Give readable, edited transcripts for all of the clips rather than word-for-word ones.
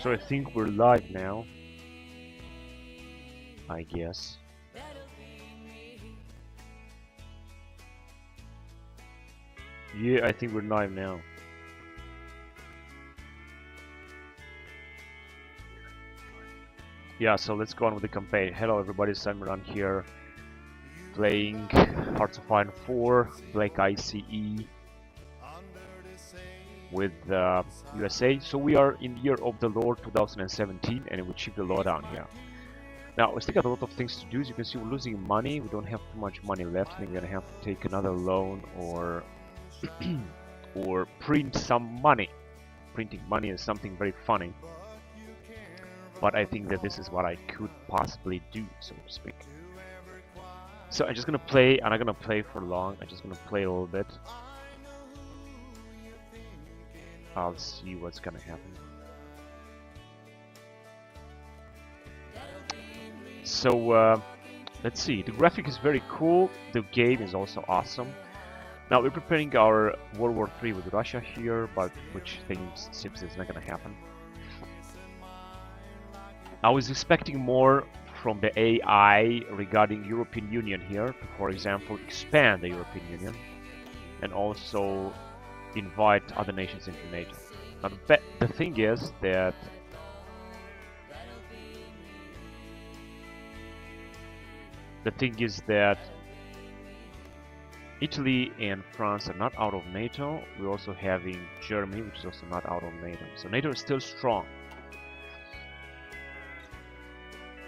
So I think we're live now. I guess. Yeah, I think we're live now. Yeah, so let's go on with the campaign. Hello everybody, Simran here, playing Hearts of Iron 4, Black ICE with USA. So we are in the year of the Lord 2017 and we achieved the lowdown here. Now, we still got a lot of things to do. As you can see, we're losing money. We don't have too much money left. I think we're gonna have to take another loan or or print some money. Printing money is something very funny, but I think that this is what I could possibly do, so to speak. So I'm just gonna play. I'm not gonna play for long. I'm just gonna play a little bit. I'll see what's gonna happen. So let's see. The graphic is very cool. The game is also awesome. Now we're preparing our World War III with Russia here, but which seems is not gonna happen. I was expecting more from the AI regarding European Union here to, for example, expand the European Union and also invite other nations into NATO. Now the thing is that Italy and France are not out of NATO. We're also having Germany, which is also not out of NATO. So NATO is still strong.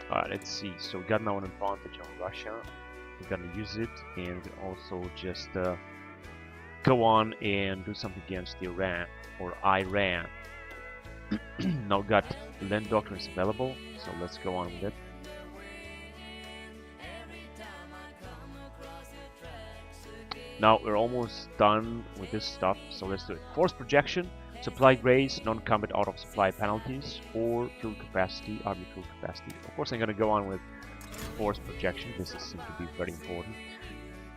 Alright, let's see. So we got now an advantage on Russia. We're gonna use it, and we can also just go on and do something against Iran or Iran. Now we got land doctrines available, so let's go on with it. Now we're almost done with this stuff, so let's do it. Force projection, supply grace, non-combat out of supply penalties, or fuel capacity, army fuel capacity. Of course I'm gonna go on with force projection. This seems to be very important.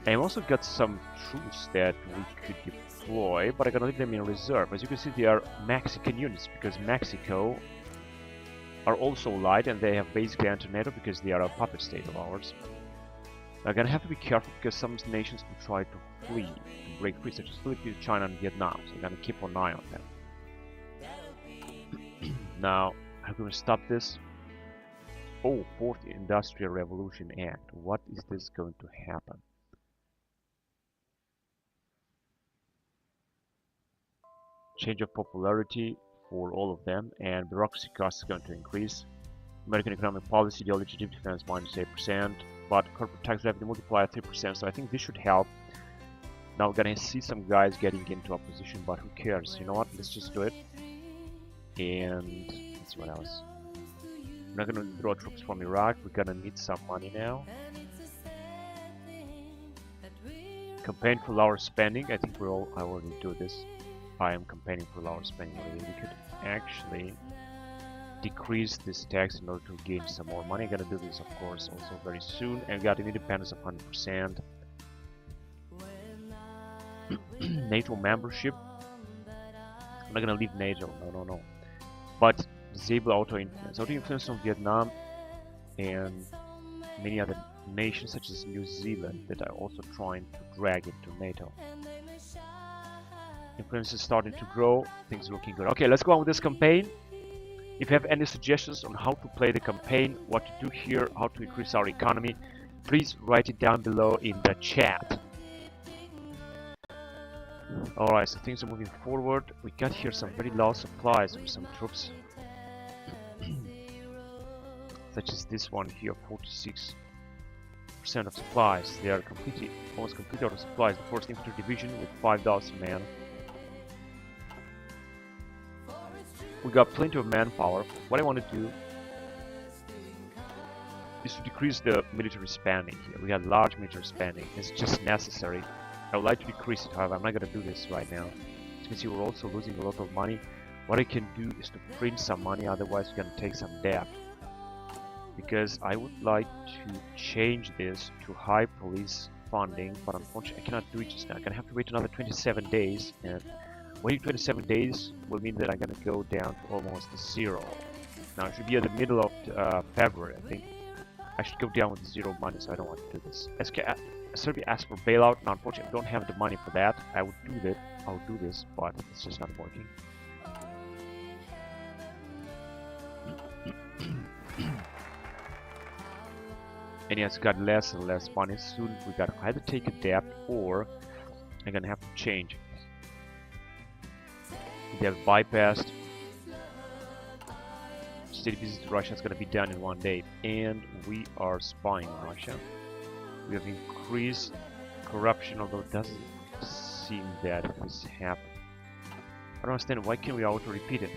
And I've also got some troops that we could deploy, but I'm gonna leave them in reserve. As you can see, they are Mexican units, because Mexico are also light and they have basically entered NATO because they are a puppet state of ours. I'm gonna have to be careful because some nations will try to flee, to break free, such as Philippines, China, and Vietnam. So I'm gonna keep an eye on them. Now, how can we stop this? Oh, Fourth Industrial Revolution Act. What is this going to happen? Change of popularity for all of them, and bureaucracy costs are going to increase. American economic policy, ideology, defense -8%, but corporate tax revenue multiplier 3%, so I think this should help. Now we're gonna see some guys getting into opposition, but who cares? You know what? Let's just do it. And let's see what else. We're not gonna withdraw troops from Iraq. We're gonna need some money now. Campaign for lower spending. I think I already do this. I am campaigning for lower spending already. We could actually decrease this tax in order to gain some more money. I'm gonna do this, of course, also very soon. And we got an independence of 100%. NATO membership. I'm not gonna leave NATO. No. But disable auto influence. Auto influence from Vietnam and many other nations, such as New Zealand, that are also trying to drag into NATO. Influence is starting to grow. Things are looking good. Okay, let's go on with this campaign. If you have any suggestions on how to play the campaign, what to do here, how to increase our economy, please write it down below in the chat. Alright, so things are moving forward. We got here some very low supplies for some troops. Such as this one here, 46% of supplies. They are almost completely out of supplies. The 4th Infantry Division with 5,000 men. We got plenty of manpower. What I want to do is to decrease the military spending here. We got large military spending. It's just necessary. I would like to decrease it, however, I'm not going to do this right now. As you can see, we're also losing a lot of money. What I can do is to print some money, otherwise we're going to take some debt. Because I would like to change this to high police funding, but unfortunately I cannot do it just now. I'm going to have to wait another 27 days, and waiting 27 days will mean that I'm going to go down to almost 0. now. It should be at the middle of February, I think. I should go down with 0 money, so I don't want to do this. Serbia asked for bailout. Now, unfortunately, I don't have the money for that. I would do that. I would do this, but it's just not working. And yes, got less and less money. Soon we got to either take a debt or I'm gonna have to change. They have bypassed. State visit to Russia is gonna be done in 1 day, and we are spying on Russia. We have increased corruption, although it doesn't seem that this happened. I don't understand, why can't we auto-repeat it?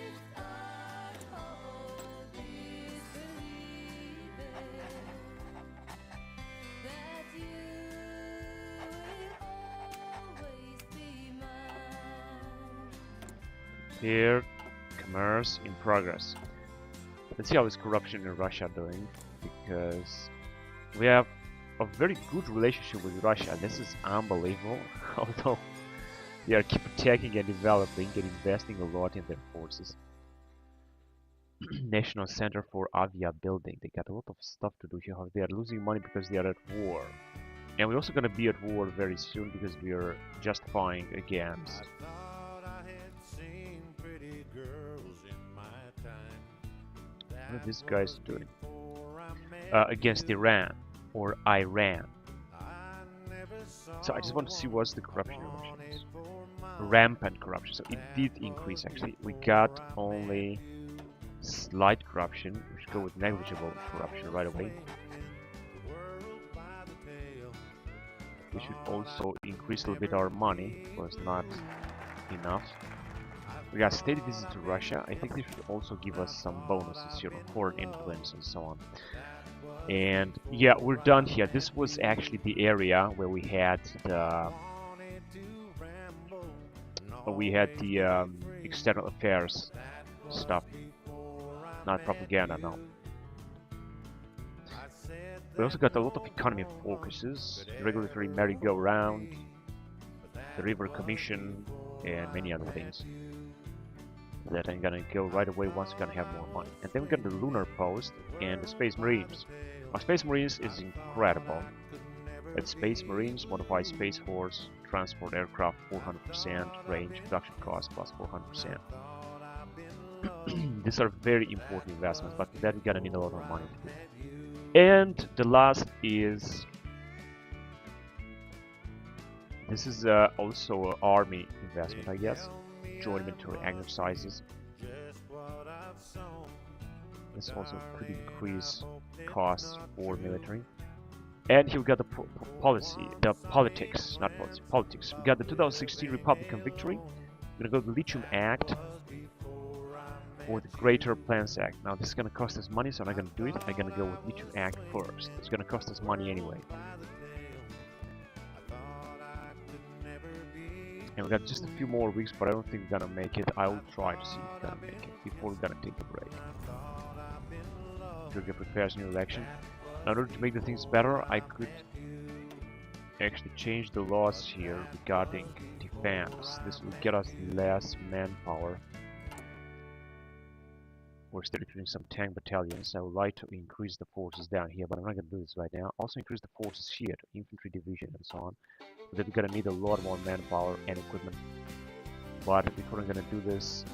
Here, commerce in progress. Let's see how is corruption in Russia doing, because we have a very good relationship with Russia. This is unbelievable. Although they are keep attacking and developing and investing a lot in their forces. National Center for Avia Building. They got a lot of stuff to do here. They are losing money because they are at war. And we're also going to be at war very soon because we are justifying against. What are these guys doing? Against Iran or Iran. So I just want to see what's the corruption in Russia is. Rampant corruption. So it did increase actually. We got only slight corruption. We should go with negligible corruption right away. We should also increase a little bit our money. It was not enough. We got state visit to Russia. I think they should also give us some bonuses, you know, foreign influence and so on. And yeah, we're done here. This was actually the area where we had the external affairs stuff, not propaganda. No. We also got a lot of economy focuses, regulatory merry-go-round, the River Commission, and many other things that I'm gonna go right away once we're gonna have more money. And then we got the Lunar Post and the Space Marines. Our Space Marines is incredible. It's Space Marines, Modified Space Force, Transport Aircraft, 400%, range, production cost plus 400%. These are very important investments, but for that we're gonna need a lot of money to do. And the last is... This is also an army investment, I guess. Joint military exercises. This also could increase costs for military. And here we got the politics, not policy, politics. We got the 2016 Republican victory. We're gonna go to the Lithium Act or the Greater Plans Act. Now this is gonna cost us money, so I'm not gonna do it. I'm gonna go with Lithium Act first. It's gonna cost us money anyway. And we got just a few more weeks, but I don't think we're gonna make it. I will try to see if we're gonna make it before we're gonna take a break. Turkey prepares new election. Now, in order to make the things better, I could actually change the laws here regarding defense. This will get us less manpower. We're still recruiting some tank battalions. I would like to increase the forces down here, but I'm not gonna do this right now. Also increase the forces here, infantry division and so on. But we're gonna need a lot more manpower and equipment. But before I'm gonna do this,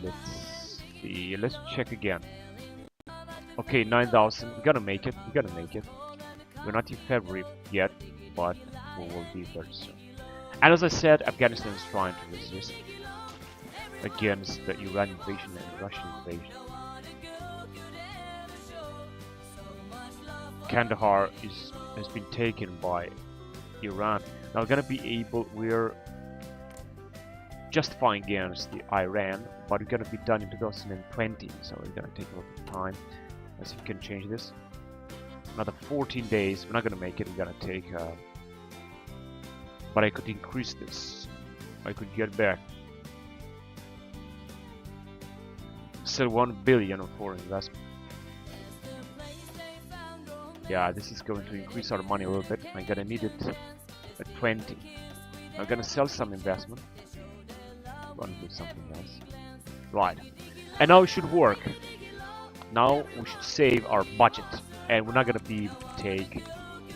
let's see. Let's check again. Okay, 9,000. We're gonna make it. We're gonna make it. We're not in February yet, but we will be very soon. And as I said, Afghanistan is trying to resist against the Iran invasion and Russian invasion. Kandahar has been taken by Iran. Now we're gonna be able, we're justifying against the Iran, but we're gonna be done in 2020, so we're gonna take a lot of time. Let's see if we can change this. Another 14 days. We're not gonna make it. We're gonna take, but I could increase this. I could get back. Still 1 billion of foreign investment. Yeah, this is going to increase our money a little bit. I'm gonna need it at 20. I'm gonna sell some investment. I'm gonna do something else. Right. And now it should work. Now we should save our budget. And we're not gonna be able to take...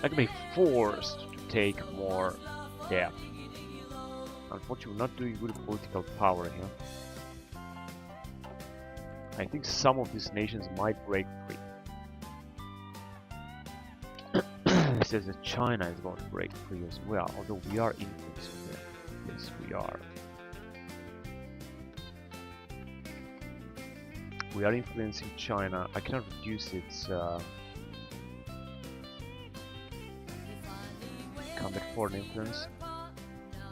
not gonna be forced to take more debt. Unfortunately, we're not doing good political power here. I think some of these nations might break free. It says that China is going to break free as well, although we are influencing them. Yes, we are. We are influencing China. I cannot reduce its combat foreign influence.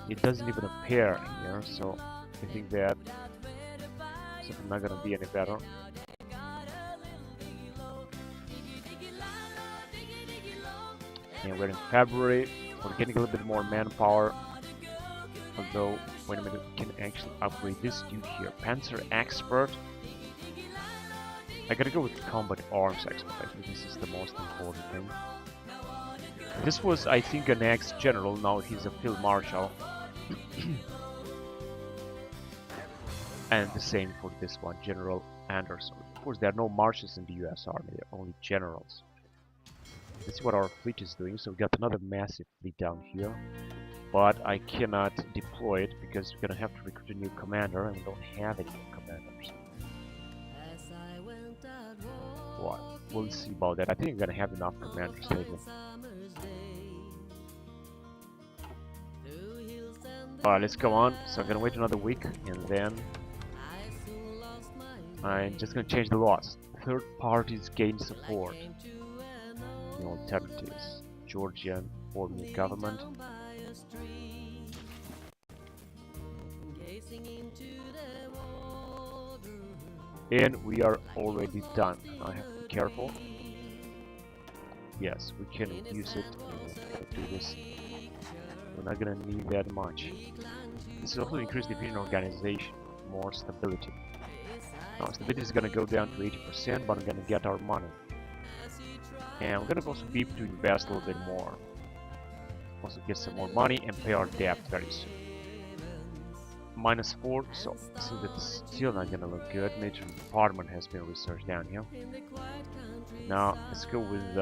It doesn't even appear here, so I think that it's not gonna be any better. And we're in February. We're getting a little bit more manpower. Although, wait a minute, we can actually upgrade this dude here. Panzer Expert. I gotta go with Combat Arms Expert. I think this is the most important thing. This was, I think, an ex-general. Now he's a Field Marshal. And the same for this one, General Anderson. Of course, there are no marshals in the US Army, they're only generals. This is what our fleet is doing, so we got another massive fleet down here. But I cannot deploy it because we're gonna have to recruit a new commander, and we don't have any new commanders. What? We'll see about that. I think I'm gonna have enough commanders later. Alright, let's go on. So I'm gonna wait another week, and then I'm just gonna change the laws. Third parties gain support. No alternatives. Georgian forming government. And we are already done. I have to be careful. Yes, we can use it to do this. We're not gonna need that much. This is also increase the division organization, more stability. Now stability is gonna go down to 80%, but I'm gonna get our money. And we're gonna also be able to invest a little bit more. Also get some more money and pay our debt very soon. -4, so that's still not gonna look good. Military department has been researched down here. Now let's go with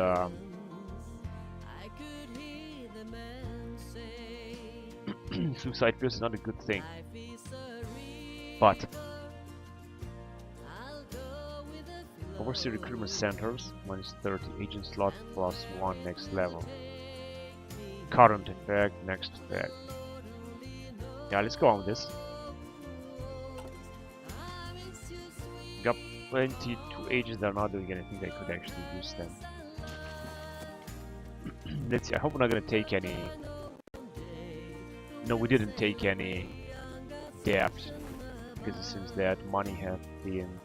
suicide pills is not a good thing, but overseas recruitment centers -30, agent slot +1 next level, current effect, next effect. Yeah, let's go on with this. Got plenty to agents that are not doing anything. I could actually use them. Let's see, I hope we're not gonna take any. No, we didn't take any debt because it seems that money has been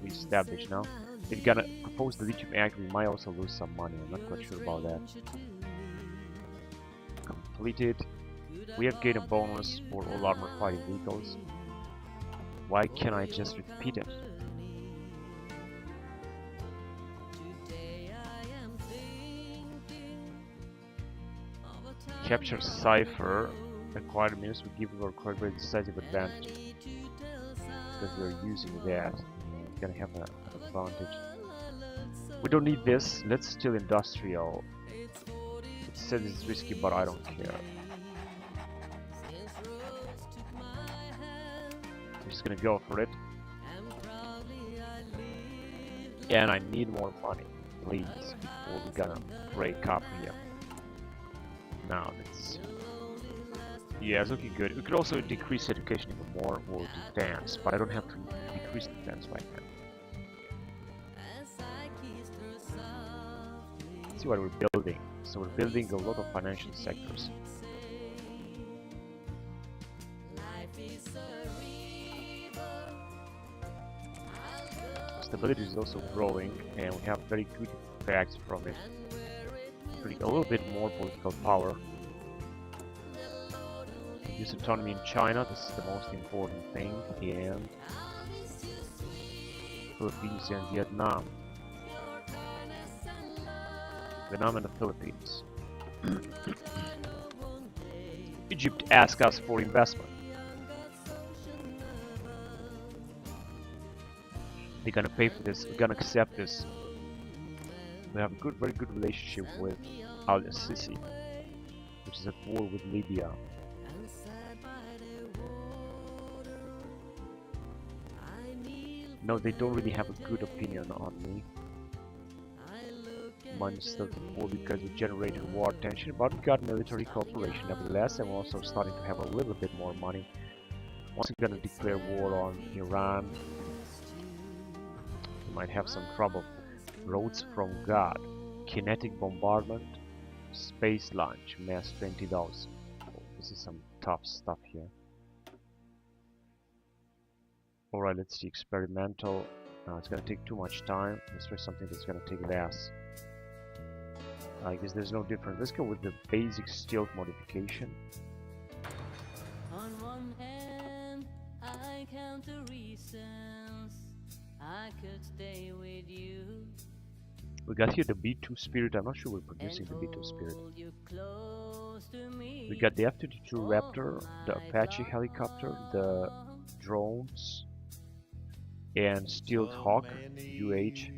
reestablished now. If you're gonna propose the Lithium Act, we might also lose some money. I'm not quite sure about that. Completed. We have gained a bonus for all armored fighting vehicles. Why can't I just repeat it? Capture Cipher. Acquired minerals will give our quite very decisive advantage. Because we're using that. We're gonna have an advantage. We don't need this. Let's steal industrial. It says it's risky, but I don't care. I'm just gonna go for it. And I need more money, please, before we're gonna break up here. Now let's. Yeah, it's looking good. We could also decrease education even more or defense, but I don't have to decrease defense right now. Let's see what we're building. So we're building a lot of financial sectors. Stability is also growing, and we have very good effects from it. A little bit more political power. Use autonomy in China, this is the most important thing, and Philippines and Vietnam. Vietnam and the Philippines. Egypt asked us for investment. They're gonna pay for this. We're gonna accept this. We have a good, very good relationship with Al-Sisi, which is at war with Libya. No, they don't really have a good opinion on me. Money's still poor because we generated war tension, but we got military cooperation nevertheless, and we're also starting to have a little bit more money. Once we're gonna declare war on Iran, we might have some trouble. Roads from God, kinetic bombardment, space launch, mass 20,000. Oh, this is some tough stuff here. Alright, let's see, experimental. It's gonna take too much time. Let's try something that's gonna take less. I guess there's no difference. Let's go with the basic stealth modification. On one hand, I count the reasons I could stay with you. We got here the B2 Spirit. I'm not sure we're producing the B2 Spirit. We got the F-22 Raptor, the Apache helicopter, the drones, and Stealth Hawk UH.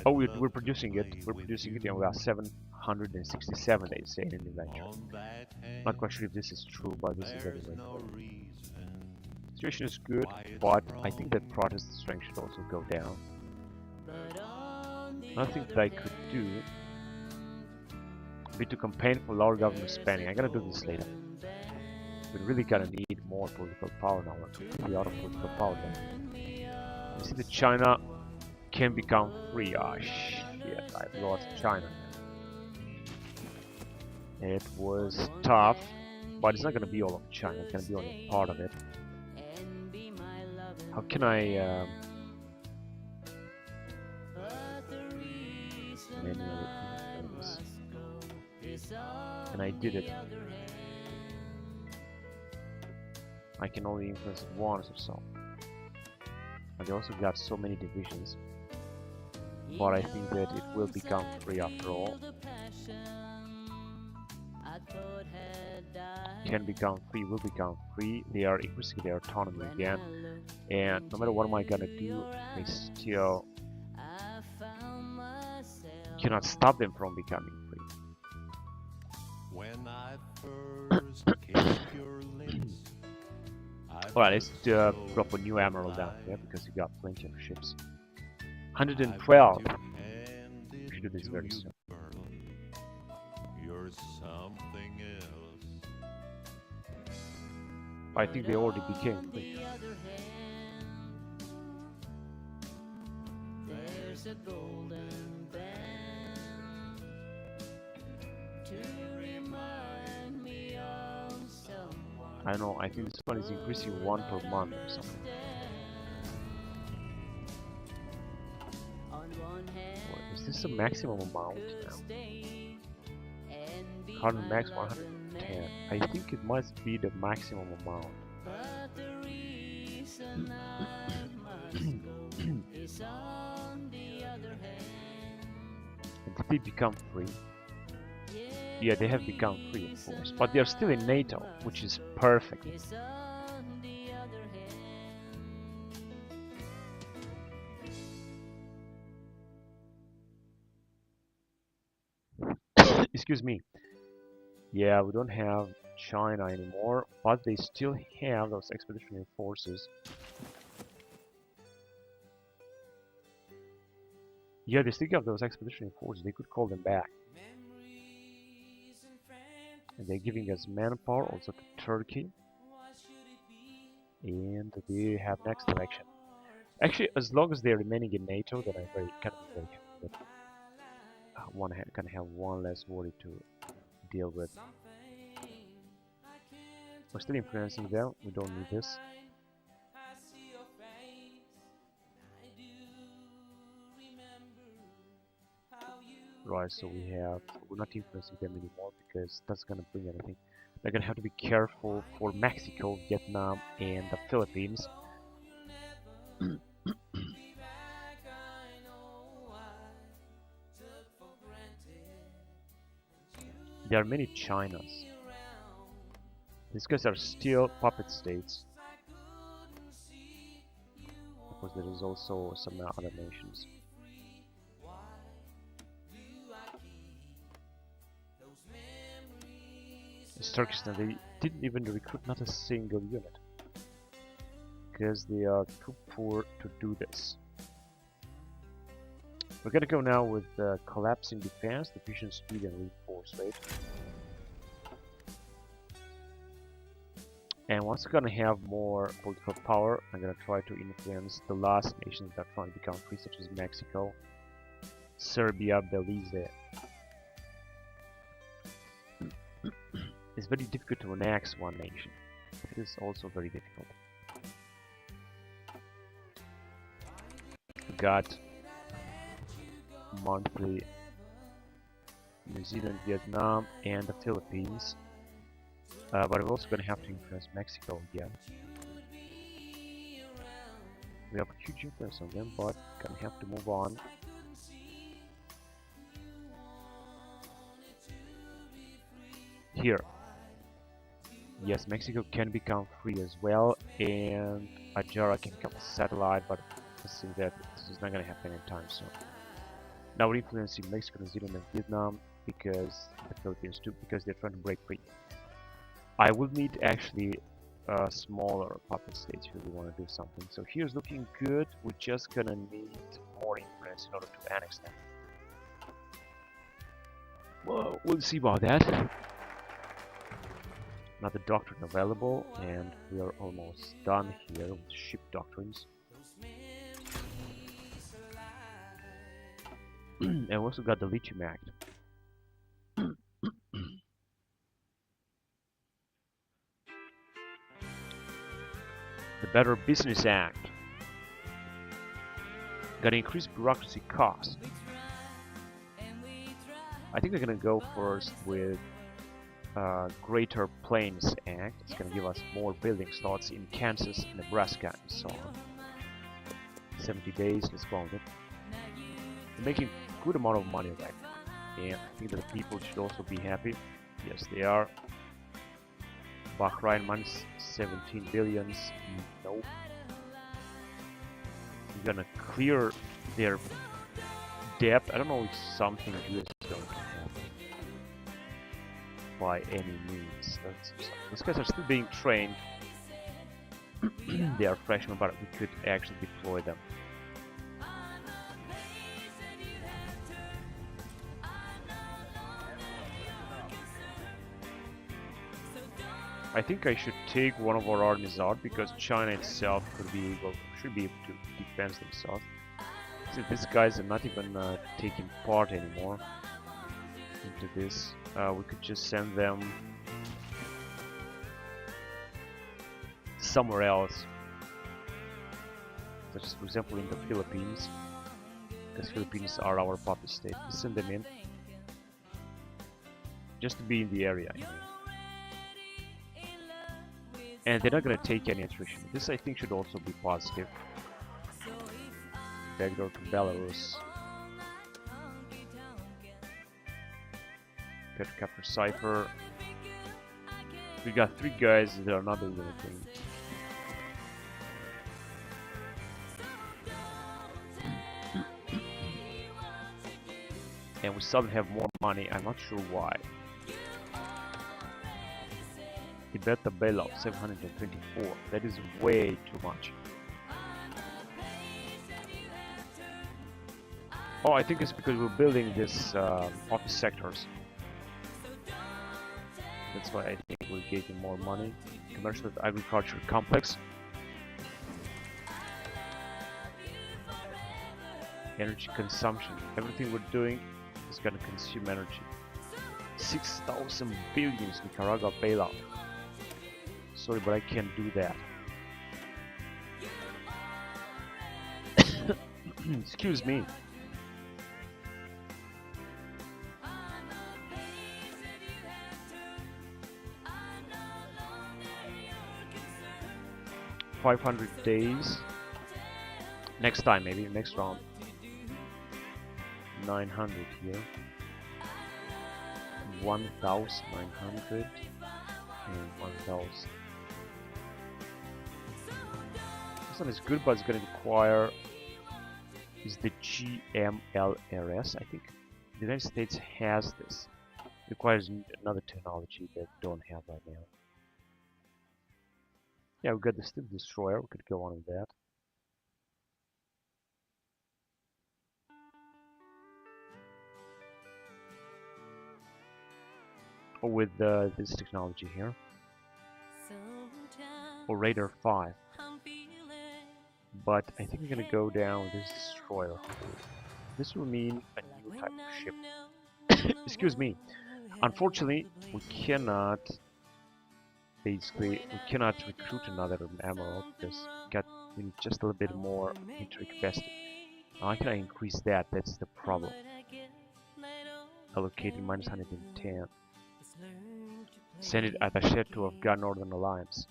Oh, we're producing it. We're producing it, and we are 767 days say in inventory. Not quite sure if this is true, but this is anyway. Situation is good, but I think that protest strength should also go down. Nothing that I could do would be to campaign for lower government spending. I'm gonna do this later. We really gonna need more political power now. We're completely out of political power now. You see that China can become free. Ah, shit, I've lost China. It was tough, but it's not gonna be all of China. It's gonna be only part of it. How can I manual things? And I did it. I can only influence it once or so. And they also got so many divisions. But I think that it will become free after all. Can become free, will become free. They are increasing their autonomy again. And no matter what am I gonna do, they still cannot stop them from becoming free. When I first kissed your lips, Alright, let's drop a new emerald down here because we got plenty of ships. 112. We should do this very soon. You're something else. I think they already became free. There's a golden band to remind me of someone. I don't know, I think this one is increasing 1 per month or something. Is this a maximum amount now? Current max 110. I think it must be the maximum amount. And did they become free? Yeah, they have become free, of course, but they are still in NATO, which is perfect. Excuse me. Yeah, we don't have China anymore, but they still have those expeditionary forces. Yeah, they still have those expeditionary forces. They could call them back. And they're giving us manpower also to Turkey. And they have next election. Actually, as long as they're remaining in NATO, then I'm very happy that one can have one less worry to deal with. We're still influencing them. We don't need this. Right, so we're not influencing them anymore because that's gonna bring anything. They're gonna have to be careful for Mexico, Vietnam, and the Philippines. There are many Chinas. These guys are still puppet states. Of course, there is also some other nations. It's Turkish now. They didn't even recruit not a single unit because they are too poor to do this. We're gonna go now with collapsing defense, diffusion speed, and reinforce rate. And once we're gonna have more political power, I'm gonna try to influence the last nations that are trying to become free, such as Mexico, Serbia, Belize. It's very difficult to annex one nation. It is also very difficult. We got monthly New Zealand, Vietnam, and the Philippines. But we're also going to have to influence Mexico again. We have a huge influence on them, but going to have to move on. Here. Yes, Mexico can become free as well, and Ajara can become a satellite, but I think that this is not going to happen anytime soon. Now we're influencing Mexico, New Zealand, and Vietnam because the Philippines too, because they're trying to break free. I will need actually smaller puppet states if we want to do something. So here's looking good. We're just gonna need more influence in order to annex them. Well, we'll see about that. Another doctrine available, and we are almost done here with ship doctrines. And we also got the Lithium Act. The Better Business Act. Got to increase bureaucracy costs. I think we're gonna go first with Greater Plains Act. It's gonna give us more building slots in Kansas, Nebraska, and so on. 70 days, let's go on it. We're making a good amount of money right now, and I think that the people should also be happy. Yes, they are. Bahrain minus 17 billions. Nope. We're gonna clear their debt. I don't know if something good is going to happen by any means. Those guys are still being trained. They are freshmen, but we could actually deploy them. I think I should take one of our armies out because China itself should be able to defend themselves. See, these guys are not even taking part anymore into this. We could just send them somewhere else, such as, for example, in the Philippines, because Philippines are our puppet state. We send them in just to be in the area. And they're not going to take any attrition. This, I think, should also be positive. Backdoor to Belarus. Capture Cypher. We got 3 guys that are not doing anything. And we suddenly have more money. I'm not sure why. Tibet bailout 724. That is way too much. Oh, I think it's because we're building this office sectors. That's why I think we gave him more money. Commercial agriculture complex. Energy consumption. Everything we're doing is gonna consume energy. 6,000 billions Nicaragua bailout. Sorry, but I can't do that. Excuse me. $500 days. Next time, maybe next round. 900 here. 1,900 and 1,000. This one is good, but it's going to require is the GMLRS. I think the United States has this. It requires another technology that we don't have right now. Yeah, we got the Steel Destroyer. We could go on with that. Or with this technology here. Or Raider 5. But I think we're gonna go down with this destroyer. This will mean a new type of ship. Excuse me. Unfortunately, we cannot recruit another admiral because we need just a little bit more military capacity. How can I increase that? That's the problem. Allocated minus 110. Send it attaché to Afghan Northern Alliance.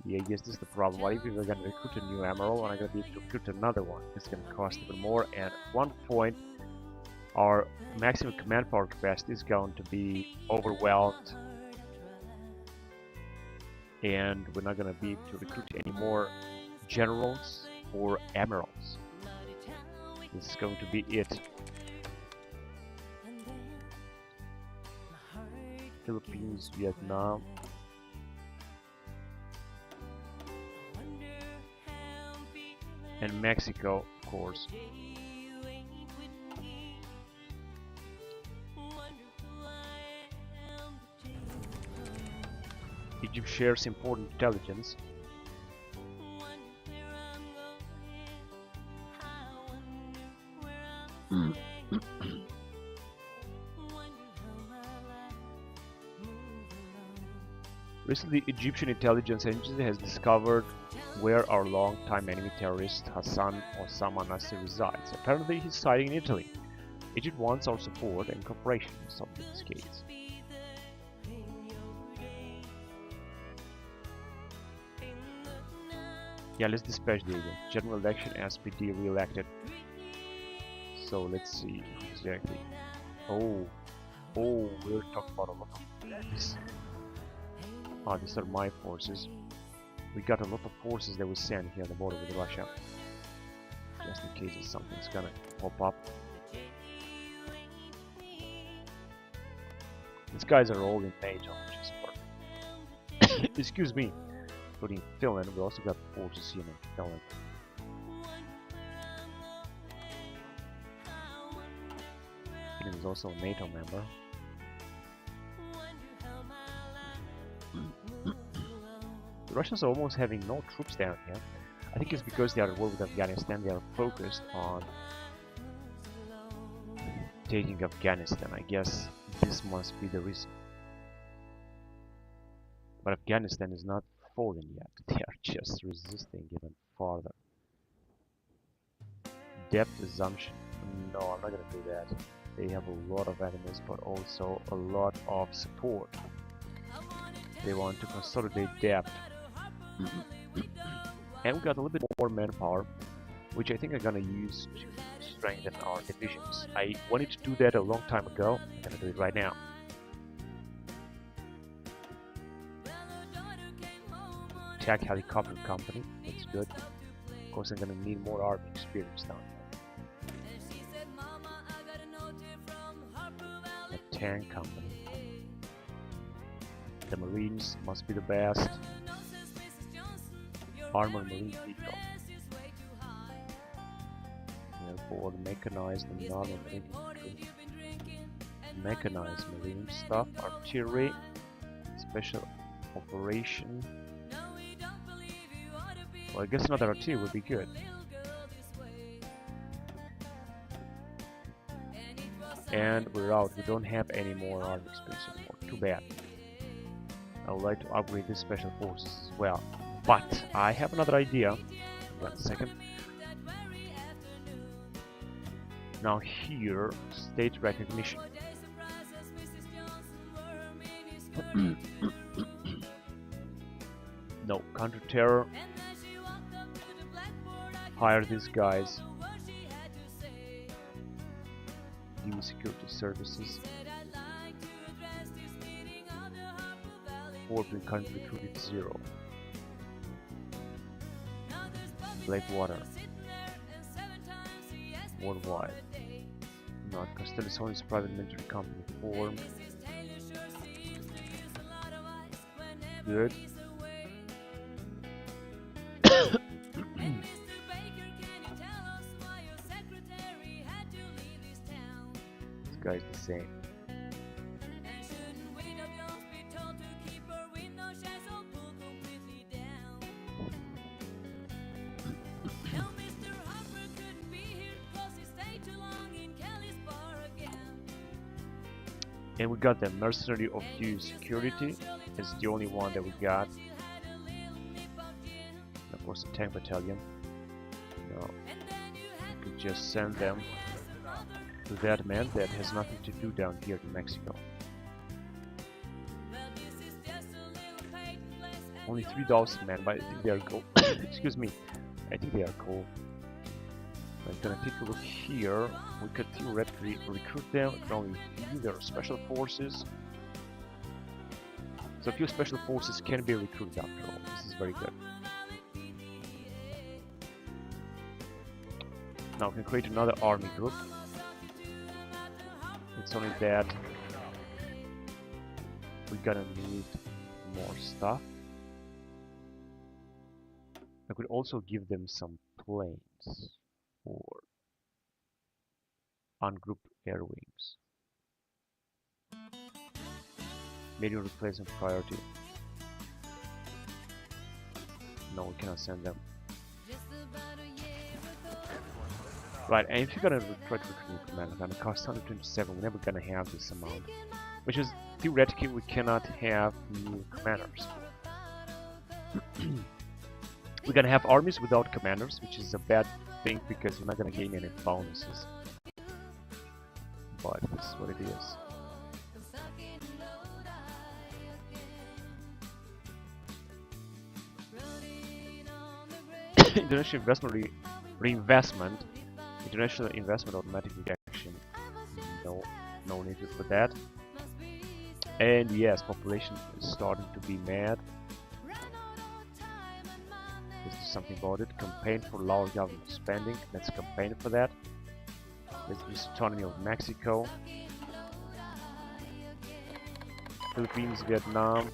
Yeah, I guess this is the problem. What if we're gonna recruit a new admiral and I'm gonna be able to recruit another one? It's gonna cost even more, and at one point our maximum command power capacity is going to be overwhelmed, and we're not gonna be able to recruit any more generals or admirals. This is going to be it. Philippines, Vietnam. And Mexico, of course. Egypt shares important intelligence. Recently, Egyptian intelligence agency has discovered where our long-time enemy terrorist Hassan Osama Nasser resides. Apparently, he's hiding in Italy. Egypt wants our support and cooperation in solving this case. Yeah, let's dispatch the agent. General election, SPD re-elected. So let's see exactly. Oh, we're talking about a lot of this. Oh, these are my forces. We got a lot of forces that we send here on the border with Russia, just in case something's gonna pop up. These guys are all in NATO, which is perfect. Excuse me. Including Finland, we also got forces here in Finland. Finland is also a NATO member. The Russians are almost having no troops down here. I think it's because they are at war with Afghanistan. They are focused on taking Afghanistan. I guess this must be the reason. But Afghanistan is not fallen yet. They are just resisting even farther. Depth assumption. No, I'm not gonna do that. They have a lot of enemies, but also a lot of support. They want to consolidate depth. And we got a little bit more manpower, which I think I'm gonna use to strengthen our divisions. I wanted to do that a long time ago. I'm gonna do it right now. Attack helicopter company, that's good. Of course, I'm gonna need more army experience down here. A tank company. The Marines must be the best. Armored Marine vehicle. For the mechanized and non-marine infantry. Mechanized marine stuff, artillery, special operation. Well, I guess another artillery would be good. And we're out. We don't have any more army experience anymore. Too bad. I would like to upgrade these special forces as well. But I have another idea. One second. Now here, state recognition. No, counter-terror. Hire these guys. Give me security services. Forbidden country recruited 0. Blackwater. Worldwide. Not Castellisoni's private military company formed. Good. This guy's the same. And we got the mercenary of due security. It's the only one that we got. And of course the tank battalion. No. We could just send them to that man that has nothing to do down here in Mexico. Only 3,000 men, but I think they are cool. Excuse me. I think they are cool. I'm gonna take a look here. We could theoretically recruit them. It can only be their special forces. So a few special forces can be recruited after all. This is very good. Now we can create another army group. It's only that we're gonna need more stuff. I could also give them some planes or ungrouped air wings. Medium replacement priority. No, we cannot send them. Right, and if you're gonna try to recruit new commanders, gonna cost 127, we're never gonna have this amount. Which is, theoretically, we cannot have new commanders. We're gonna have armies without commanders, which is a bad thing because we're not gonna gain any bonuses. But this is what it is. International investment reinvestment. International investment automatic reaction. No need for that. And yes, population is starting to be mad. Let's do something about it. Campaign for lower government spending. Let's campaign for that. Let's do autonomy of Mexico. Philippines, Vietnam.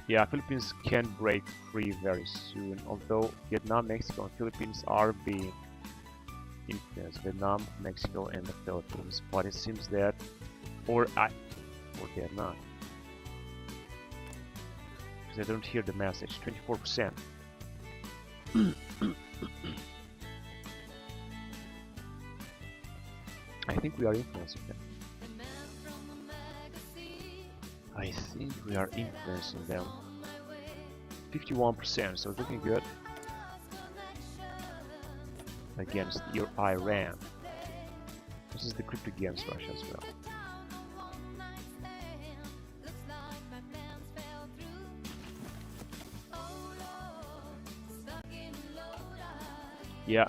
Yeah, Philippines can break free very soon. Although Vietnam, Mexico, and Philippines are being influenced. Vietnam, Mexico, and the Philippines. But it seems that, or they're not. Because I don't hear the message. 24%. I think we are influencing them. I think we are influencing them. 51%, so it's looking good. Against Iran. This is the crypto against Russia as well. Yeah,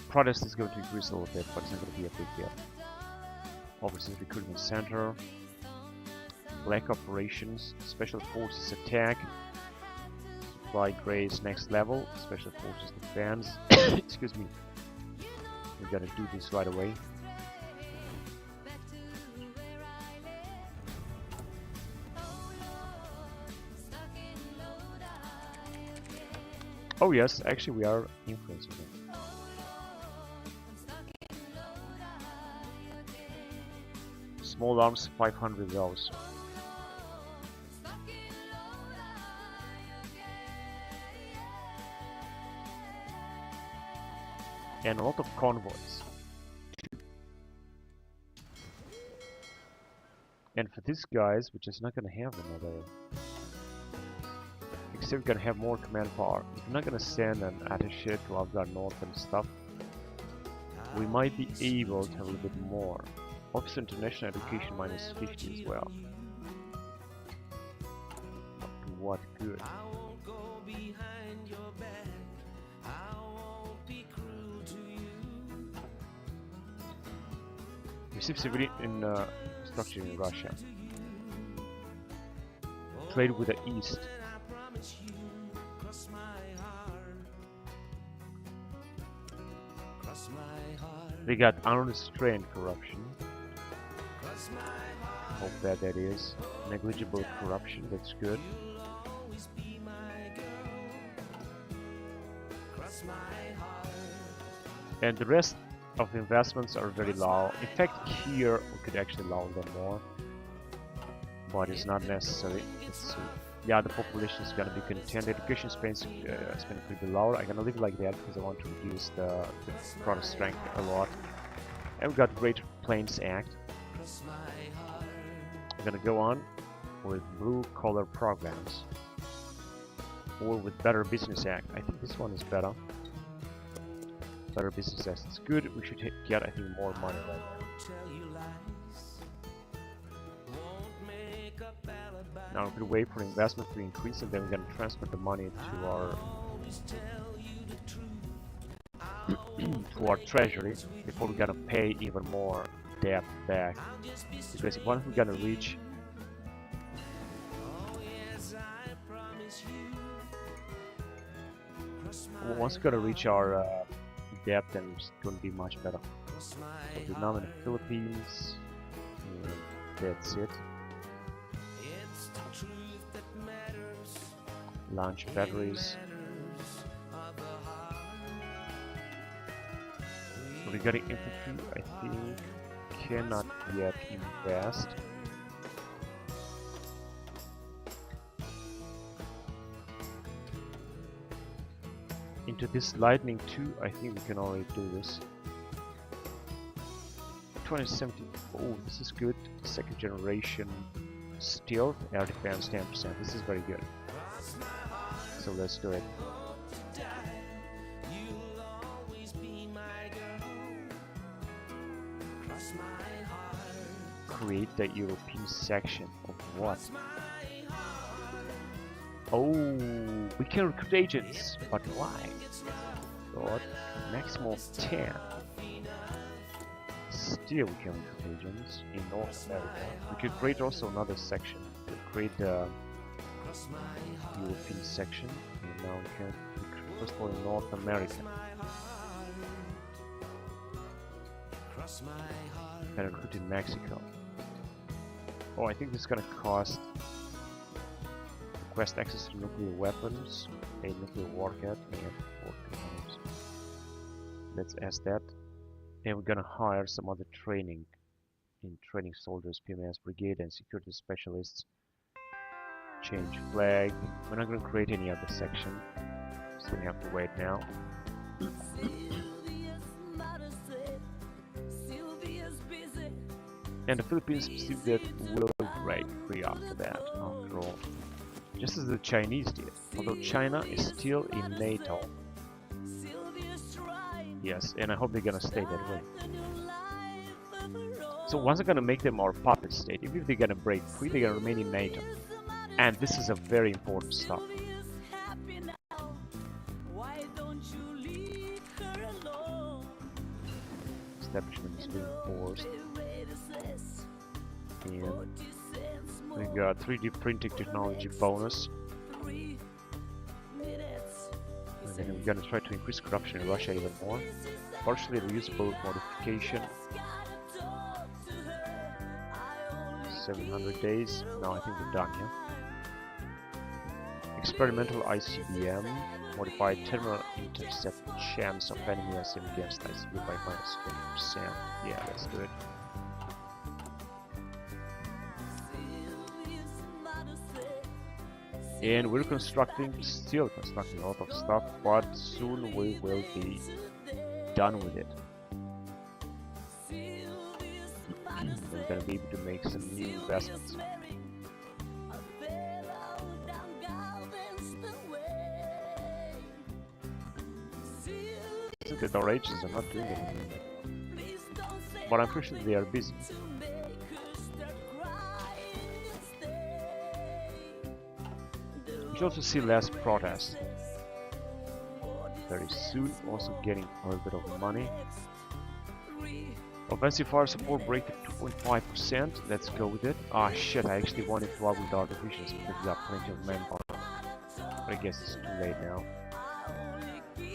protest is going to increase a little bit, but it's not going to be a big deal. Overseas recruitment center. Black operations, special forces attack, supply grades next level, special forces defense. Excuse me. We're gonna do this right away. Oh yes, actually we are influencing them. Small arms 500 also. And a lot of convoys. And for these guys, we're just not gonna have another. Except we're gonna have more command power. If we're not gonna send an attaché to Afghan North and stuff, we might be able to have a little bit more. Officer International Education minus 50 as well. But to what good? Receive civilian structure in Russia. Trade with the East. We got unrestrained corruption. How bad that is. Negligible corruption, that's good. And the rest of the investments are very low. In fact, here we could actually lower them more, but it's not necessary. Let's see. Yeah, the population is gonna be content. Education spends could be lower. I'm gonna leave it like that because I want to reduce the product strength a lot. And we got Great Plains Act. I'm gonna go on with blue collar programs or with Better Business Act. I think this one is better. Better Business Act is good. We should get, I think, more money right now. Now we could wait for the investment to increase, and then we're gonna transfer the money to our treasury before we're gonna pay even more debt back. Because once we're gonna reach our debt, then it's gonna be much better. So Vietnam and the Philippines, and that's it. Launch batteries. Regarding infantry, I think cannot yet invest. Into this Lightning 2, I think we can already do this. 2070. Oh, this is good. Second generation stealth air defense 10%. This is very good. So let's do it. Create the European section of what? Oh, we can recruit agents, but why? Got maximum of 10. Still we can recruit agents in North America. We could create also another section. We could create the European section, and now we can recruit first of all in North America. And recruit in Mexico. Oh, I think this is gonna cost. Request access to nuclear weapons, a nuclear warhead, and 4 components. Let's ask that. And we're gonna hire some other training soldiers, PMS brigade, and security specialists. Change flag. We're not gonna create any other section, so we have to wait now. And the Philippines still that will break free after that, after all. Just as the Chinese did, although China is still in NATO. Yes, and I hope they're gonna stay that way. So once they're gonna make them our puppet state, even if they're gonna break free, they're gonna remain in NATO. And this is a very important step. Establishment is reinforced. And we got 3D printing technology bonus. And then we're gonna try to increase corruption in Russia even more. Partially reusable modification. 700 days. Now I think we're done here. Experimental ICBM. Modified terminal intercept chance of enemy SM against ICBM by -20%. Yeah, let's do it. And we're still constructing a lot of stuff, but soon we will be done with it. We're gonna be able to make some new investments. I think that our agents are not doing anything, but I'm pretty sure they are busy. We should also see less protests very soon, also getting a little bit of money. Offensive fire support break at 2.5%, let's go with it. Ah shit, I actually wanted to up with our divisions because we got plenty of manpower. I guess it's too late now.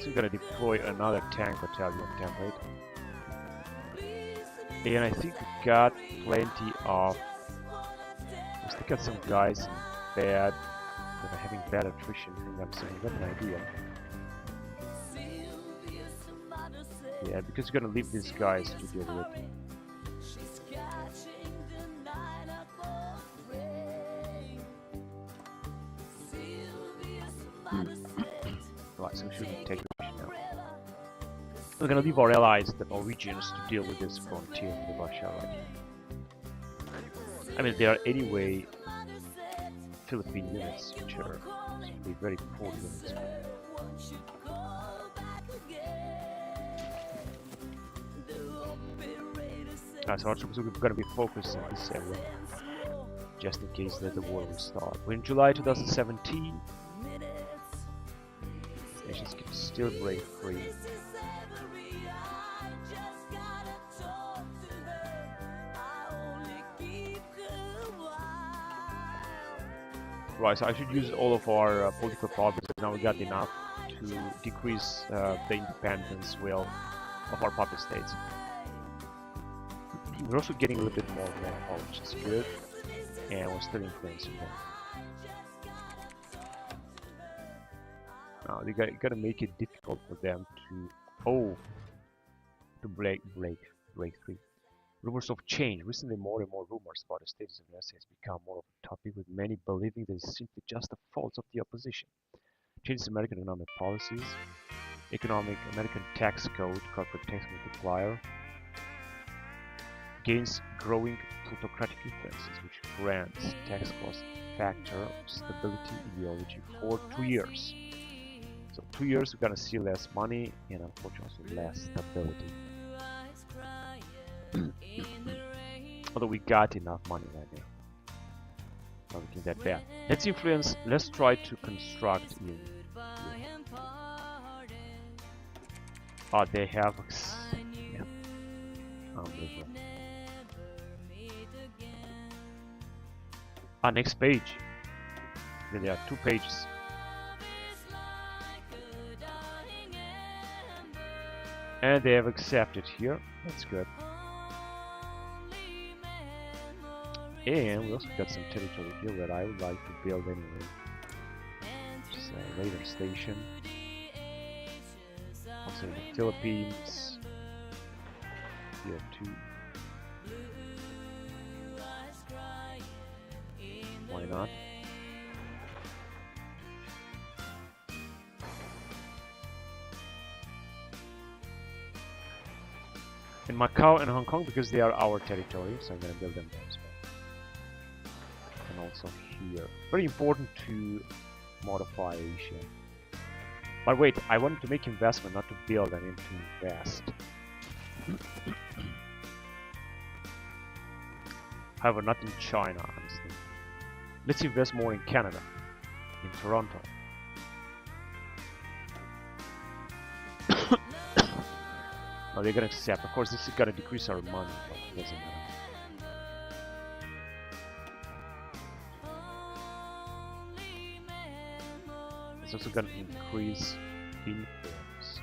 So we're gonna deploy another tank battalion template. And I think we got plenty of... We still got some guys in bad, that are having bad attrition. I think I'm saying we got an idea. Yeah, because we're gonna leave these guys to deal with it. Right, so we shouldn't take Russia now. We're gonna leave our allies, the Norwegians, to deal with this frontier with Russia, right? I mean, there are anyway Philippine units, which are very poor units. So our troops are gonna be focused in this area, just in case that the war will start. We're in July 2017. Nations can still break free. Right, so I should use all of our political power because now we got enough to decrease the independence will of our puppet states. We're also getting a little bit more manpower, which is good, and we're still influencing them. Now they gotta make it difficult for them to break free. Rumors of change. Recently, more and more rumors about the status of the US has become more of a topic, with many believing that it's simply just the faults of the opposition. Changes in American economic policies, American tax code, corporate tax multiplier, gains growing plutocratic influences, which grants tax cost factor stability ideology for 2 years. So 2 years we're gonna see less money and unfortunately less stability. Although we got enough money right now. Not looking that bad. Let's try to construct in. Oh, they have. Yeah. Next page. There are 2 pages. And they have accepted here. That's good. And we also got some territory here that I would like to build anyway. Just a radar station. Also in the Philippines. Here too. Why not? In Macau and Hong Kong because they are our territory, so I'm gonna build them there as well. And also here. Very important to modify Asia. But wait, I wanted to make investment, not to build. I need to invest. However, not in China, honestly. Let's invest more in Canada, in Toronto. No, they're gonna accept. Of course, this is gonna decrease our money, but it doesn't matter. It's also gonna increase influence.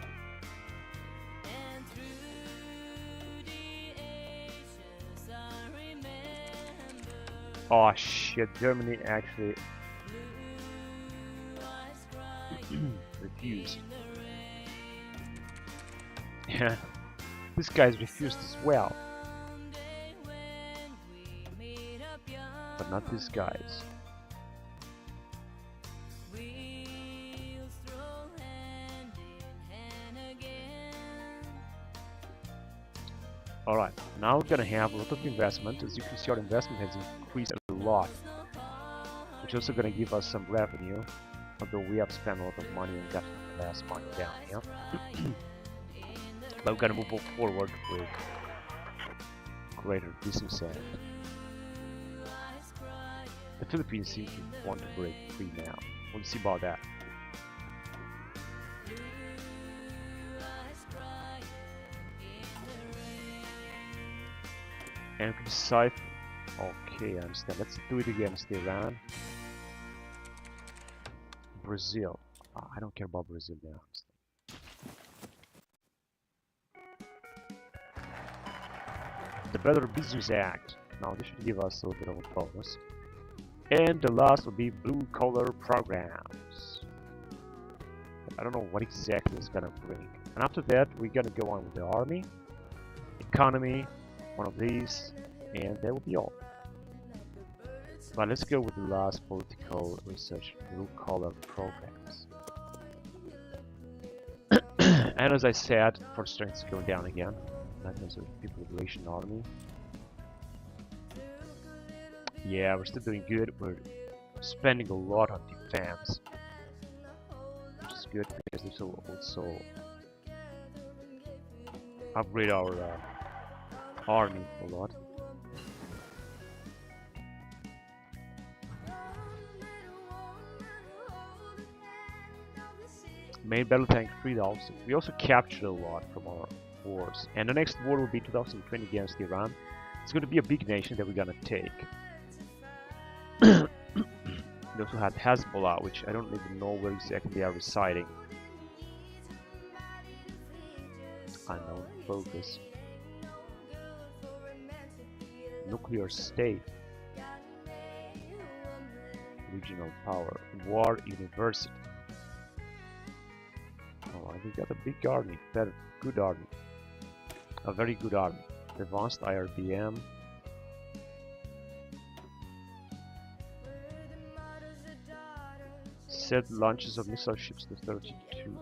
Oh shit, Germany actually refused. Yeah, this guy's refused as well. But not these guys. Alright, now we're gonna have a lot of investment. As you can see, our investment has increased a lot, which is also gonna give us some revenue, although we have spent a lot of money and got less money down here. But we're gonna move forward with greater business end. The Philippines seem to want to break free now. We'll see about that. And we can decide. Okay, I understand. Let's do it against Iran. Brazil. I don't care about Brazil now. The Better Business Act. Now this should give us a little bit of a bonus. And the last will be blue collar programs. I don't know what exactly it's gonna bring. And after that, we're gonna go on with the army, economy, one of these, and that will be all. But let's go with the last political research, blue collar programs. And as I said, force strength is going down again. That is a people liberation army. Yeah, we're still doing good. We're spending a lot on defense, which is good because this will also upgrade our army a lot. Main battle tank 3000. We also captured a lot from our wars, and the next war will be 2020 against Iran. It's going to be a big nation that we're going to take. We also had Hezbollah, which I don't even know where exactly they are residing. Unknown focus. Nuclear state. Regional power. War university. Oh, we got a big army. Good army. A very good army. Advanced IRBM. Set launches of missile ships to 32.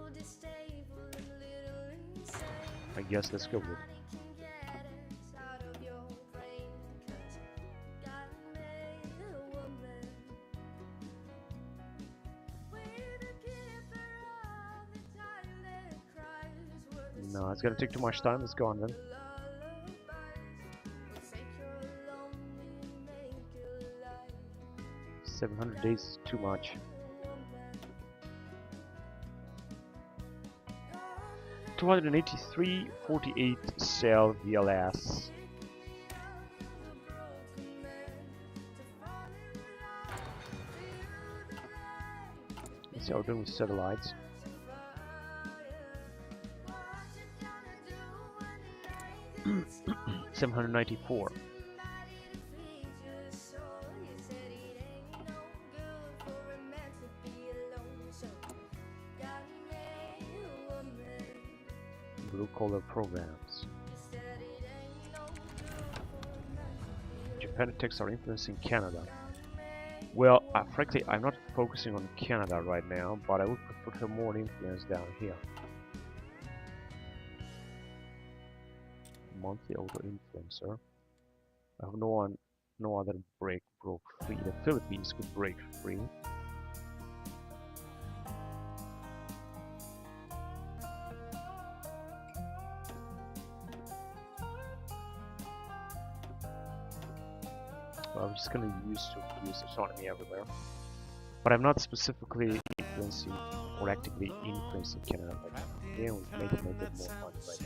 I guess let's go with it. No, it's gonna take too much time. Let's go on then. $700 days is too much. 283.48 cell VLS. Let's see how we're doing with satellites. $794. Blue collar programs. Japan attacks are influencing Canada. Well, frankly, I'm not focusing on Canada right now, but I would prefer more influence down here. Monthly auto influencer. I have no other broke free. The Philippines could break free. I'm just gonna use to use autonomy everywhere, but I'm not specifically influencing or actively influencing Canada right now. Again, we make it more fun right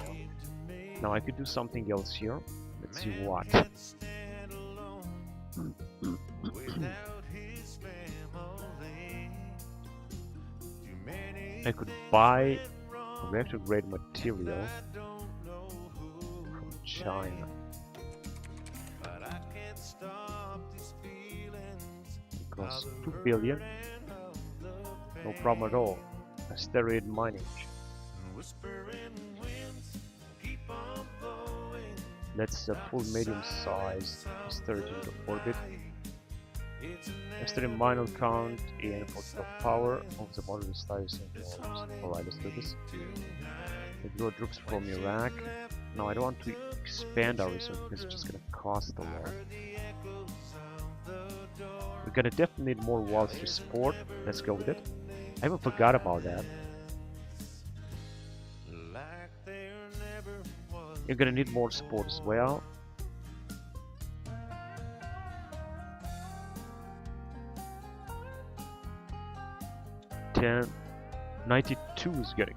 now. Now I could do something else here. Let's see what. I could buy reactor grade material from China. Costs 2 billion. No problem at all. Asteroid mining. That's a full medium-sized asteroid into orbit. Asteroid mineral count and potential power of the modern stars and alright, let's do this. We draw troops from Iraq. Now I don't want to expand our research because it's just gonna cost a lot. We're gonna definitely need more walls to support. Let's go with it. I even forgot about that. You're gonna need more support as well. $92 is gonna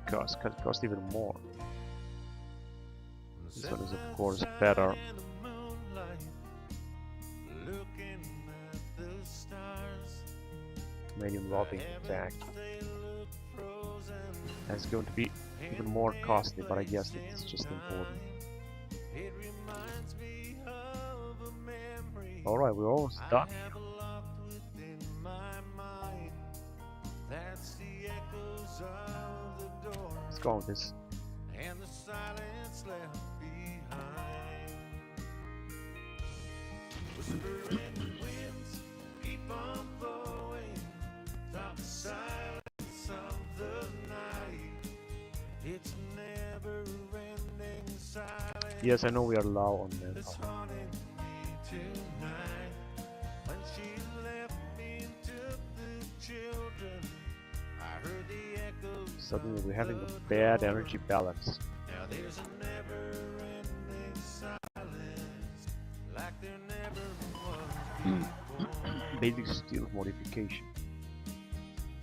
cost even more. This one is of course better. Medium lobbing attack. That's going to be even more costly, but I guess it's just important. It reminds me of a memory Alright, we're almost I done. have locked within my mind. That's the echoes of the door Let's go with this. and the silence left behind. Whispering winds keep on blowing through the silence of the night. It's never-ending silence. Yes, I know we are low on It's manpower. haunting me tonight. When she left me and took the children, I heard the echoes. Suddenly we're of having the a bad door. energy balance. Now there's a never-ending silence, like there never was before. Basic steel modification.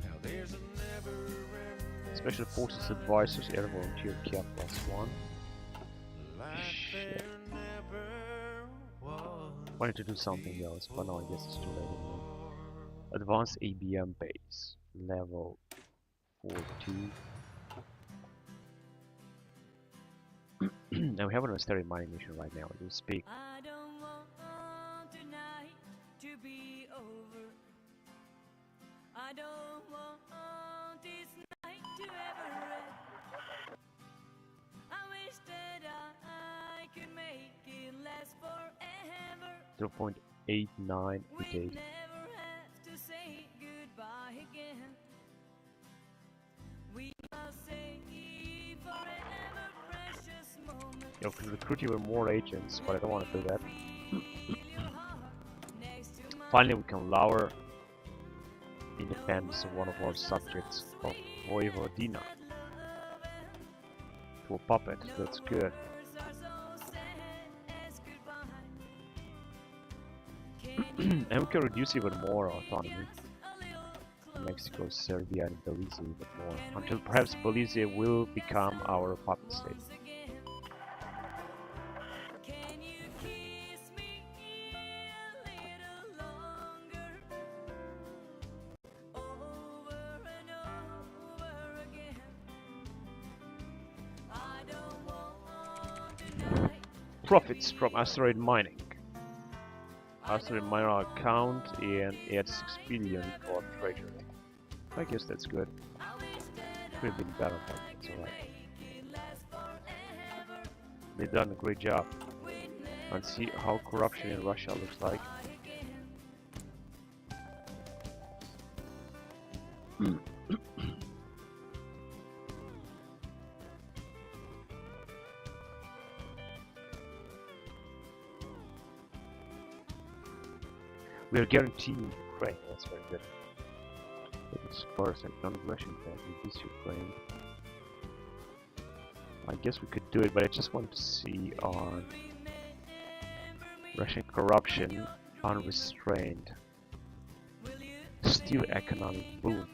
Now there's a never-ending Special Forces Advisors, Air Volunteer Cap +1. like Shit. there never was. Wanted to do something else, but now I guess it's too late anymore. Advanced ABM base. Level 42. And we have an unnecessary mining mission right now as we speak. I don't want tonight to be over. I don't want this night to ever end. I wish that I could make it last forever. 0.89 We per day. never have to say goodbye again. We must say forever precious moments. You can recruit even more agents, but I don't want to do that. Finally, we can lower independence of one of our subjects of Vojvodina to a puppet. That's good. And we can reduce even more autonomy. Mexico, Serbia, and Belize even more, until perhaps Belize will become our puppet state. Can you kiss me a little longer? Over and over again. I don't want tonight. Profits from asteroid mining. Asteroid miner account and add 6 billion to our treasury. I guess that's good. Could have been better, but it's alright. They've done a great job. Let's see how corruption in Russia looks like. We are guaranteeing Ukraine. That's very good. It's first and non-aggression plan with this Ukraine. I guess we could do it, but I just want to see on Russian corruption unrestrained. Still economic boom.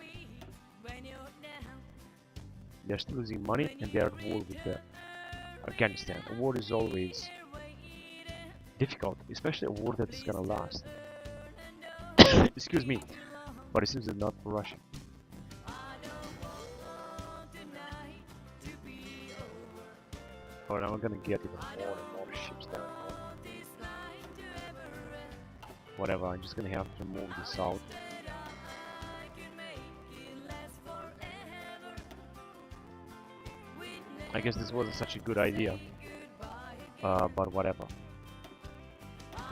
They're still losing money and they're at war with Afghanistan. A war is always difficult, especially a war that is gonna last. Excuse me, but it seems that not for Russia. But now we're gonna get even more and more ships down here. Whatever, I'm just gonna have to move this out. I guess this wasn't such a good idea, but whatever.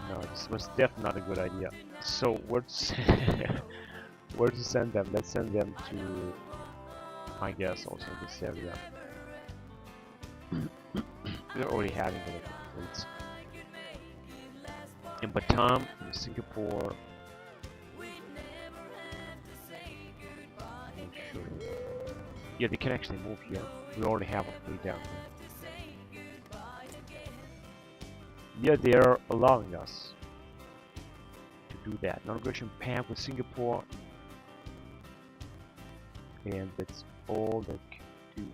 No, this was definitely not a good idea. So where to, where to send them? Let's send them to, I guess, also this area. We're already having the local fleets. In Batam, in Singapore. Sure. Yeah, they can actually move here. We already have a fleet down here. Yeah, they are allowing us to do that. Non-aggression pact with Singapore, and that's all that can do.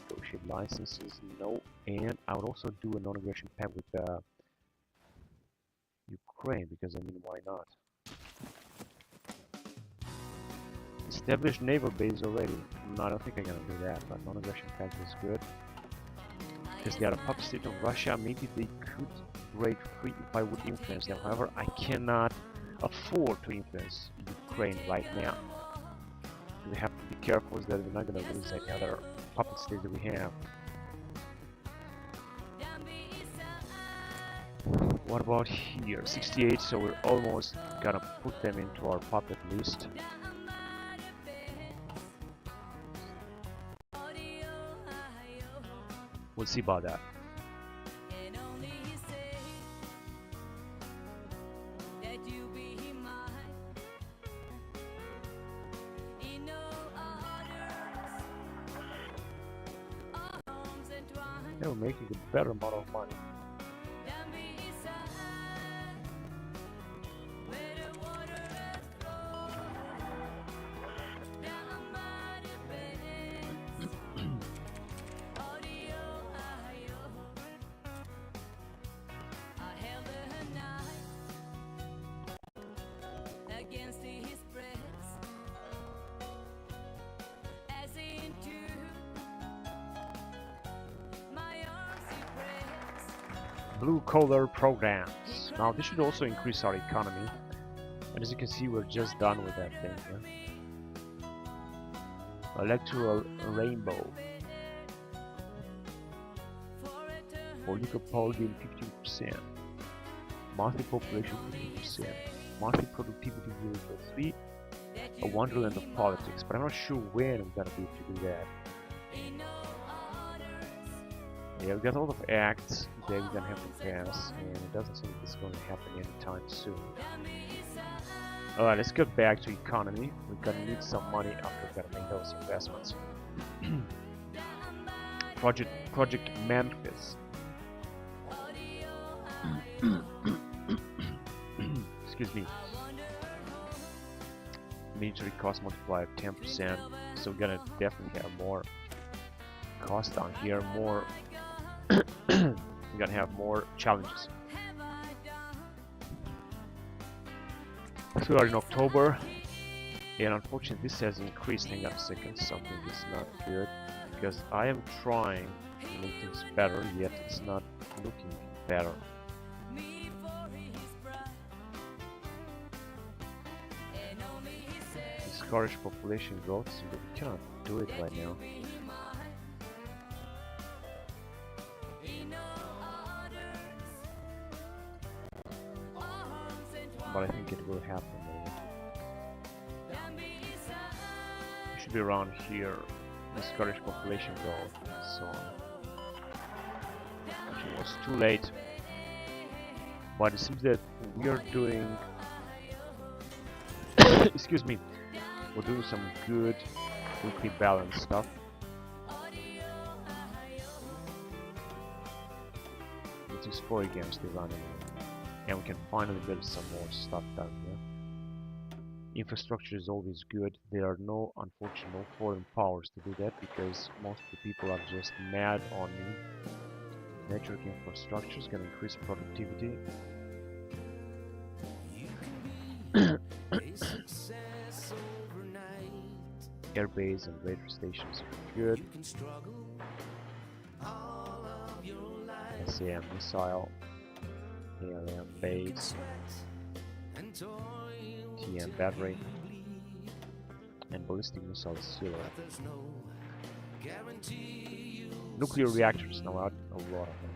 Negotiate licenses, no. And I would also do a non-aggression pact with Ukraine, because I mean, why not? Establish naval base already. No, I don't think I'm gonna do that, but non-aggression pact is good. Because they are a puppet state of Russia, maybe they could break free if I would influence them. However, I cannot afford to influence Ukraine right now. We have to be careful that we're not gonna lose any other puppet states that we have. What about here? 68, so we're almost gonna put them into our puppet list. We'll see about that. They were making a better amount of money. Blue collar programs. Now this should also increase our economy. And as you can see, we're just done with that thing. Yeah? Electoral rainbow. Political poll gain 15%. Monthly population 15%. Monthly productivity 0.3. A wonderland of politics. But I'm not sure when I'm gonna be able to do that. Yeah, we got a lot of acts that we're gonna have to pass, and it doesn't seem like it's going to happen anytime soon. Alright, let's get back to economy. We're gonna need some money after we're gonna make those investments. Project Memphis. Excuse me. Military cost multiplier 10%, so we're gonna definitely have more cost down here, more we're gonna have more challenges. So we are in October, and unfortunately this has increased. Hang on a second, something is not good, because I am trying to make things better, yet it's not looking better. Discourage population growth, so we cannot do it right now. But I think it will happen. It should be around here. Discourage population growth and so on. Actually, it was too late. But it seems that we are doing excuse me, we're doing some good weekly balance stuff. Let's explore against the running. And we can finally build some more stuff down here. Infrastructure is always good. There are no, unfortunately, foreign powers to do that because most of the people are just mad on me. Network infrastructure is going to increase productivity. Airbase and radar stations are good. SAM missile. ALM base, TM battery, and ballistic missile zero. Nuclear reactors now out, a lot of them.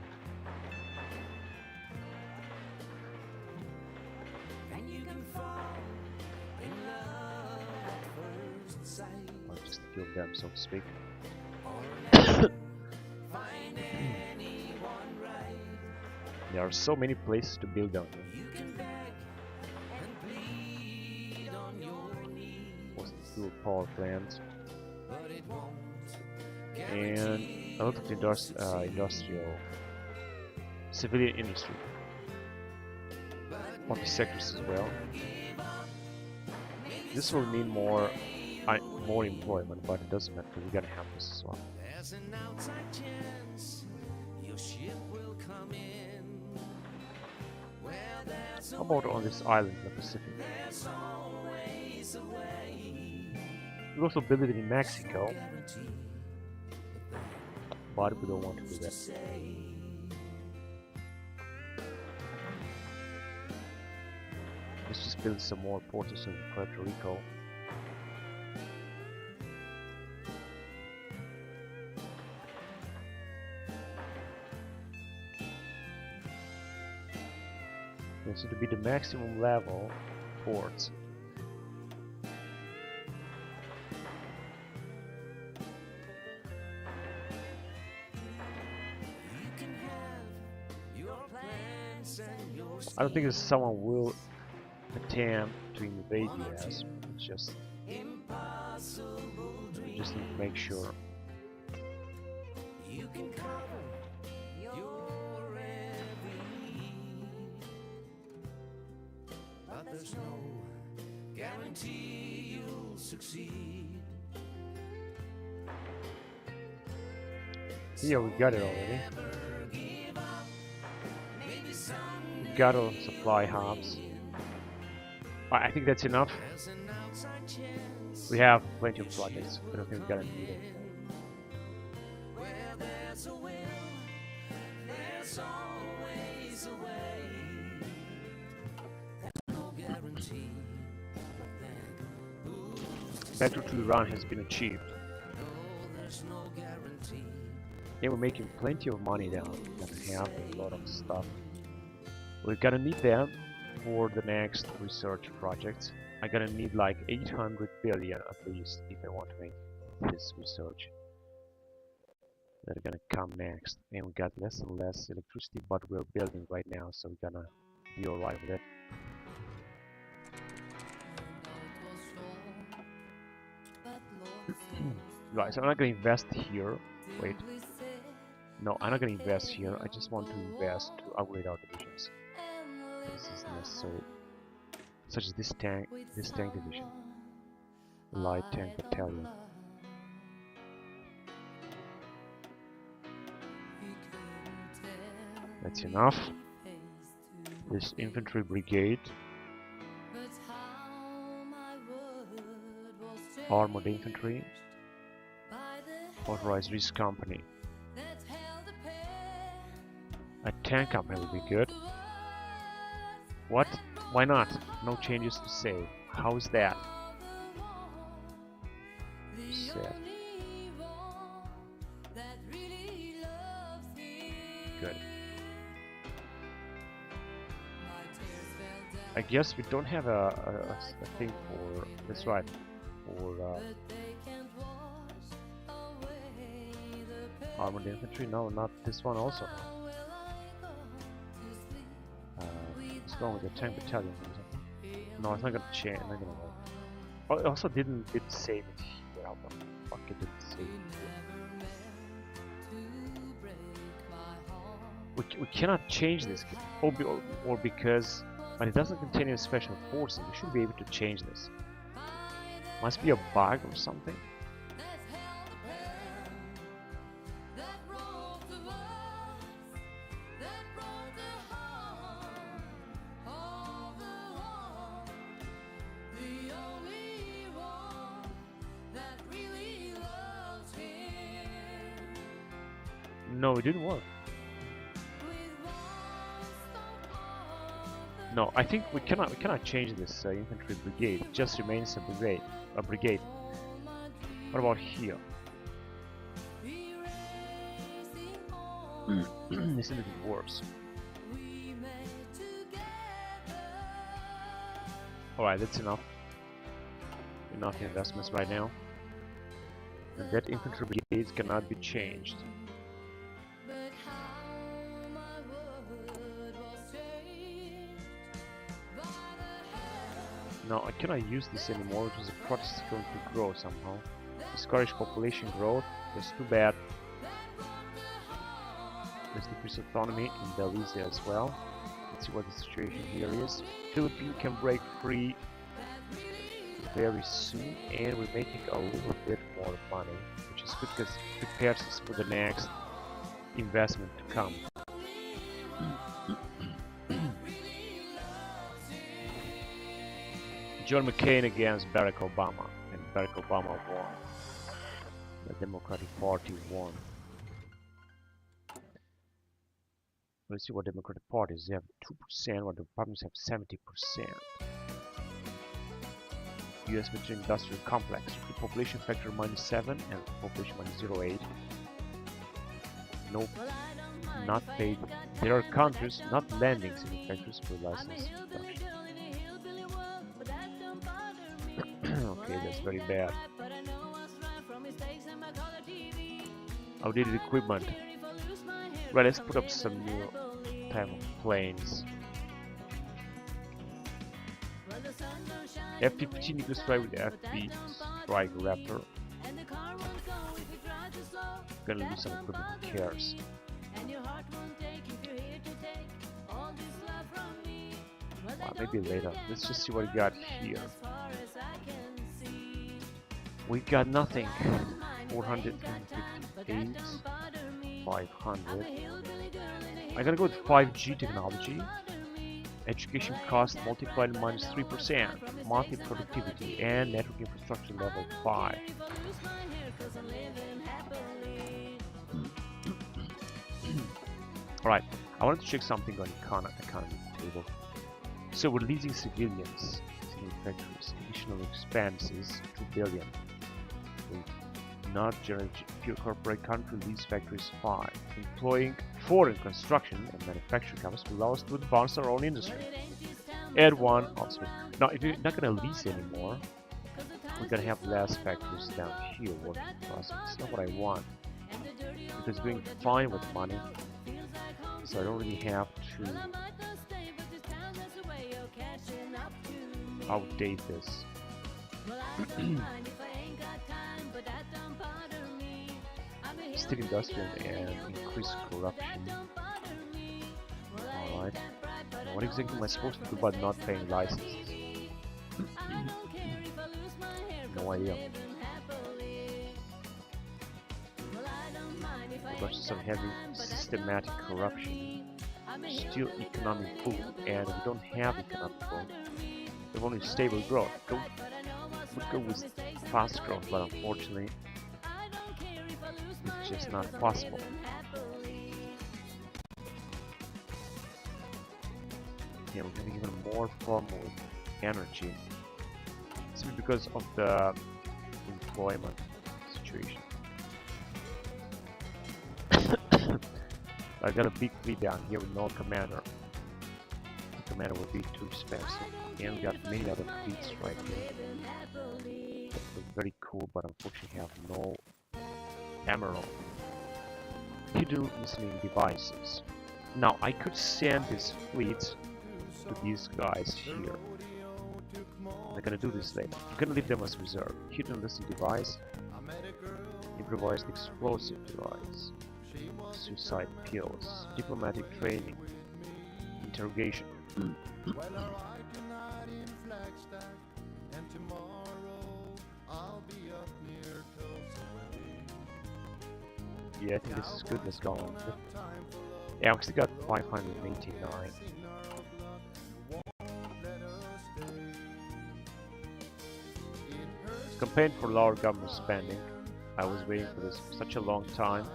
I'll just kill them, so to speak. There are so many places to build on. Fossil fuel power plants, and a lot of industrial, civilian industry, public sectors as well. This will mean more employment, but it doesn't matter. We're gonna have this as well. How about on this island in the Pacific? We also build it in Mexico, but we don't want to do that. Let's just build some more ports in Puerto Rico. This to be the maximum level ports. I don't think that someone will attempt to invade US. It's just we just need to make sure. You can cover your every need, but there's no guarantee you'll succeed. Yeah, we got it already. We got all supply hubs. I think that's enough. We have plenty of projects. I don't think we got need it. Where there's a will, there's always a way. There's no guarantee then Battle to Iran has been achieved. no, there's no guarantee. Yeah, we're making plenty of money now. We're gonna have a lot of stuff. We're gonna need them for the next research projects. I'm gonna need like 800 billion at least if I want to make this research. That are gonna come next. And we got less and less electricity, but we're building right now, so we're gonna be alright with it. Right, so I'm not gonna invest here. Wait. No, I'm not gonna invest here. I just want to invest to upgrade our divisions. This is necessary. Such as this tank division. Light tank battalion. That's enough. This infantry brigade. Armored infantry. Authorized risk company. A tank company would be good. What? Why not? No changes to save. How's that? Set. Good. I guess we don't have a thing for... That's right. For armored infantry? No, not this one also. What's wrong with the tank battalion? No, it's not gonna change. Not gonna work. Oh, it also didn't save it here. How the fuck it didn't save it here? We cannot change this, or because, but it doesn't contain any special forces. We should be able to change this. Must be a bug or something. No, it didn't work. No, I think we cannot change this infantry brigade. It just remains a brigade. What about here? This is a bit worse. Alright, that's enough. Enough investments right now. And that infantry brigade cannot be changed. No, I cannot use this anymore because the protest is going to grow somehow. Discourage population growth, that's too bad. Let's decrease autonomy in Belize as well. Let's see what the situation here is. Philippines can break free very soon, and we're making a little bit more money, which is good because it prepares us for the next investment to come. John McCain against Barack Obama, and Barack Obama won. The Democratic Party won. Let's see what Democratic parties. They have 2%, while the Republicans have 70%. U.S. military industrial complex. The population factor -7 and population -0.8. Nope, not paid. There are countries not lending civil factories for license production. Okay, that's very bad. Outdated equipment. Right, let's put up some new type of planes. F-15 equals strike with FB strike Raptor. Gonna lose some equipment, who cares? Wow, maybe later. Let's just see what we got here. We got nothing. 458, 500. I'm gonna go with 5G technology. Education cost multiplied -3%. Monthly productivity and network infrastructure level 5. Alright, I wanted to check something on economy table. So we're leasing civilians, civil factories, additional expenses 2 billion. Not general pure corporate country lease factories 5. Employing foreign construction and manufacturing companies will allow us to advance our own industry. Add 1 also. Now if you're not gonna lease anymore, we're gonna have less factories down here working for us. It's not what I want. Because we're doing fine with money. So I don't really have to outdate this. Still industrial and increase corruption. Alright. What exactly am I supposed to do about not paying licenses? No idea. Versus some heavy systematic corruption. Still economic boom, and we don't have economic growth. We have only stable growth. Would go with fast growth, but unfortunately it's just not possible. Yeah, we're getting even more formal with energy. Simply because of the employment situation. I got a big fleet down here with no commander. The commander would be too expensive. And we got many other fleets right here. That look very cool, but unfortunately have no emerald. Hidden listening devices. Now I could send these fleets to these guys here. I'm gonna do this later. I'm gonna leave them as reserve. Hidden listening device. Improvised explosive device. Suicide pills. Diplomatic training. Interrogation. Yeah, I think this is good. Let's go on. Yeah, we still got 589. Campaign for lower government spending. I was waiting for this for such a long time.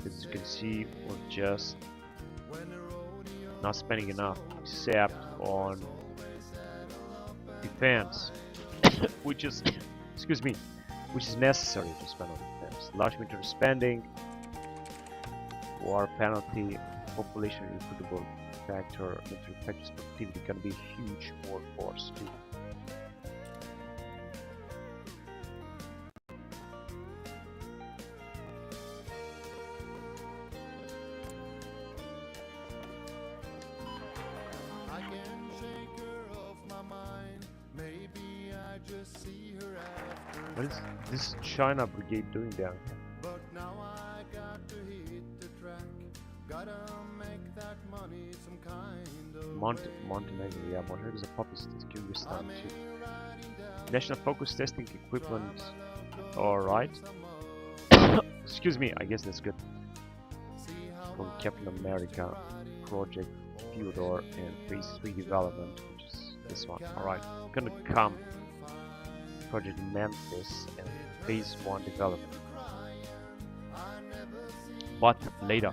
As you can see, we're just not spending enough, except on defense, which is, excuse me, which is necessary to spend on defense. Large military spending, war penalty, population recruitable factor, military factors productivity can be a huge workforce too. What is this China brigade doing down here? But now I got to hit the track. Gotta make that money some kind of Montenegro, yeah, Montenegro is a puppet state, Kyrgyzstan too. National focus testing equipment, alright. Excuse me, I guess that's good. From Captain America, Project Theodore, and Phase 3 development, which is this one. Alright, gonna come project in Memphis and phase 1 development. But later.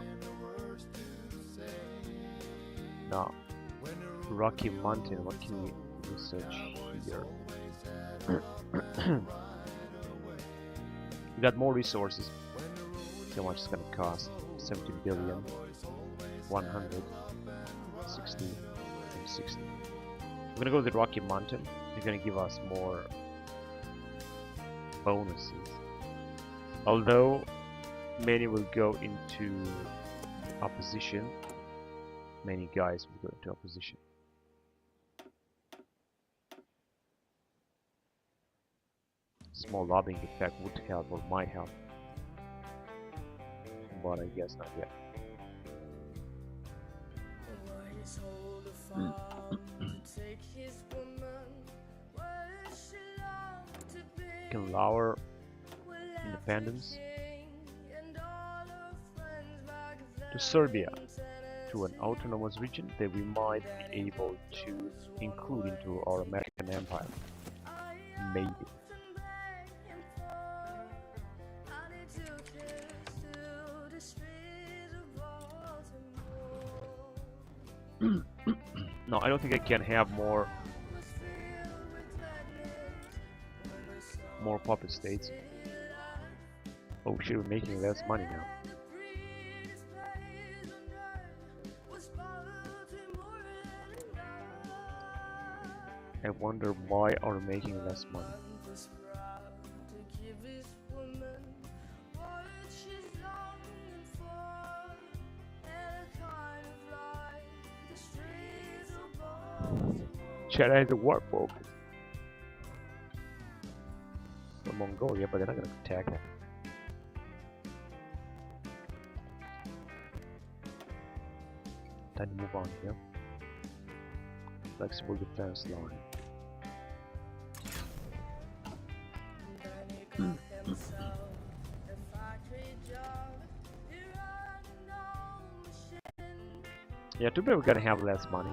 Now, Rocky Mountain, what can we research here? We got more resources. How much it's gonna cost? 70 billion, 160, and 60. We're gonna go to the Rocky Mountain. They're gonna give us more bonuses. Although many will go into opposition. Many guys will go into opposition. Small lobbying effect would help or might help. But I guess not yet. Can lower independence to Serbia, to an autonomous region that we might be able to include into our American empire. Maybe. No, I don't think I can have more puppet states. Oh shit, we're making less money now. I wonder why are we making less money. Chad has a war focus for Mongolia, but they're not gonna attack them. Time to move on here. Flexible defense line. Yeah, too bad we're gonna have less money.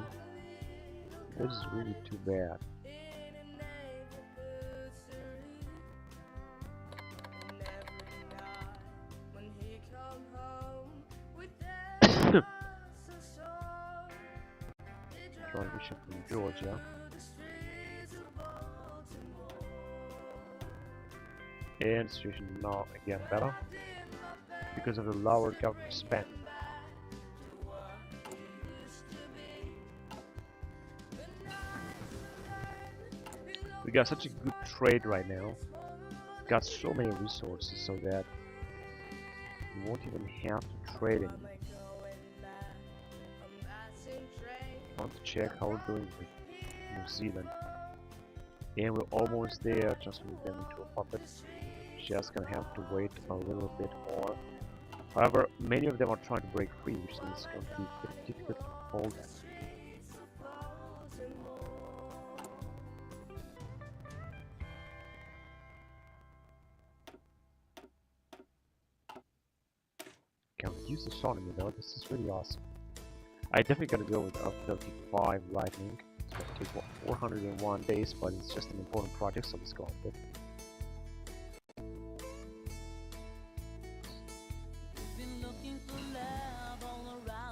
This is really too bad. Transition from Georgia. And situation now again better because of the lower government spend. We got such a good trade right now. Got so many resources so that we won't even have to trade anymore. I want to check how we're doing with New Zealand. And we're almost there, just move them into a puppet. Just gonna have to wait a little bit more. However, many of them are trying to break free, which means it's going to be very difficult to hold them. Can use astronomy though, this is really awesome. I definitely gonna go with F-35 Lightning. It's gonna take what, 401 days, but it's just an important project, so let's go with it.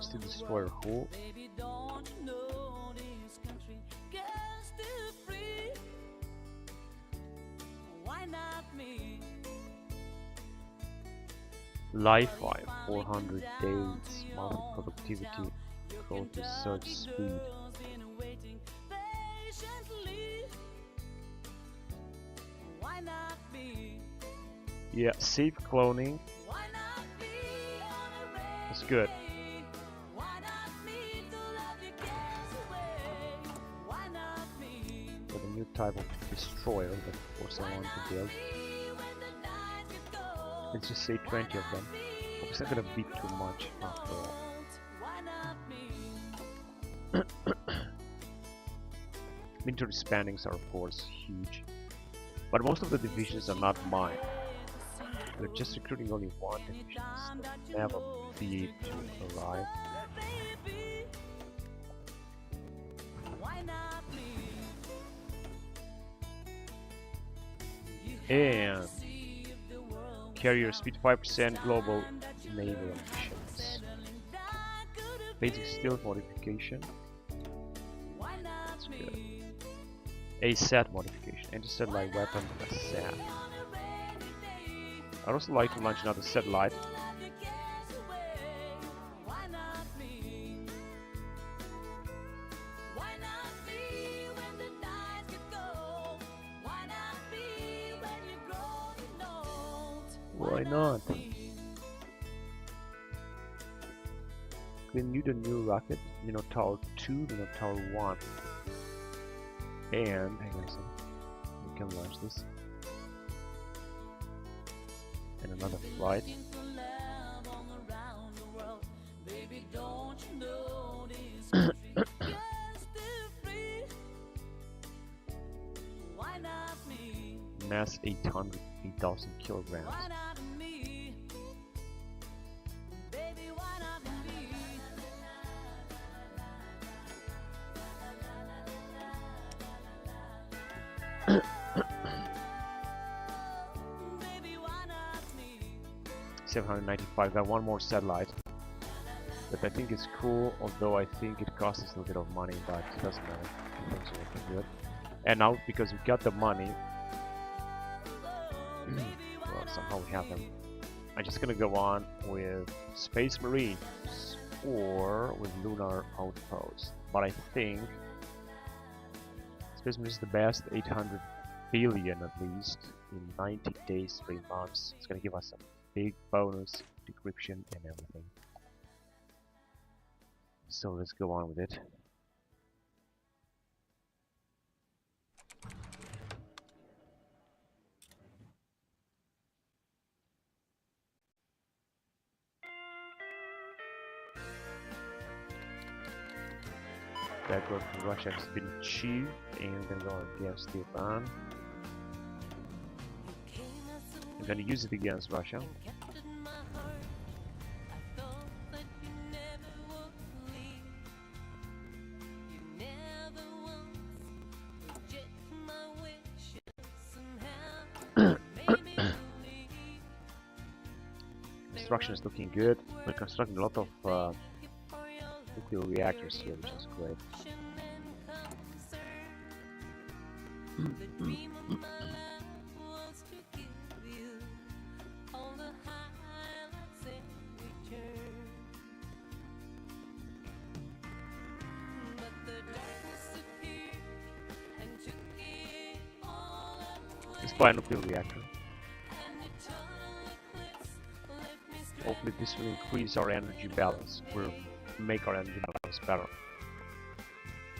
Still destroyer hull. Life-Fi, 400 days, monthly productivity, growth research speed. Yeah, safe cloning. It's good. For the new type of destroyer that of course I want to build. Let's just say 20 of them. It's not gonna be too much after all. Military spannings are of course huge, but most of the divisions are not mine. We're just recruiting only one division, so never be able to arrive. And carrier speed 5%, global naval ambitions. Basic stealth modification. That's good. A SAT modification. Anti-satellite weapon plus SAT. I'd also like to launch another satellite. Why not? We need a new rocket, Minotaur 2, Minotaur 1. And, hang on a second, we can launch this. And another flight. Mass 8,000 kilograms. 795. Got one more satellite that I think is cool, although I think it costs us a little bit of money, but it doesn't matter. I think it's looking good. And now, because we got the money, well, somehow we have them. I'm just gonna go on with Space Marines or with Lunar Outpost. But I think Space Marines is the best. 800 billion at least in 90 days, 3 months. It's gonna give us a big bonus, decryption and everything. So let's go on with it. That growth from Russia has been achieved, and we're gonna go against Iran. I'm gonna use it against Russia. Construction is looking good. We're constructing a lot of nuclear reactors here, which is great. Let's buy a nuclear reactor. Hopefully this will increase our energy balance. We'll make our energy balance better.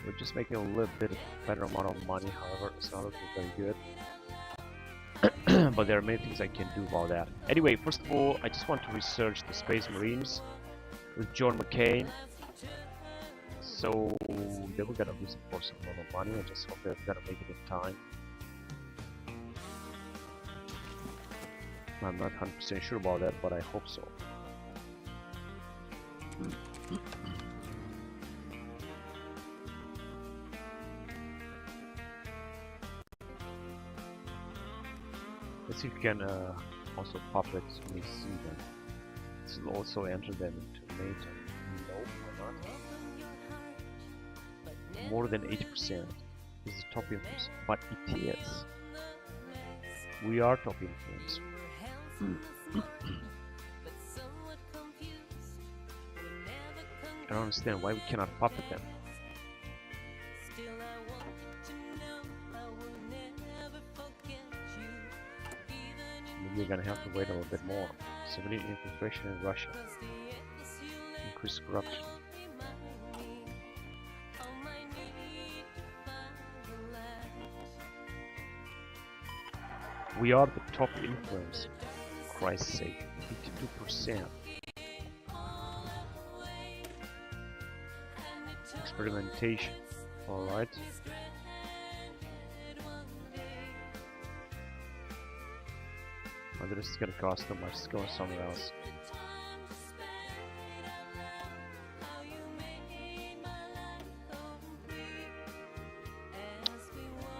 We're just making a little bit better amount of money, however, it's not looking very good. But there are many things I can do about that. Anyway, first of all, I just want to research the Space Marines with John McCain. So they will gonna use it for some lot of money. I just hope they're gonna make it in time. I'm not 100% sure about that, but I hope so. Let's see if we can also puppet me see them. This will also enter them into NATO. No, why not? More than 80% is the top influence, but it is. We are top influence. I don't understand why we cannot puppet them. Maybe we're gonna have to wait a little bit more. Civilian infiltration in Russia. Increased corruption. We are the top influence. For Christ's sake, 52%. Experimentation. Alright. Oh, this is gonna cost too much. Let's go somewhere else.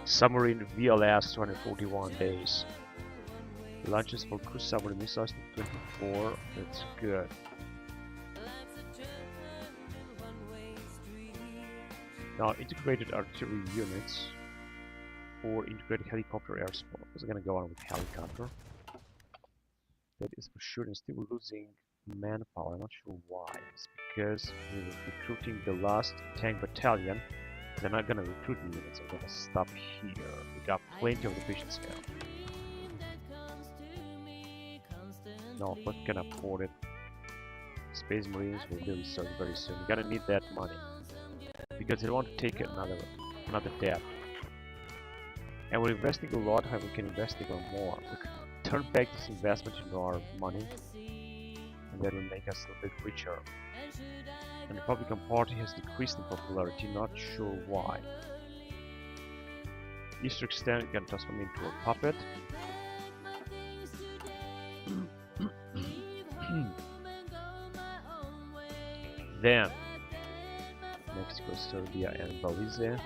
Submarine VLS 241 days. Launches for cruise submarine missiles to 24. That's good. Now, integrated artillery units or integrated helicopter air support. We're gonna go on with helicopter. That is for sure, and still losing manpower. I'm not sure why. It's because we're recruiting the last tank battalion. They're not gonna recruit new units. I'm gonna stop here. We got plenty of divisions now. No, but can afford it. Space Marines will really start very soon. You're gonna need that money because they want to take another debt. And we're investing a lot. How we can invest even more? We could turn back this investment into our money, and that will make us a bit richer. And the Republican Party has decreased in popularity. Not sure why. Eastern can transform into a puppet. Then Mexico, Serbia, and Belize.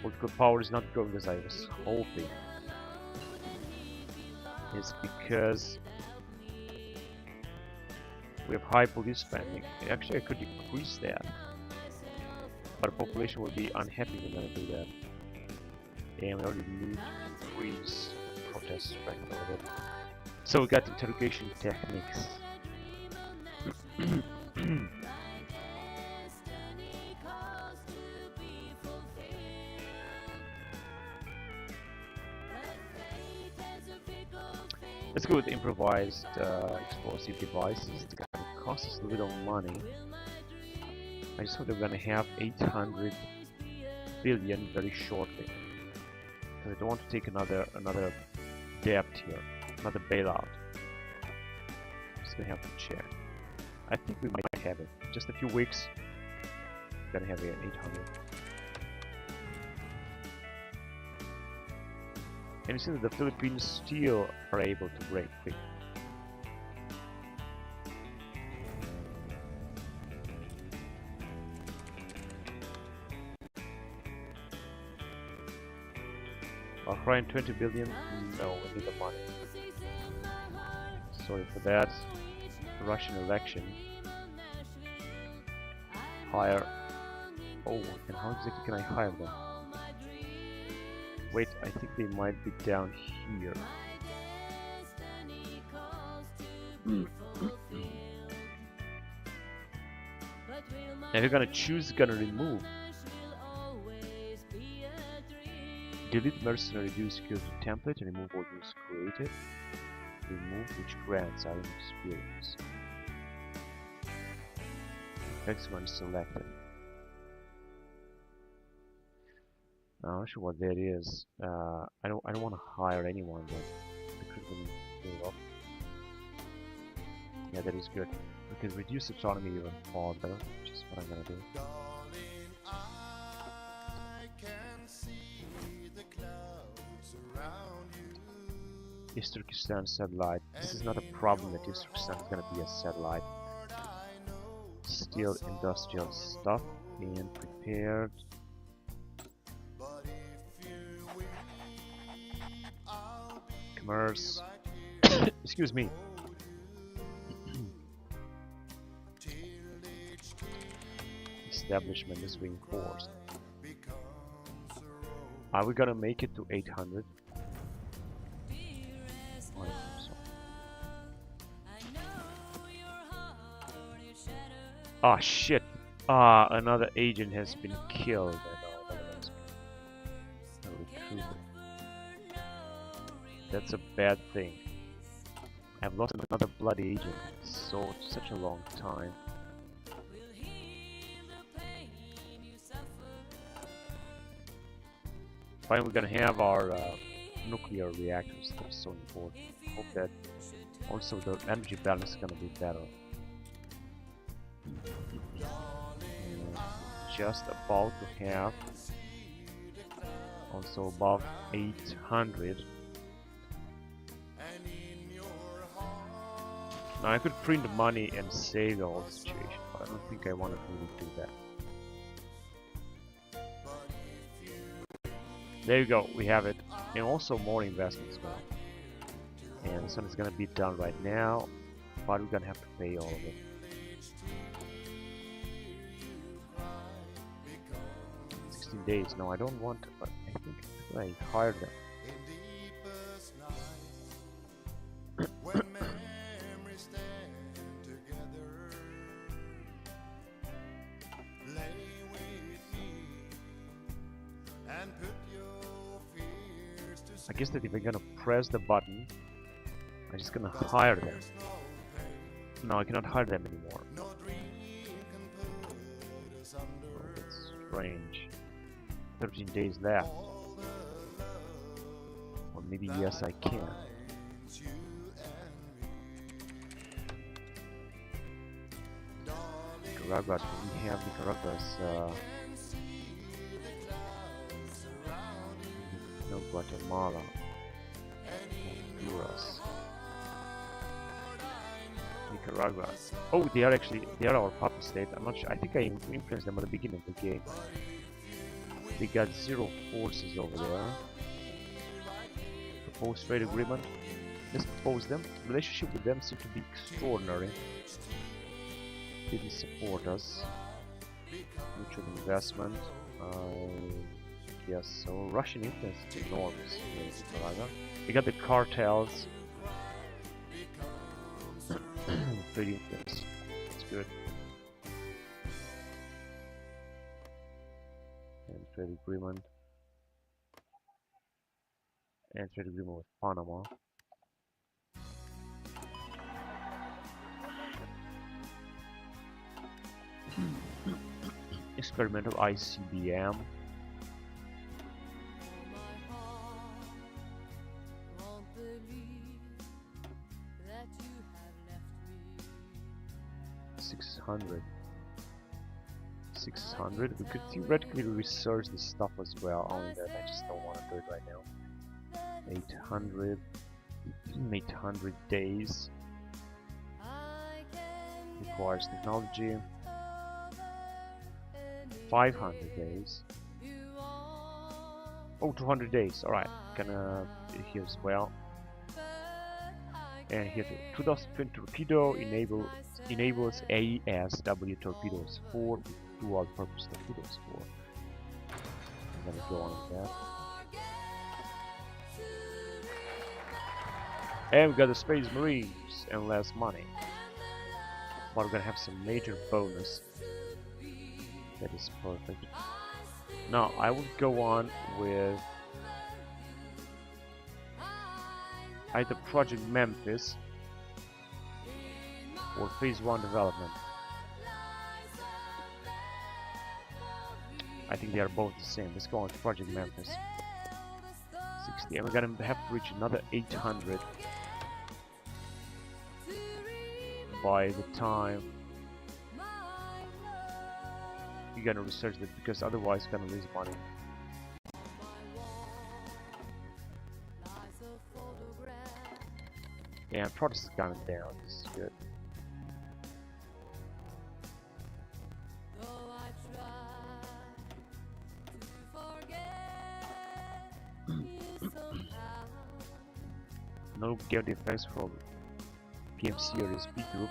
Political power is not going as I was hoping. It's because we have high police spending. Actually, I could decrease that, but the population will be unhappy when I do that. And we already need to increase protest strength a little bit. So we got interrogation techniques. Let's go with improvised explosive devices. It's gonna cost us a little money. I just hope they're gonna have 800 billion very shortly. Because I don't want to take another debt here, another bailout. Just gonna have to check. I think we might have it. Just a few weeks, we're gonna have it at 800. And you see that the Philippines still are able to break free. Bahrain 20 billion? No, we need the money. Sorry for that. Russian election. Hire. Oh, and how exactly can I hire them? Wait, I think they might be down here. And we're gonna choose, gonna remove. Delete mercenary reduce security template and remove what was created. Remove which grants are in experience. Next one selected. I'm not sure what that is. I don't want to hire anyone, but I could really do it up. Yeah, that is good. We can reduce autonomy even further, which is what I'm gonna do. East Turkestan satellite. This is not a problem that East Turkestan is gonna be a satellite. Still industrial stuff being prepared. Commerce. Excuse me. Establishment is reinforced. Are we gonna make it to 800? Oh, I think so. Ah, shit. Another agent has been killed. And another has been recruited. That's a bad thing. I've lost another bloody agent. So such a long time. Finally, we're gonna have our nuclear reactors. That's so important. Hope that also the energy balance is gonna be better. Just about to have also above 800. Now I could print money and save the whole situation, but I don't think I want to really do that. There you go, we have it. And also more investments now. And this one is gonna be done right now, but we're gonna have to pay all of it. 16 days. No, I don't want to, but I think I hired them. When memories stand together, lay with me and put your fears to I guess that if I'm gonna press the button, I'm just gonna hire them. No, I cannot hire them anymore. no dream can put us under. Oh, that's strange. 13 days left. All the love Or maybe yes, I can. binds you and me. Darling, Nicaragua, we have Nicaragua's, can see the clouds surrounding no, Guatemala, and in Honduras, Nicaragua. Oh, they are our puppet state. I'm not sure. I think I influenced them at the beginning of the game. They got 0 forces over there. Proposed trade agreement. Let's propose them. Relationship with them seemed to be extraordinary. Didn't support us. Mutual investment. Yes, so Russian influence is enormous in Nicaragua. They got the cartels. Trade influence. It's good. And trade agreement. And trade agreement with Panama. Experimental ICBM. My heart won't believe that you have left me. 600. 600. We could theoretically research this stuff as well, only that I just don't want to do it right now. 800. 800 days. I can Requires technology. over any 500 days. you want, Oh, 200 days. Alright. Gonna here as well. but I And here 2020 torpedo enables ASW torpedoes 4 with dual purpose torpedoes 4. I'm gonna go on with that. And we got the Space Marines and less money. But we're gonna have some major bonus. That is perfect. Now I will go on with either Project Memphis or Phase 1 development. I think they are both the same. Let's go on to Project Memphis. 60. And we're gonna have to reach another 800 by the time you're gonna research that, because otherwise you're gonna lose money. And protest is coming down. This is good. No guilty effects from PMC or SP group.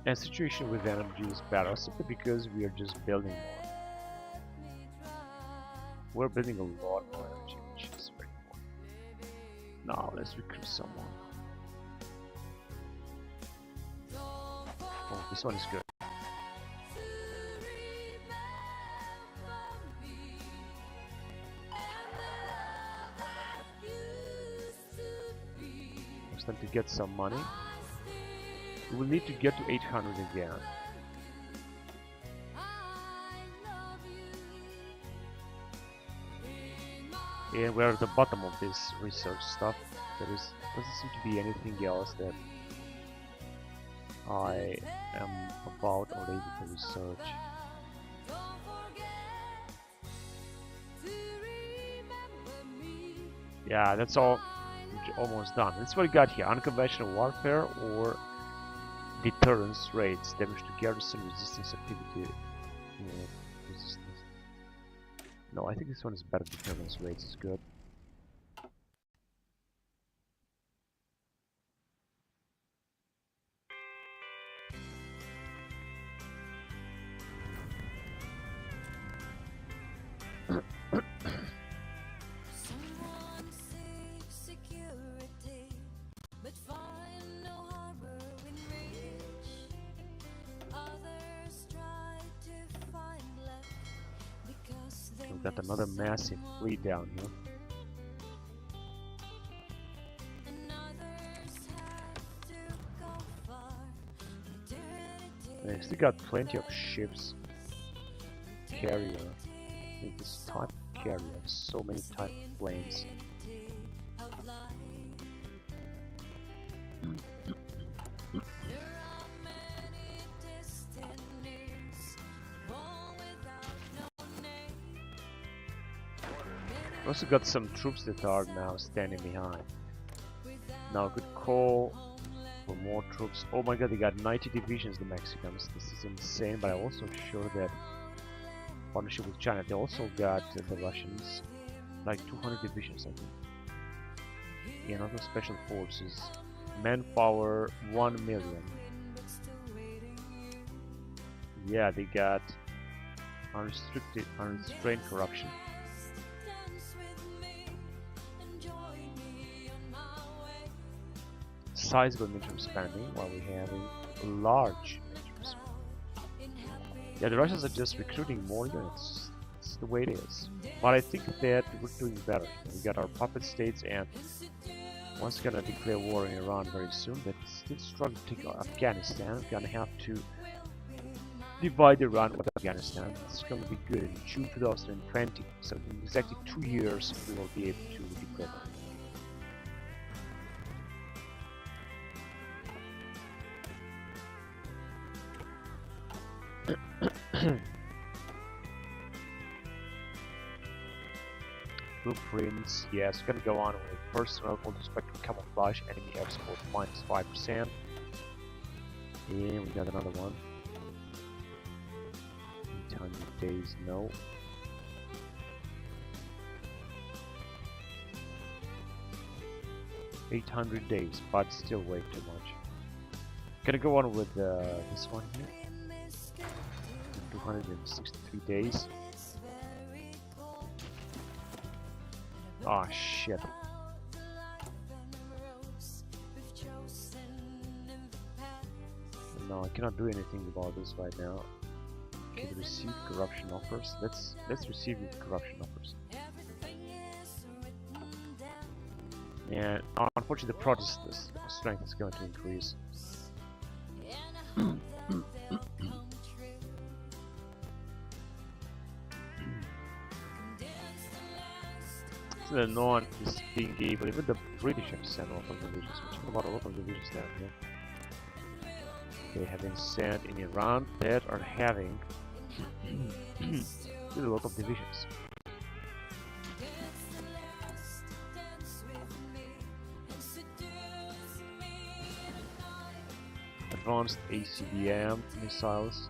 And situation with energy is better simply because we are just building more. We're building a lot more energy, which is very important. Now let's recruit someone. Oh, this one is good. It's time to get some money. We will need to get to 800 again. And we're at the bottom of this research stuff. There doesn't seem to be anything else that I am about or able to research. Yeah, that's all. Almost done. That's what we got here. Unconventional warfare or deterrence rates. Damage to garrison, resistance activity. Resistance. No, I think this one is better. Deterrence rates is good. Someone seeks security, but find no harbor in reach. Others try to find luck because they We've got miss another massive fleet down here. and others have to go far. They still got plenty of ships. Carrier. I think this type of carrier. So many type of planes. Of life. There are many destinies, one without no name. We also got some troops that are now standing behind. Now good call for more troops. Oh my god, they got 90 divisions, the Mexicans. This is insane, but I'm also sure that partnership with China, they also got the Russians like 200 divisions, I think. And other special forces. Manpower 1 million. Yeah, they got unrestricted, unrestrained corruption. Sizable military spending while we're having large military spending. Yeah, the Russians are just recruiting more units. It's the way it is. But I think that we're doing better. We got our puppet states, and once gonna declare war in Iran very soon, but still struggle to take Afghanistan. We're gonna have to divide Iran with Afghanistan. It's gonna be good in June 2020. So in exactly 2 years, we will be able to declare. Blueprints, yes, gonna go on with personal multi-spectrum camouflage, enemy air support minus 5%. And we got another one. 800 days, no. $800 days, but still way too much. Gonna go on with this one here. 263 days. Oh shit. No, I cannot do anything about this right now. Okay, receive corruption offers. Let's receive the corruption offers. And unfortunately, the protest strength is going to increase. So the non is being able, even the British have sent a lot of divisions. We're talking about a lot of divisions down here. They have been sent in Iran that are having a lot of divisions. Advanced ACBM missiles.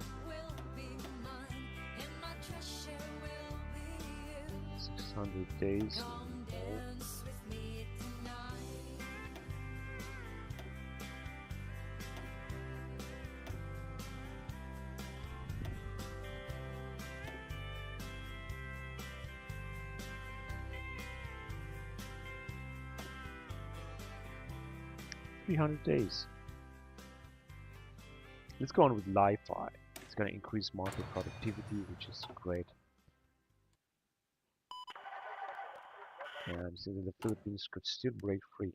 600 days. $300. Let's go on with Li-Fi. It's going to increase market productivity, which is great. And so that the Philippines could still break free.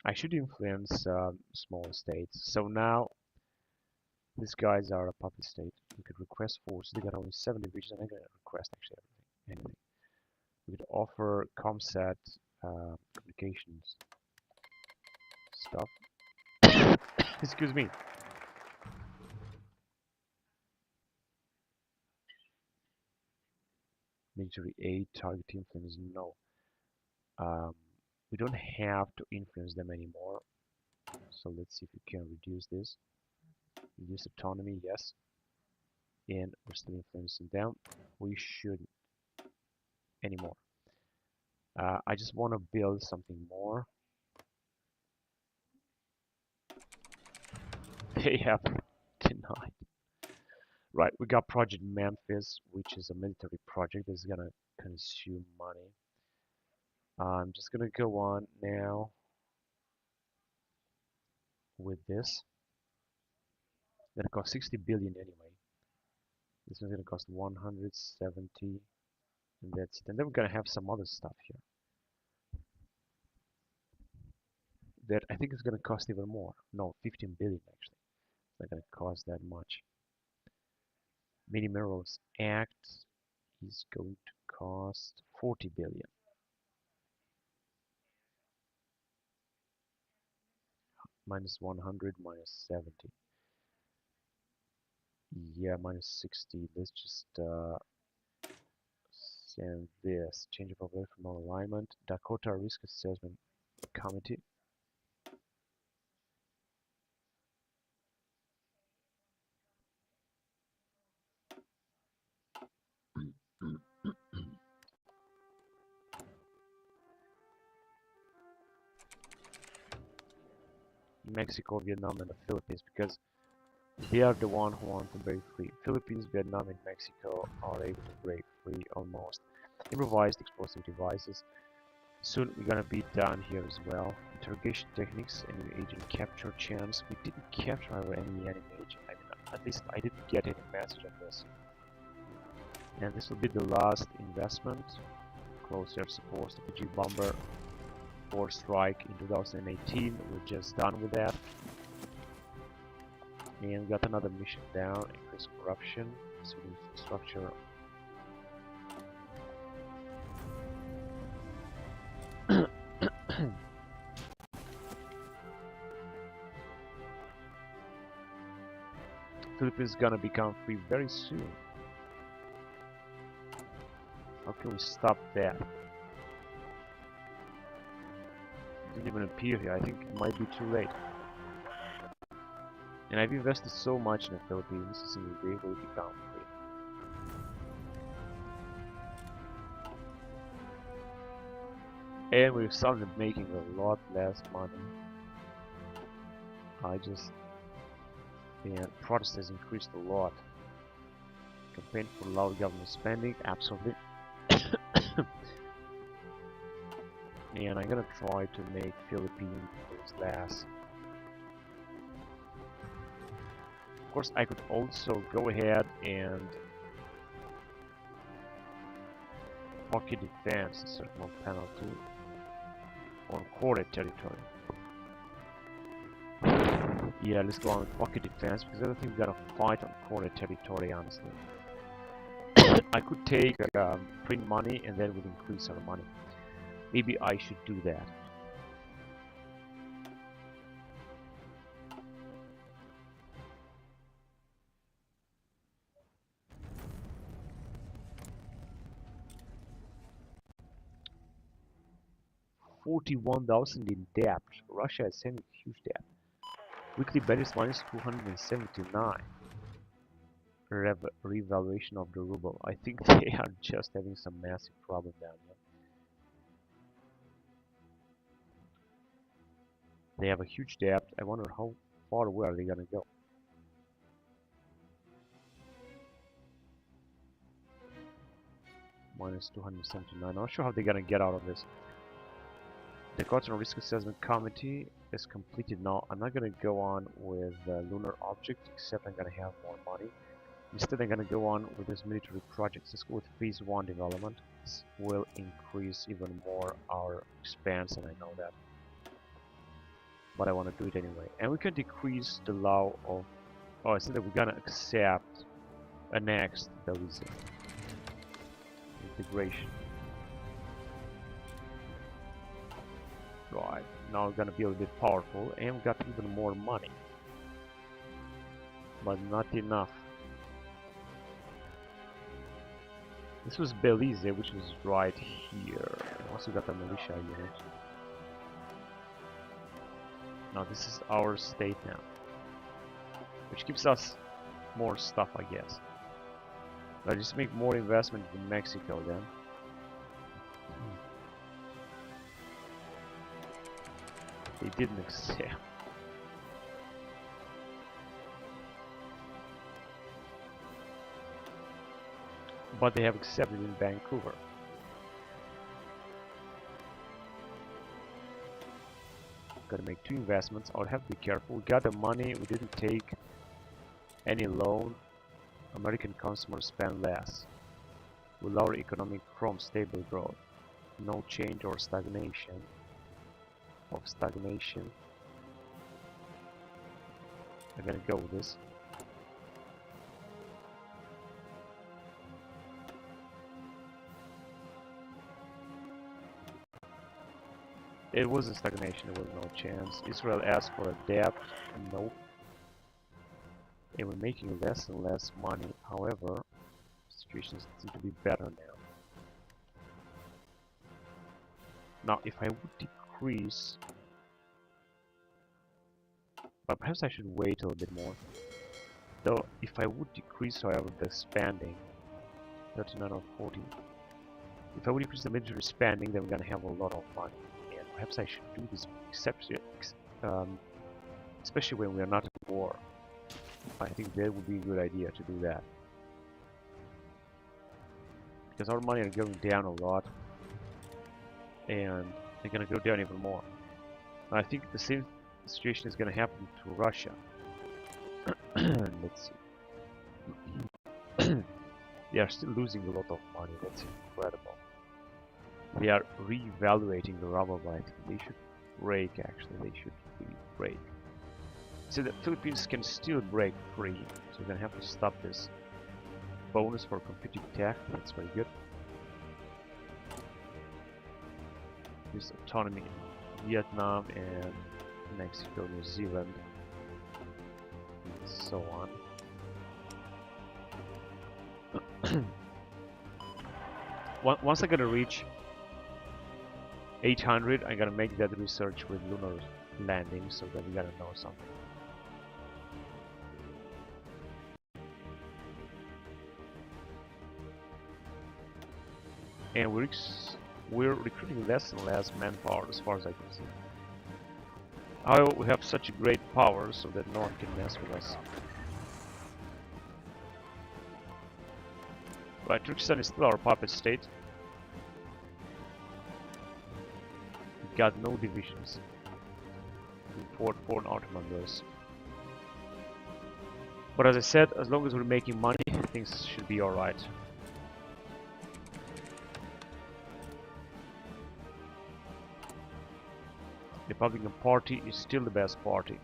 I should influence small states. So now these guys are a puppet state. We could request force. They got only 7 divisions, and I'm gonna request actually everything. We could offer ComSat communications stuff. Excuse me. Military aid, target influence, no. We don't have to influence them anymore. So let's see if we can reduce this. Reduce autonomy, yes. And we're still influencing them. We shouldn't anymore. I just want to build something more. They have denied. Right, we got Project Memphis, which is a military project that's gonna consume money. I'm just gonna go on now with this. It's gonna cost 60 billion anyway. This one's gonna cost 170, and that's it. And then we're gonna have some other stuff here that I think is gonna cost even more. No, 15 billion actually. It's not gonna cost that much. Mini Minerals Act is going to cost 40 billion. Minus 100, minus 70. Yeah, minus 60. Let's just send this. Change of population from alignment. Dakota Risk Assessment Committee. Mexico, Vietnam, and the Philippines, because they are the one who want to break free. Philippines, Vietnam, and Mexico are able to break free almost. Improvised explosive devices. Soon we're gonna be done here as well. Interrogation techniques, enemy agent capture chance. We didn't capture our enemy agent. I mean, at least I didn't get any message on this. And this will be the last investment. Close air support, strategic bomber, or strike in 2018. We're just done with that. And we got another mission down. Increase corruption, civil infrastructure. Philippines is gonna become free very soon. How can we stop that? It didn't even appear here. I think it might be too late. And I've invested so much in the Philippines, and we will become free. And we've started making a lot less money. And protest has increased a lot. Campaign for loud government spending, absolutely. And I'm gonna try to make Philippines less. Of course, I could also go ahead and pocket defense, a certain penalty on core territory. Yeah, let's go on with pocket defense because I don't think we're gonna fight on core territory, honestly. I could take print money and then we'll increase our money. Maybe I should do that. $41,000 in debt. Russia is sending huge debt. Weekly balance minus 279. Revaluation of the ruble. I think they are just having some massive problem down here. They have a huge debt. I wonder how far away are they gonna go. Minus 279. I'm not sure how they're gonna get out of this. The Dakota Risk Assessment Committee is completed now. I'm not gonna go on with lunar object, except I'm gonna have more money. Instead, I'm gonna go on with this military projects. Let's go with phase 1 development. This will increase even more our expense, and I know that. But I want to do it anyway. And we can decrease the law of... Oh, I said that we're gonna accept annex the reason. Integration. Right, now we're gonna be a little bit powerful, and we got even more money. But not enough. This was Belize, which was right here. Also got a militia unit. Now this is our state now, which gives us more stuff, I guess. Let's just make more investment in Mexico then. They didn't accept. But they have accepted in Vancouver. Gotta make 2 investments. I'll have to be careful. We got the money, we didn't take any loan. American consumers spend less. Will our economic from stable growth? No change or stagnation. I'm gonna go with this. It wasn't stagnation, there was no chance. Israel asked for a debt, nope. And we're making less and less money. However, situations seem to be better now. Now, if I would decrease, but perhaps I should wait a little bit more. Though, if I would decrease, however, the spending, 39 or 40. If I would decrease the military spending, then we're gonna have a lot of money. And perhaps I should do this, especially when we are not at war. I think that would be a good idea to do that. Because our money are going down a lot. And they're gonna go down even more. And I think the same situation is gonna happen to Russia. Let's see. They are still losing a lot of money. That's incredible. They are re-evaluating the ruble, but I think they should break, actually. They should really break. So the Philippines can still break free. So we're gonna have to stop this. Bonus for computing tech. That's very good. This autonomy in Vietnam and Mexico, New Zealand, and so on. Once I'm gonna reach 800, I'm gonna make that research with lunar landing, so that we gotta know something. And we're recruiting less and less manpower as far as I can see. However, we have such a great power so that no one can mess with us. Right, Turkestan is still our puppet state. We got no divisions. We fought 4 Ottoman members. But as I said, as long as we're making money, things should be alright. The Republican Party is still the best party.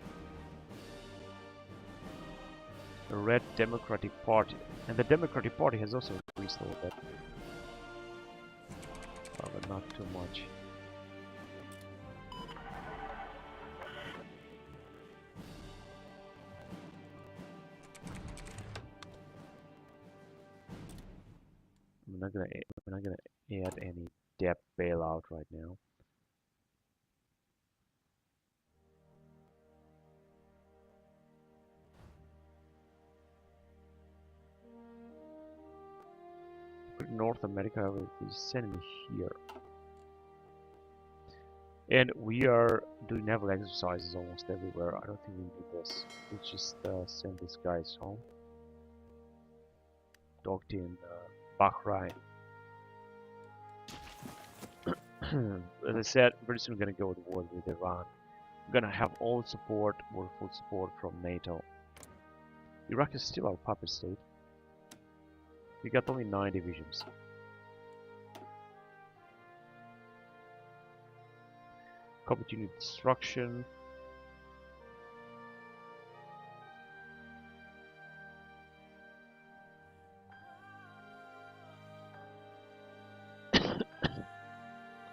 The Red Democratic Party. And the Democratic Party has also increased a little bit. But not too much. We're not gonna add any debt bailout right now. North America will send me here. And we are doing naval exercises almost everywhere. I don't think we need this. Let's just send these guys home. Docked in Bahrain. As I said, very soon we're gonna go to war with Iran. We're gonna have all support, or full support from NATO. Iraq is still our puppet state. We got only 9 divisions. Combat unit destruction.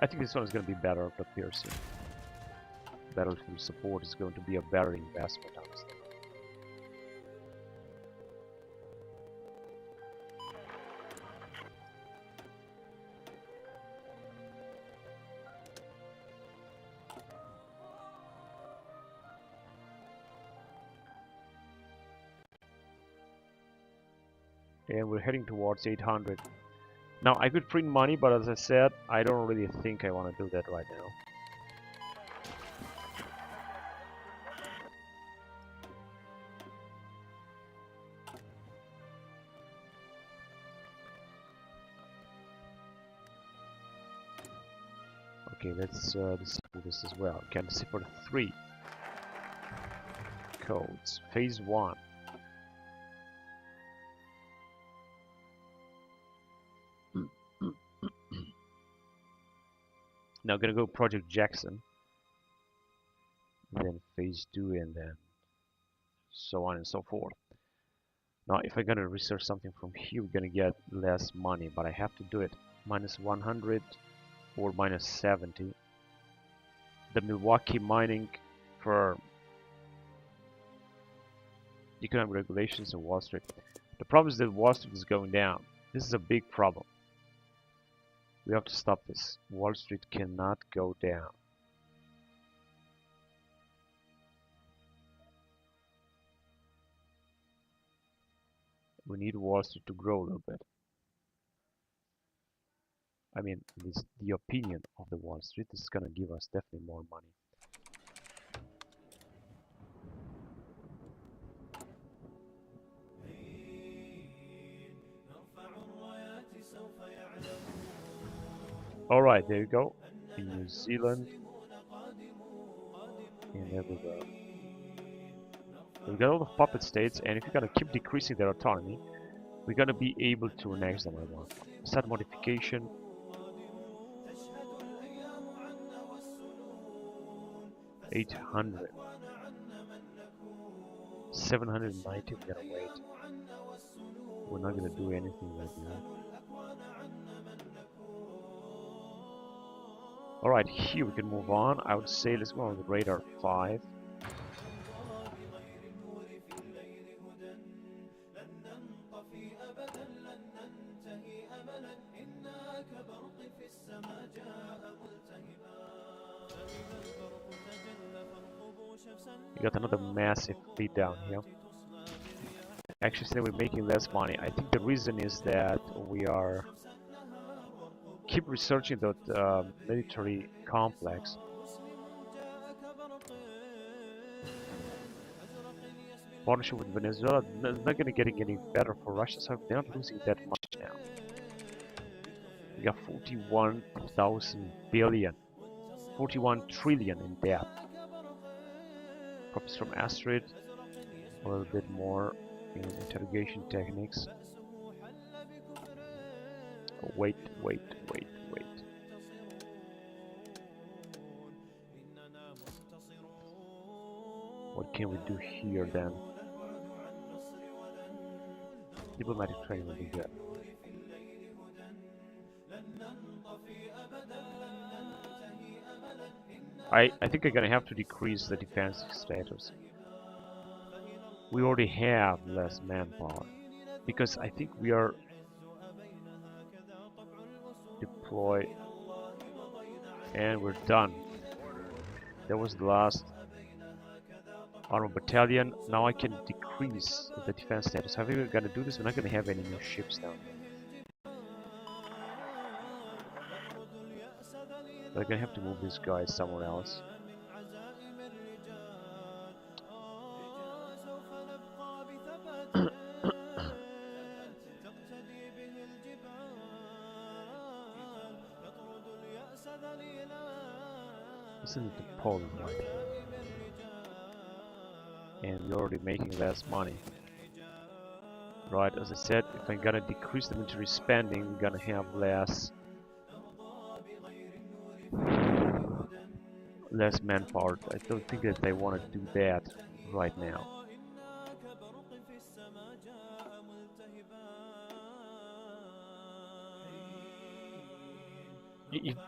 I think this one is going to be better after piercing. Battlefield support is going to be a better investment, honestly. and we're heading towards 800. Now I could print money, but as I said, I don't really think I want to do that right now. Okay, let's disable this as well. Can decipher 3 codes. Phase 1. Now gonna go Project Jackson, then Phase 2, and then so on and so forth. Now if I'm gonna research something from here, we're gonna get less money, but I have to do it. Minus 100 or minus 70. The Milwaukee mining firm. Economic regulations of Wall Street. The problem is that Wall Street is going down. This is a big problem. We have to stop this. Wall Street cannot go down. We need Wall Street to grow a little bit. I mean, this the opinion of the Wall Street is gonna give us definitely more money. Alright, there you go. In New Zealand. And there we go. We got all the puppet states, and if you're gonna keep decreasing their autonomy, we're gonna be able to annex them at one. Set modification. 800. 790, we're gonna wait. We're not gonna do anything right now. Alright, here we can move on. I would say let's go on with radar 5. We got another massive fleet down here. Actually, today we're making less money. I think the reason is that we are keep researching that military complex. Partnership with Venezuela is not gonna getting any better for Russia, so they're not losing that much now. We got 41,000 billion, 41 trillion in debt. Profits from Astrid, a little bit more in interrogation techniques. Oh, wait. What can we do here then? Diplomatic training will be good. I think I'm gonna have to decrease the defense status. We already have less manpower because I think we are deployed and we're done. That was the last armor battalion. Now I can decrease the defense status. How are we gonna do this? We're not gonna have any new ships down there. We're gonna have to move these guys somewhere else. Isn't it Poland, right? And we're already making less money. Right, as I said, if I'm gonna decrease the military spending, we're gonna have less manpower. I don't think that they want to do that right now.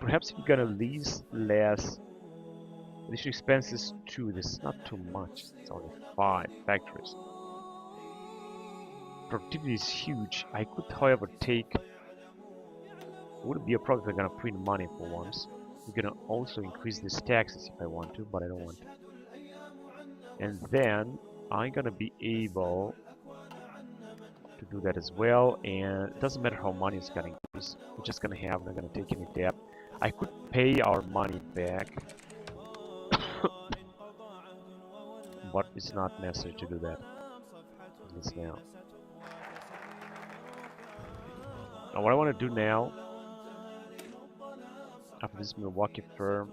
Perhaps if you're gonna lease less additional expenses too, this is not too much. It's only 5 factories. Productivity is huge. I could, however, take. Wouldn't be a problem if I'm gonna print money for once. I'm gonna also increase these taxes if I want to, but I don't want to. And then I'm gonna be able to do that as well, and it doesn't matter how money is gonna increase. We're just gonna have, we're not gonna take any debt. I could pay our money back, but it's not necessary to do that. At least now. Now what I want to do now, after this Milwaukee firm,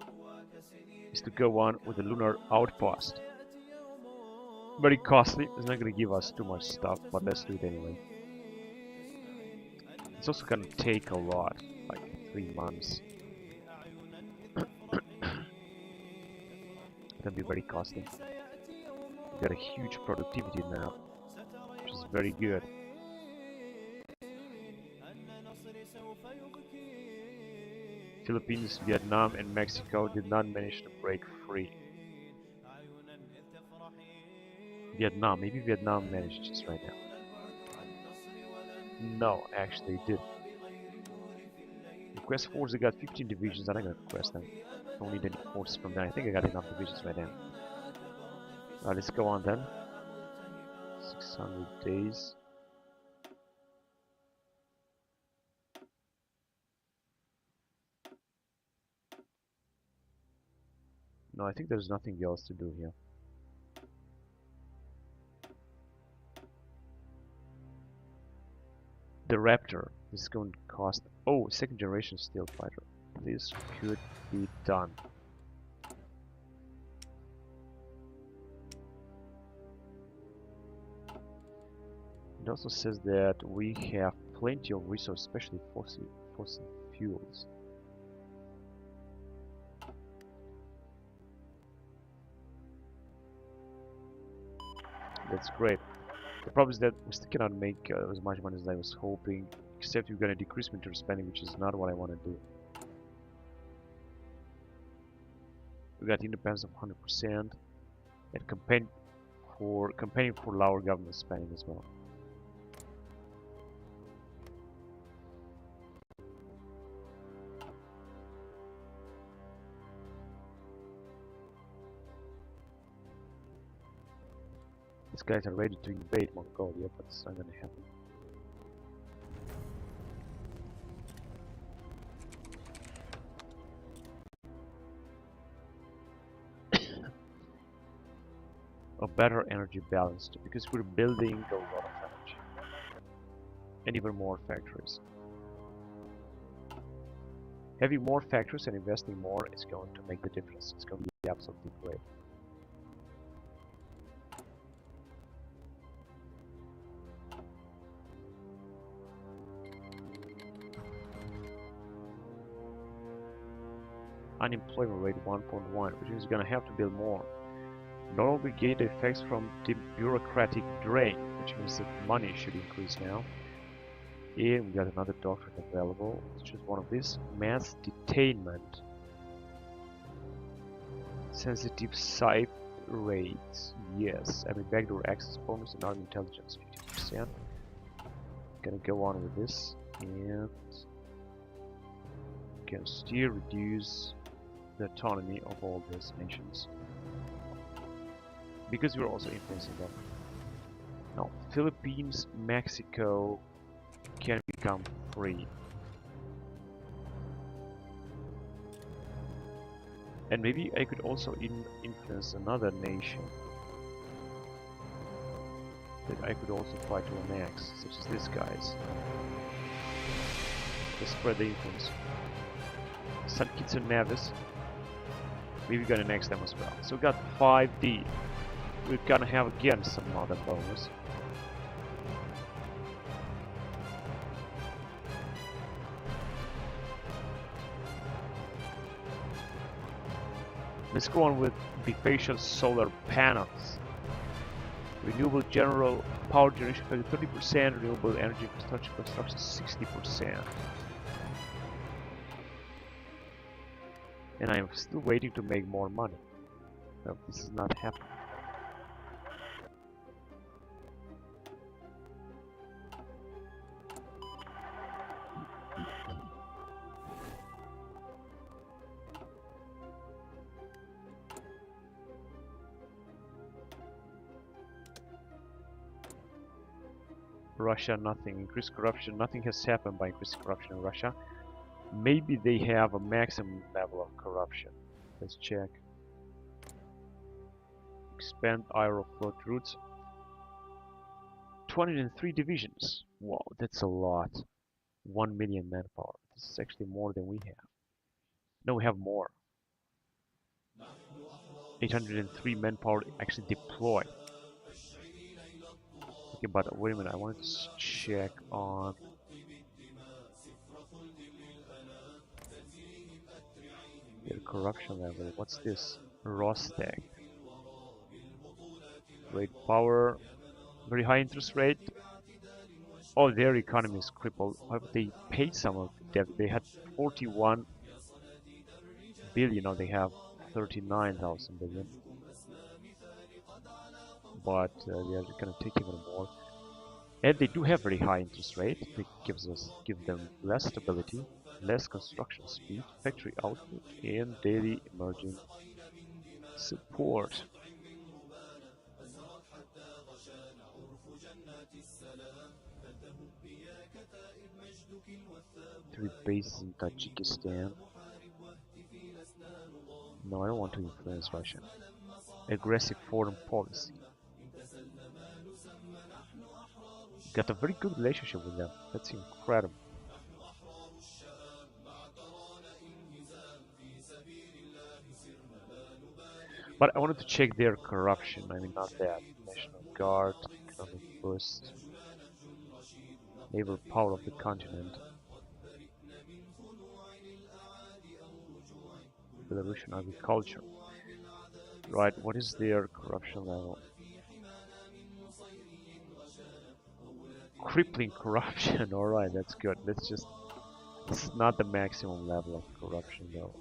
is to go on with the lunar outpost. Very costly. It's not going to give us too much stuff, but let's do it anyway. It's also going to take a lot, like 3 months. It's going to be very costly. We got a huge productivity now, which is very good. Philippines, Vietnam, and Mexico did not manage to break free. Vietnam, maybe Vietnam managed just right now. No, actually it did. Request force, they got 15 divisions. I'm not gonna request them. Don't need any forces from there. I think I got enough divisions right now. Alright, let's go on then. 600 days. No, I think there's nothing else to do here. The Raptor is going to cost... Oh, second generation steel fighter. This could be done. It also says that we have plenty of resources, especially fossil fuels. That's great. The problem is that we still cannot make as much money as I was hoping, except we're going to decrease military spending, which is not what I want to do. We got independence of 100% and campaigning for lower government spending as well. These guys are ready to invade Mongolia, but it's not gonna happen. A better energy balance, because we're building a lot of energy. And even more factories. Having more factories and investing more is going to make the difference. It's going to be absolutely great. Unemployment rate 1.1, which means we're going to have to build more. Not only get the effects from the bureaucratic drain, which means that money should increase now. And we got another doctrine available. Let's choose one of these. Mass detainment. Sensitive site rates. Yes. I mean, backdoor access bonus and army intelligence 50%. Gonna go on with this. And can still reduce the autonomy of all these nations, because we're also influencing them. Now, Philippines, Mexico can become free. And maybe I could also influence another nation that I could also try to annex, such as these guys. To spread the influence. San Kitts and Nevis. Maybe we're gonna annex them as well. So we got 5D. We're gonna have again some other bonus. Let's go on with bifacial solar panels. Renewable general power generation 30%, renewable energy infrastructure construction 60%. And I am still waiting to make more money. No, this is not happening. Russia, nothing. Increased corruption, nothing has happened by increasing corruption in Russia. Maybe they have a maximum level of corruption. Let's check. Expand aeroflot routes. 203 divisions. Wow, that's a lot. 1 million manpower. This is actually more than we have. No, we have more. 803 manpower actually deployed. Okay, but wait a minute, I wanted to check on their corruption level. What's this? Rostec. Great power, very high interest rate. Oh, their economy is crippled. However, they paid some of the debt. They had 41 billion, now they have 39,000 billion. But they are going to take even more. And they do have very high interest rate. It give them less stability, less construction speed, factory output, and daily emerging support. Three bases in Tajikistan. No, I don't want to influence Russia. Aggressive foreign policy. Got a very good relationship with them. That's incredible. But I wanted to check their corruption. I mean, not that. National Guard, economic boost, naval power of the continent. Belarusian agriculture. Right, what is their corruption level? Crippling corruption. Alright, that's good. This is not the maximum level of corruption though.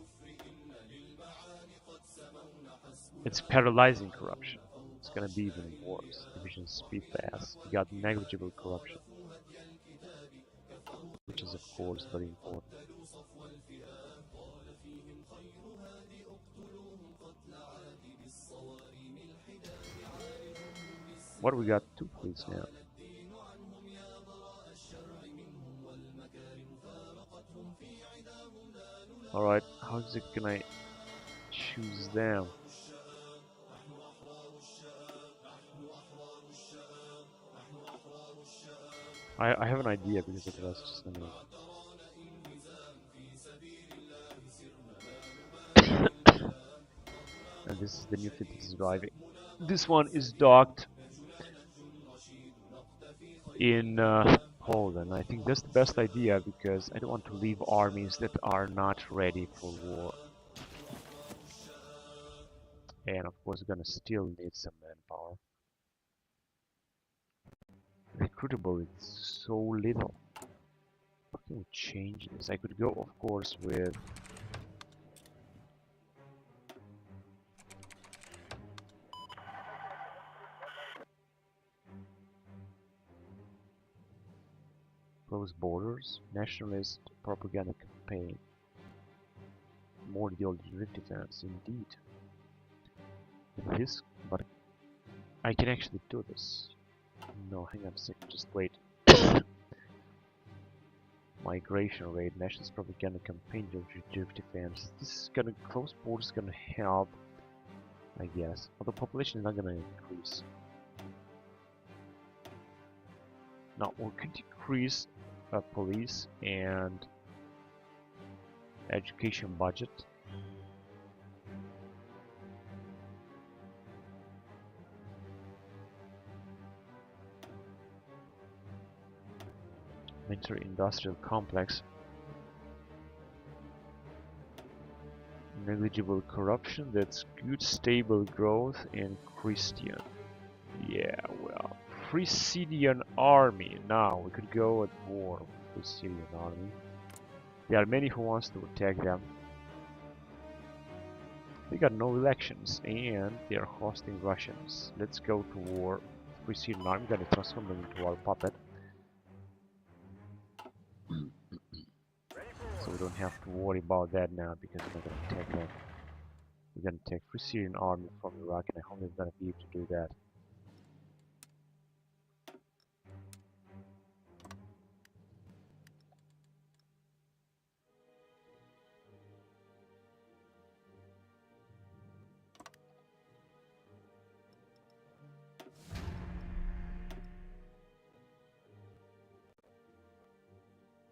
It's paralyzing corruption. It's gonna be even worse. Division speed fast. We got negligible corruption, which is of course very important. What we got? 2 fleets now. Alright, how is it gonna choose them? I have an idea because it was just gonna... And this is the new fleet that is arriving. This one is docked in Poland. I think that's the best idea because I don't want to leave armies that are not ready for war. And of course, we're gonna still need some manpower. Recruitable is so little. How can we change this? I could go, of course, with close borders, nationalist propaganda campaign, more ideology defense, indeed. This, but I can actually do this. No, hang on a second, just wait. Migration rate, nationalist propaganda campaign, defense. This is gonna, close borders is gonna help, I guess. Although population is not gonna increase. Now we could decrease police and education budget. Military industrial complex. Negligible corruption, that's good stable growth, and Christian. Yeah, well, Free Syrian army. Now we could go at war with the Syrian army. There are many who wants to attack them. They got no elections and they are hosting Russians. Let's go to war. Free Syrian army, gonna transform them into our puppet. So we don't have to worry about that now because we're not gonna attack them. We're gonna take Free Syrian army from Iraq and I hope we're gonna be able to do that.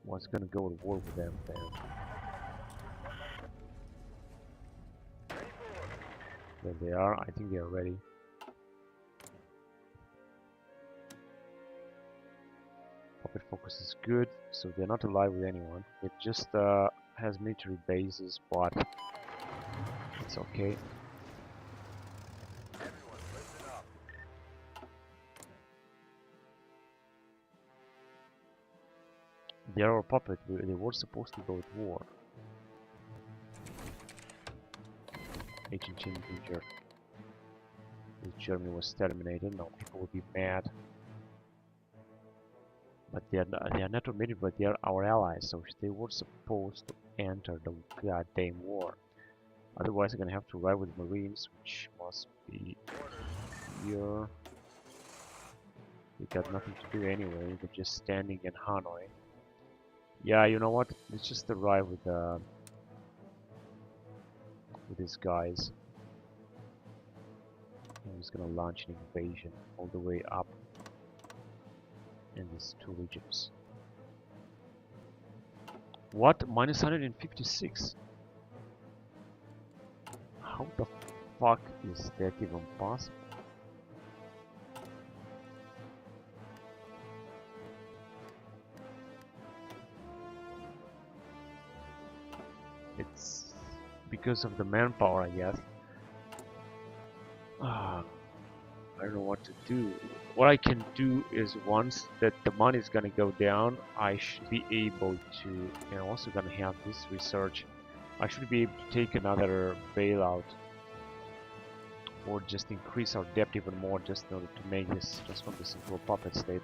was gonna go to war with them then. There they are. I think they are ready. Puppet focus is good, so they're not alive with anyone. It just has military bases, but it's okay. They are our puppet. They were supposed to go to war. Agent Chin injured. Germany was terminated. Now people will be mad. But they are not admitted, but they are our allies, so they were supposed to enter the goddamn war. Otherwise, I'm gonna have to ride with Marines, which must be here. They got nothing to do anyway. They're just standing in Hanoi. Yeah, you know what? Let's just arrive with these guys. I'm just gonna launch an invasion all the way up in these two regions. What? Minus 156? How the fuck is that even possible? It's because of the manpower, I guess. I don't know what to do. What I can do is once that the money is gonna go down, I should be able to, and I'm also gonna have this research. I should be able to take another bailout, or just increase our debt even more, just in order to make this, transform this into a puppet state.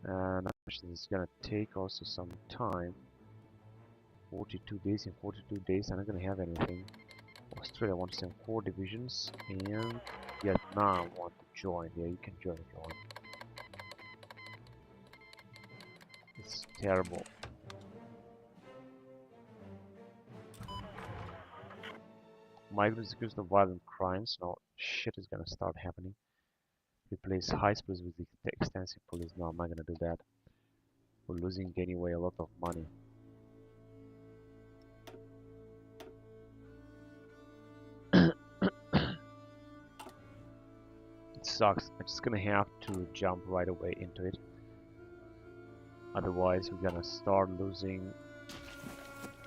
And actually, it's gonna take also some time. 42 days. In 42 days, I'm not gonna have anything. Australia wants to send 4 divisions, and Vietnam want to join. Yeah, you can join if you want. It's terrible. Migrants accused of violent crimes. Now shit is gonna start happening. Replace high police with the extensive police. No, I'm not gonna do that. We're losing anyway a lot of money. It sucks. I'm just gonna have to jump right away into it. Otherwise, we're gonna start losing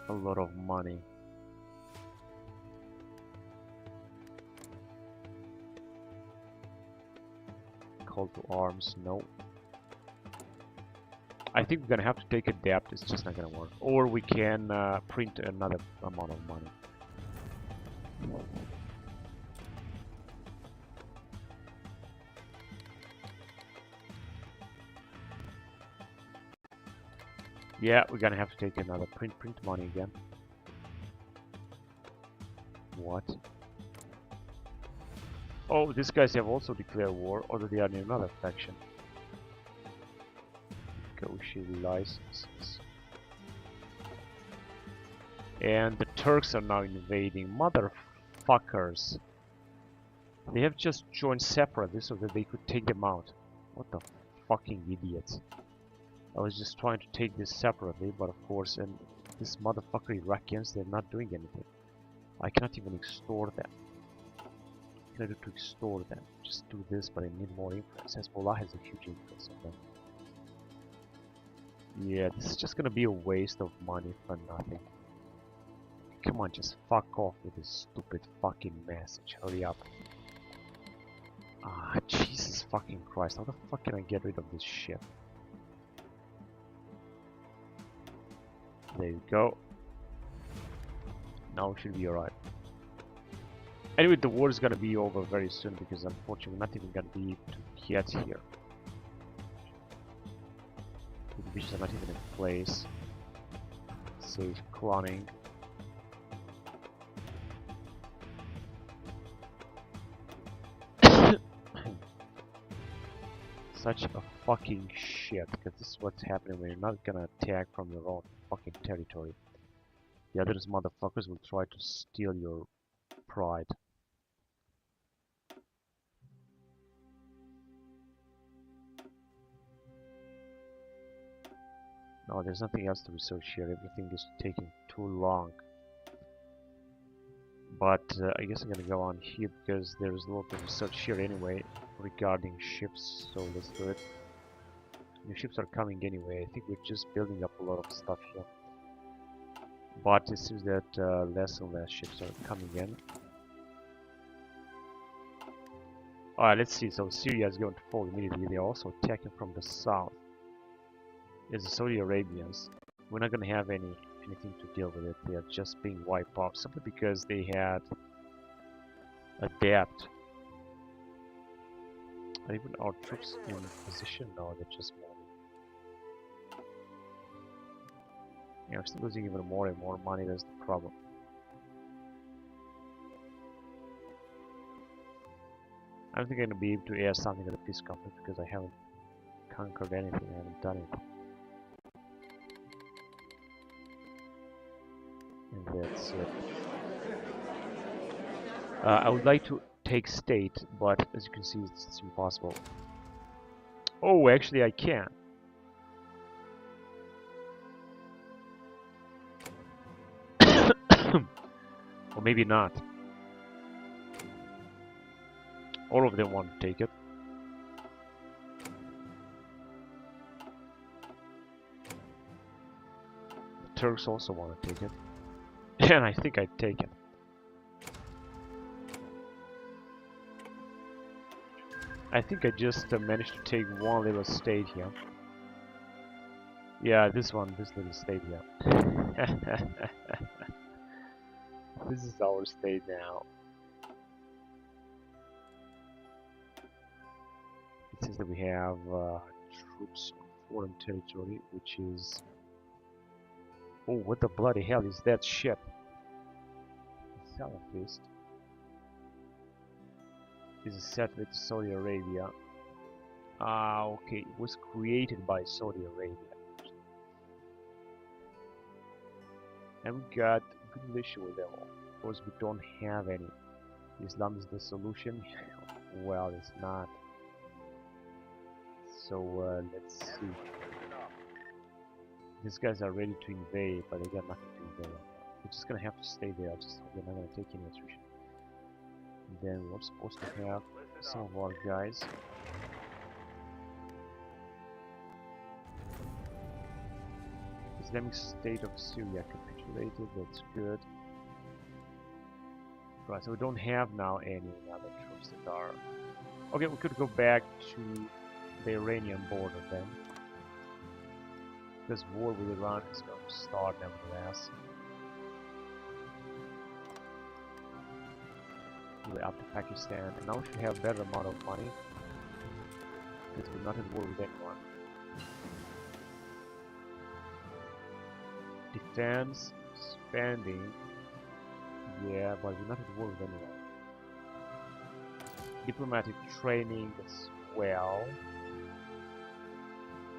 a lot of money. Call to arms, no. I think we're gonna have to take a debt. It's just not gonna work. Or we can print another amount of money. Yeah, we're gonna have to take another print money again. What? Oh, these guys have also declared war, although they are in another faction. Negotiate licenses. And the Turks are now invading. Motherfuckers. They have just joined separately so that they could take them out. What the fucking idiots. I was just trying to take this separately, but of course, and this motherfucker Iraqians, they're not doing anything. I cannot even extort them. What can I do to extort them? Just do this, but I need more influence. Hezbollah has a huge influence on them. Yeah, this is just gonna be a waste of money for nothing. Come on, just fuck off with this stupid fucking message. Hurry up. Ah, Jesus fucking Christ. How the fuck can I get rid of this shit? There you go. Now it should be alright. Anyway, the war is gonna be over very soon because unfortunately we're not even gonna be able to get here. The divisions are not even in place. Save cloning. Such a fucking shit, because this is what's happening when you're not gonna attack from your own fucking territory. The others motherfuckers will try to steal your pride. No, there's nothing else to research here. Everything is taking too long. But I guess I'm gonna go on here because there's a lot of research here anyway regarding ships. So let's do it. New ships are coming anyway. I think we're just building up a lot of stuff here. But it seems that less and less ships are coming in. Alright, let's see. So Syria is going to fall immediately. They're also attacking from the south. There's the Saudi Arabians. We're not going to have anything to deal with it. They are just being wiped off simply because they had a debt. Are even our troops in position? No, they're just moving. Yeah, we're still losing even more and more money. That's the problem. I don't think I'm going to be able to add something to the peace conference because I haven't conquered anything. I haven't done it. And that's it. I would like to take state, but as you can see, it's impossible. Oh, actually, I can. Or maybe not. All of them want to take it. The Turks also want to take it. And I think I'd take it. I think I just managed to take one little state here. Yeah, this little state here. This is our state now. It says that we have troops on foreign territory, which is... Oh, what the bloody hell is that ship? Salafist is a satellite to Saudi Arabia. Ah, okay, it was created by Saudi Arabia. And we got a good relationship with them. Of course, we don't have any. Islam is the solution. Well, it's not. So let's see. These guys are ready to invade, but they got nothing to invade. We're just gonna have to stay there. Just hope they're not gonna take any attrition. And then we're supposed to have some of our guys. Islamic State of Syria capitulated. That's good. Right, so we don't have now any other troops that are... Okay, we could go back to the Iranian border then. This war with Iran is going to start nevertheless. We're up to Pakistan, and now we should have a better amount of money because we're not at war with anyone. Defense spending, yeah, but we're not at war with anyone. Diplomatic training as well.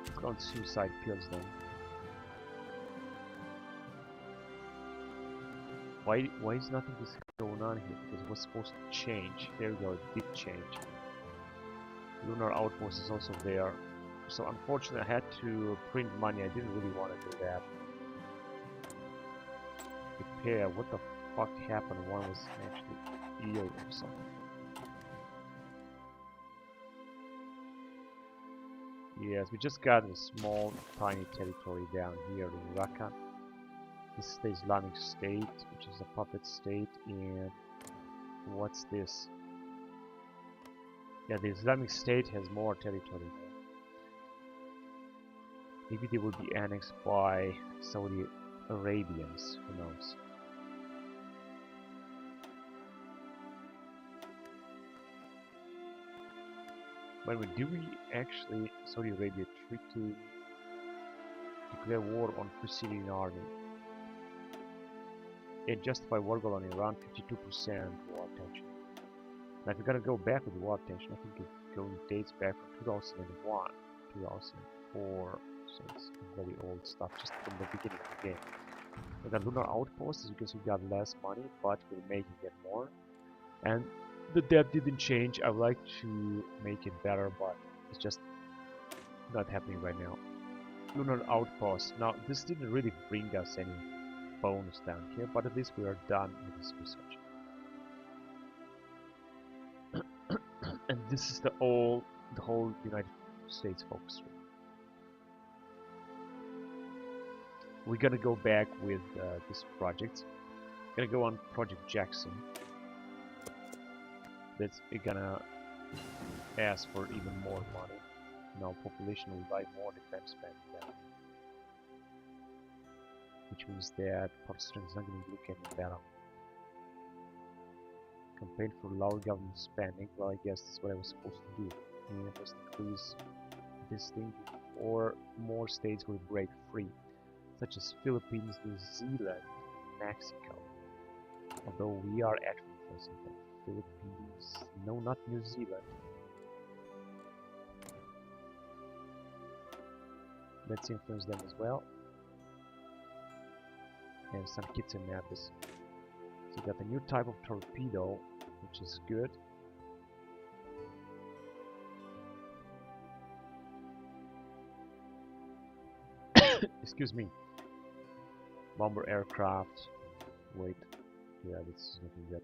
Let's go on suicide pills then. Why is nothing just going on here? Because it was supposed to change. There we go, it did change. Lunar outpost is also there. So unfortunately I had to print money. I didn't really want to do that. Repair, what the fuck happened? One was actually ill or something. Yes, we just got a small tiny territory down here in Raqqa. This is the Islamic State, which is a puppet state, and what's this? Yeah, the Islamic State has more territory. Maybe they will be annexed by Saudi Arabians, who knows? But do we actually, Saudi Arabia, try to declare war on preceding army? And justify war goal on Iran, 52% war tension. Now if we're gonna go back with war tension, I think it going dates back from 2001, 2004, so it's very old stuff, just from the beginning of the game. With the lunar outpost, as you can see, we got less money, but we're making it more. And the debt didn't change. I would like to make it better, but it's just not happening right now. lunar outpost. Now, this didn't really bring us any bonus down here, but at least we are done with this research. And this is the whole United States focus group. We're gonna go back with this project. Gonna go on Project Jackson. That's gonna ask for even more money. Now population will buy more defense spending down. Which means that Pakistan is not going to look any better. Campaign for lower government spending. Well, I guess that's what I was supposed to do. And just increase this thing before more states will break free, such as Philippines, New Zealand, Mexico. Although we are actually facing the Philippines. No, not New Zealand. Let's influence them as well. And some kits and maps. So we got a new type of torpedo, which is good. Excuse me. Bomber aircraft. Wait. Yeah, this is nothing good.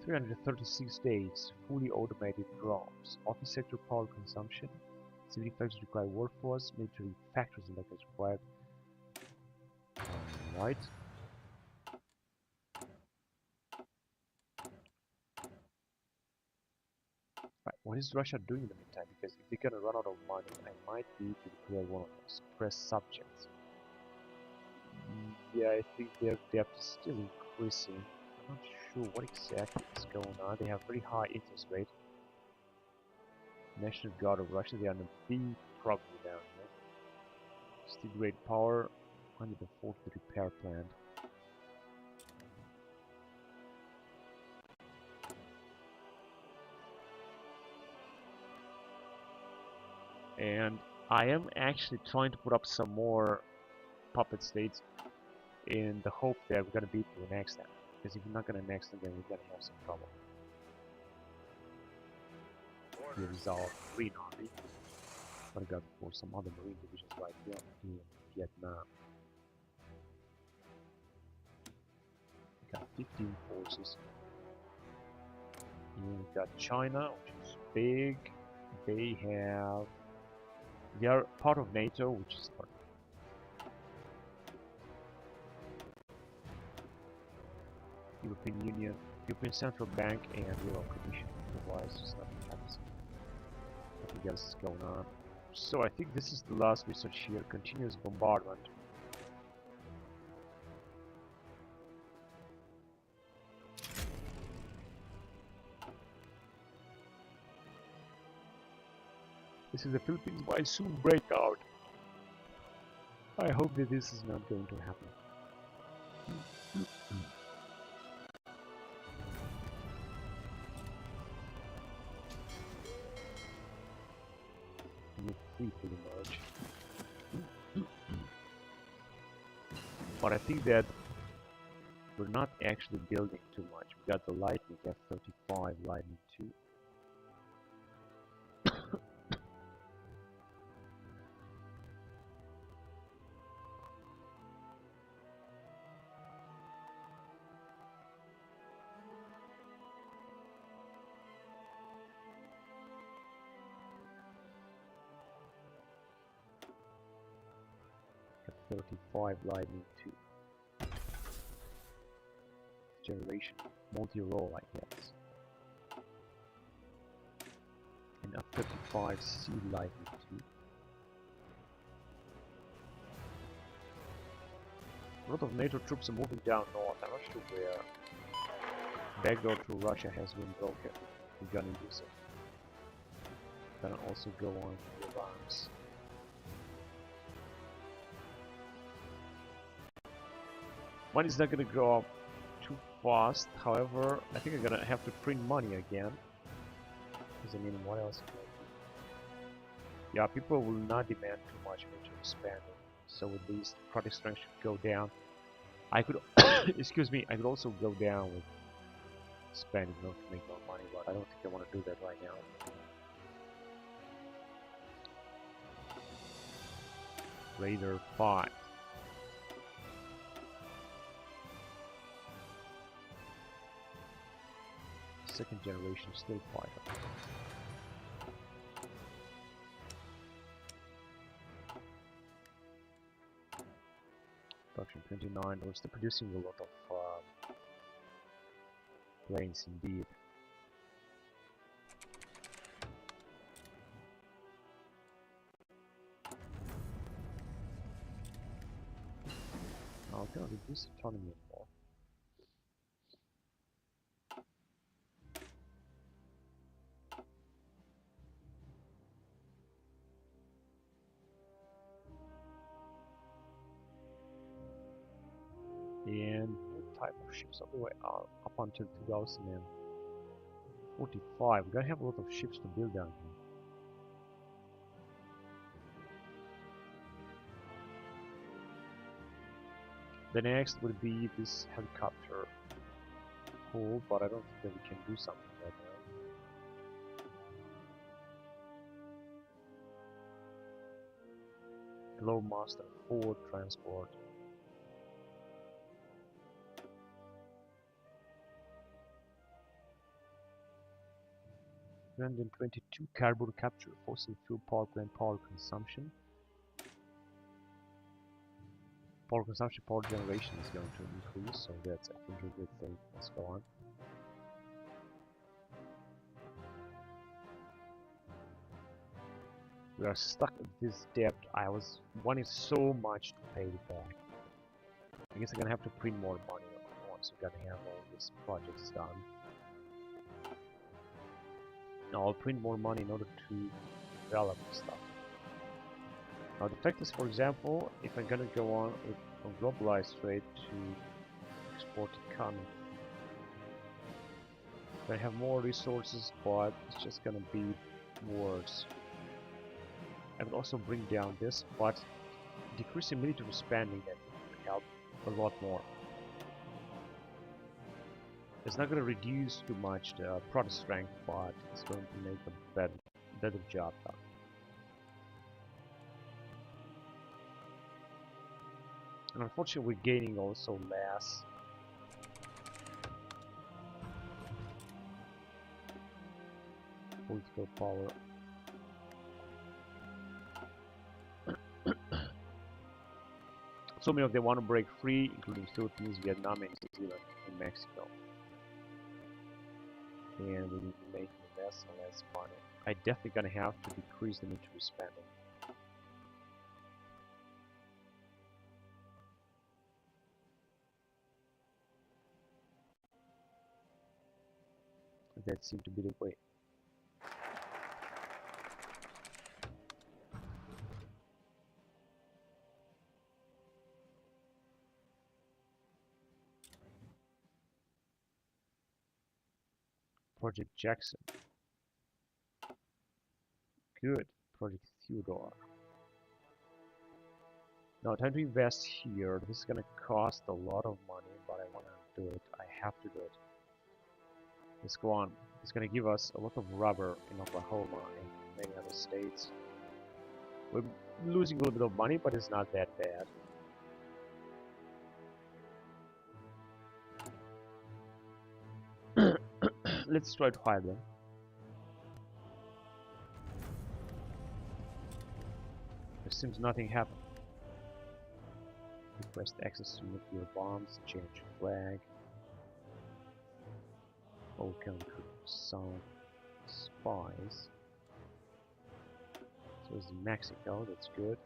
336 days, fully automated drones, office sector power consumption, civil factors require workforce, military factors and like required. Right. Right. What is Russia doing in the meantime? Because if they're gonna run out of money, I might be to declare one of those press subjects. Yeah, I think their debt is still increasing. I'm not sure what exactly is going on. They have very high interest rate. National Guard of Russia, they are in a big problem down here. Still great power, 140 repair plant. And I am actually trying to put up some more puppet states in the hope that we're gonna beat the next time. Because if we're not gonna next them, then we're gonna have some trouble. Here is our Green Army. But I got for some other Marine divisions right here in Vietnam. We got 15 forces. And we got China, which is big. They are part of NATO, which is part. European Union, European Central Bank, and Euro Commission. Otherwise, just nothing happens. Nothing else is going on. So I think this is the last research here. Continuous bombardment. This is the Philippines might soon break out. I hope that this is not going to happen. Pretty much. But I think that we're not actually building too much. We got the Lightning F-35 Lightning II. F-35 Lightning II. Generation multi-role, I guess. And F-35C Lightning II. A lot of NATO troops are moving down north. I'm not sure where. Backdoor to Russia has been broken. We're gonna use it. Gonna also go on to the arms. Money's not gonna grow up too fast. However, I think I'm gonna have to print money again. Because I mean, what else? Yeah, people will not demand too much military spending. So at least product strength should go down. I could, excuse me, I could also go down with spending to make more money, but I don't think I want to do that right now. Raider 5. Second generation still fighter. Production 29. We're still producing a lot of planes indeed. Now, I cannot reduce autonomy anymore. And new type of ships all the way up until 2045. We're gonna have a lot of ships to build down here. The next would be this helicopter hull, but I don't think that we can do something right now. Low master 4 transport. 122 carbon capture, fossil fuel power plant power consumption. Power consumption, power generation is going to increase, so that's I think a good thing. Let's go on. We are stuck at this debt. I was wanting so much to pay it back. I guess I'm gonna have to print more money once we're gonna have all these projects done. Now I'll print more money in order to develop stuff. Now the fact is, for example, if I'm gonna go on with from globalized trade to export economy, I have more resources, but it's just gonna be worse. I would also bring down this, but decreasing military spending that would help a lot more. It's not going to reduce too much the product strength, but it's going to make a better job done. And unfortunately, we're gaining also less political power. So many of them want to break free, including Philippines, Vietnam, and New Zealand, and Mexico. And we will be making less and less money. I definitely gonna have to decrease the military spending. That seemed to be the way. Project Jackson. Good. Project Theodore. Now time to invest here. This is gonna cost a lot of money, but I wanna do it. I have to do it. Let's go on. It's gonna give us a lot of rubber in Oklahoma and many other states. We're losing a little bit of money, but it's not that bad. Let's try to hire them. There seems nothing happened. Request access to nuclear bombs, change flag. Welcome to some spies. So it's Mexico, that's good.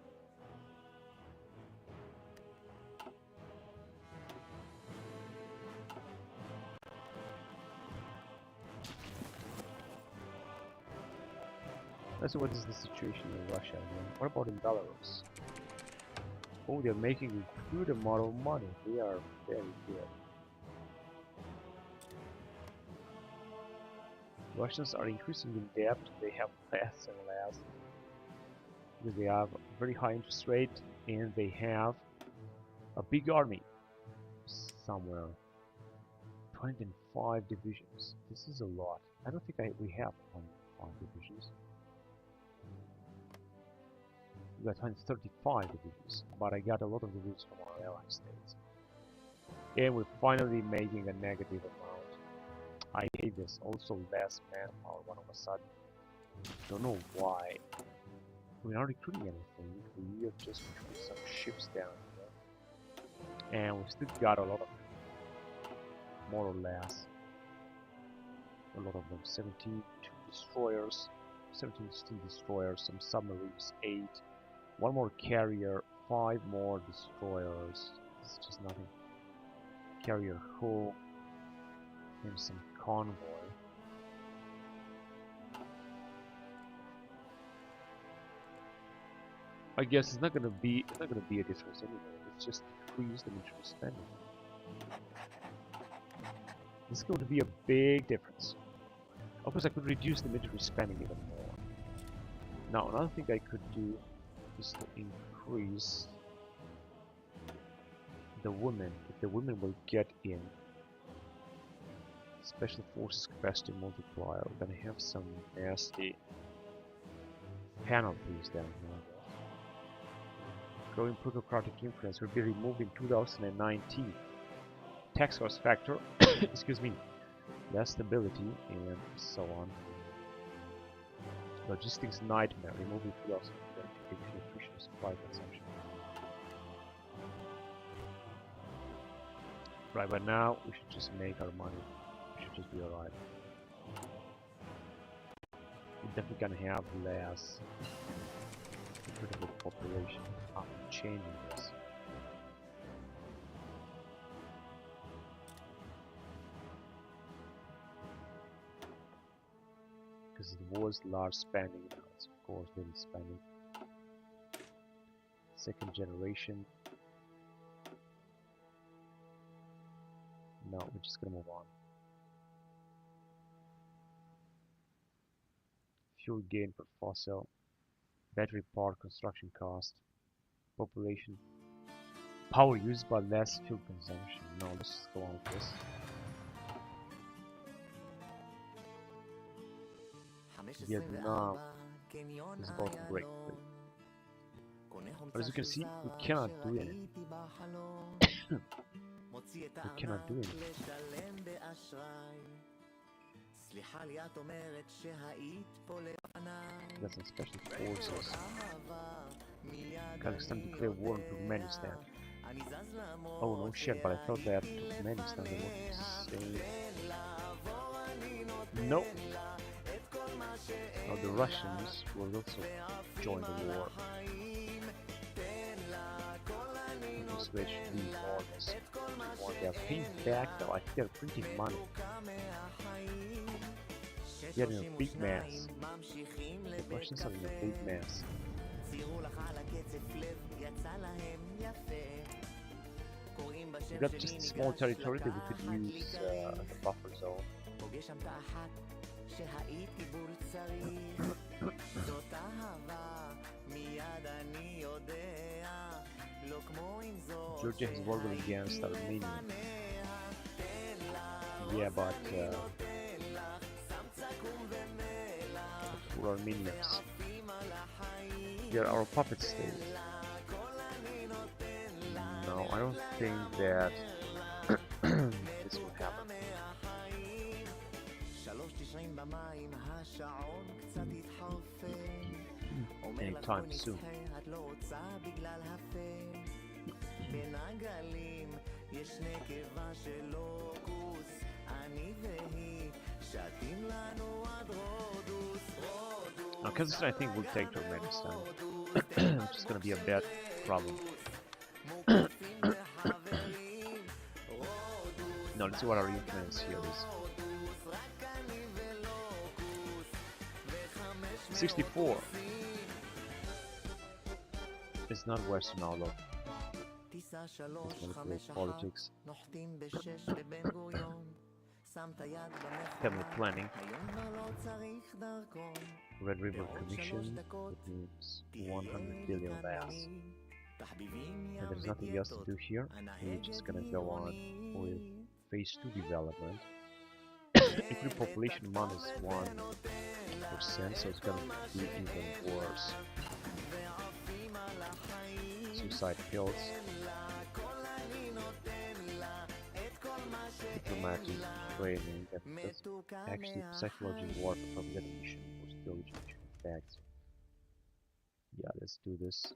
So what is the situation in Russia again? What about in Belarus? Oh, they're making a good amount of money. They are very good. Russians are increasing in debt. They have less and less because they have a very high interest rate and they have a big army somewhere. 25 divisions. This is a lot. I don't think we have 25 divisions. We got 135 reviews, but I got a lot of reviews from our ally states. And we're finally making a negative amount. I hate this. Also less manpower all of a sudden. Don't know why. We're not recruiting anything. We are just recruiting some ships down here. And we still got a lot of them. More or less. A lot of them. 17 destroyers. 17 steam destroyers. Some submarines. 8. One more carrier. 5 more destroyers. It's just nothing. Carrier hull. And some convoy. I guess it's not gonna be a difference anyway. It's just increase the military spending. It's going to be a big difference. Of course, I could reduce the military spending even more. Now, another thing I could do is to increase the women. If the women will get in, special forces capacity multiplier, we're gonna have some nasty penalties down here. Growing plutocratic influence will be removed in 2019. Tax force factor, excuse me, less stability, and so on. Logistics nightmare, removing 2020, efficient supply consumption. Right, but now we should just make our money. We should just be alright. We're definitely gonna have less critical population after changing this. Because it was large spending, now it's of course little spending. Second generation. No, we're just gonna move on. Fuel gain per fossil. Battery power construction cost. Population. Power used but less fuel consumption. No, let's just go on with this. Vietnam is about to break free. But as you can see, we cannot do anything. We cannot do anything. Got some special forces. Kazakhstan declared war on Turkmenistan. Oh no shit, but I thought that Turkmenistan was the same. No. Now the Russians will also join the war. This way should be more or less what they are paying back though. I think they're printing money. Getting a big mess. The Russians are in a big mess. We got just a small territory that we could use as a buffer zone. Georgia has war against Armenia. Yeah, but we're Armenians. They're our puppet state. No, I don't think that this will happen. Anytime soon. Now Kazakhstan I think will take Turkmenistan, which is gonna be a bad problem. Now let's see what our influence here is. 64. It's not Western outlook. It's politics. Family planning. Red River Commission. It means 100 billion bass. And there's nothing else to do here. We're just gonna go on with phase 2 development. Include population minus 1%, so it's gonna be even worse. suicide pills, diplomatic training, and that's actually psychological warfare for the mission was still facts. Yeah, let's do this.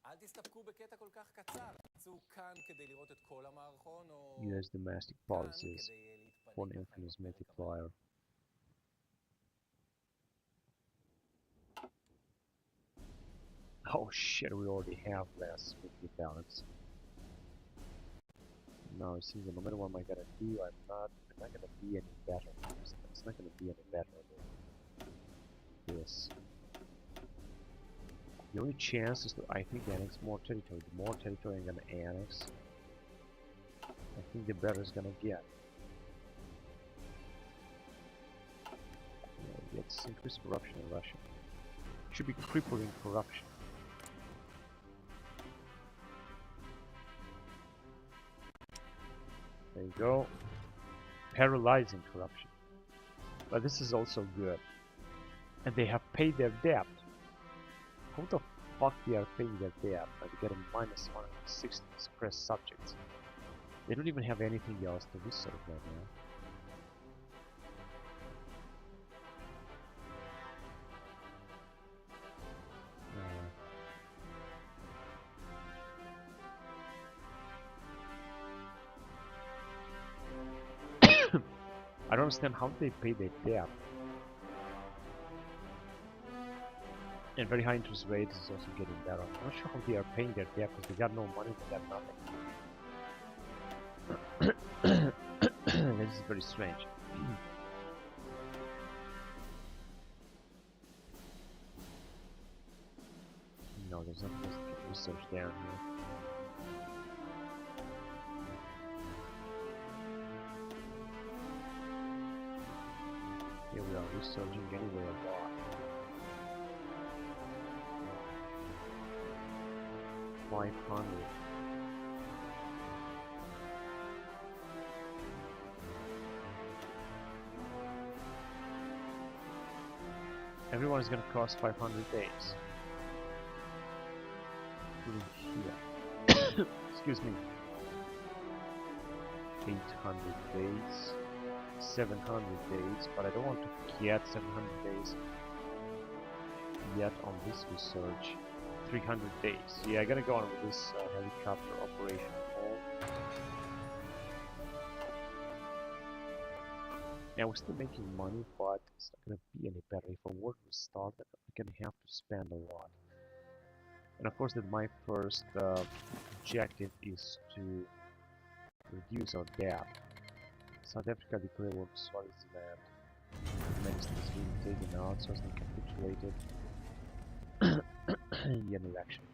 אל תסתפקו בקטע כל כך קצר. צאו כאן כדי לראות את כל המערכון או US domestic כאן policies כדי להתפנק for an אחר influence בפרק הבא. multiplier. Oh shit, we already have less with the balance. Now it seems that no matter what am I gonna do, I'm not gonna be any better. It's not gonna be any better than this. The only chance is to, I think, annex more territory. The more territory I'm gonna annex, I think the better it's gonna get. Yeah, it's increased corruption in Russia. Should be crippling corruption. There you go. Paralyzing corruption. But this is also good. And they have paid their debt. How the fuck they are paying their debt? Like they get a minus 160 suppressed subjects. They don't even have anything else to research right now. I don't understand how they pay their debt. And very high interest rates is also getting better. I'm not sure how they are paying their debt because they got no money, they got nothing. This is very strange. No, there's not much research down here. Here we are researching anyway a lot. 500. Everyone is going to cost 500 days. Here. Excuse me. 800 days. 700 days, but I don't want to get 700 days yet on this research. 300 days. Yeah, I gotta go on with this helicopter operation. Yeah, we're still making money, but it's not gonna be any better. If a war was started, we're gonna have to spend a lot. And of course, that my first objective is to reduce our debt. South Africa declared war to Swaziland. Medicine is being taken out, Swaziland capitulated. Indian election.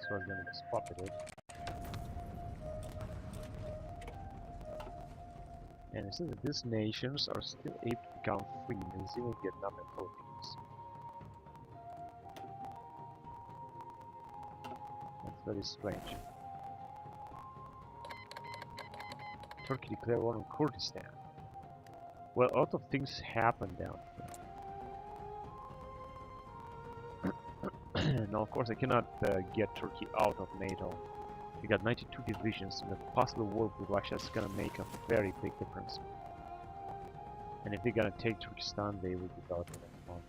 Swaziland was pocketed. And it says that these nations are still able to become free, New Zealand, Vietnam, and Philippines. That's very strange. Turkey declared war on Kurdistan. Well, a lot of things happen down here. Now, of course, I cannot get Turkey out of NATO. We got 92 divisions. The possible war with Russia is gonna make a very big difference. And if they're gonna take Turkestan, they will be out in next month.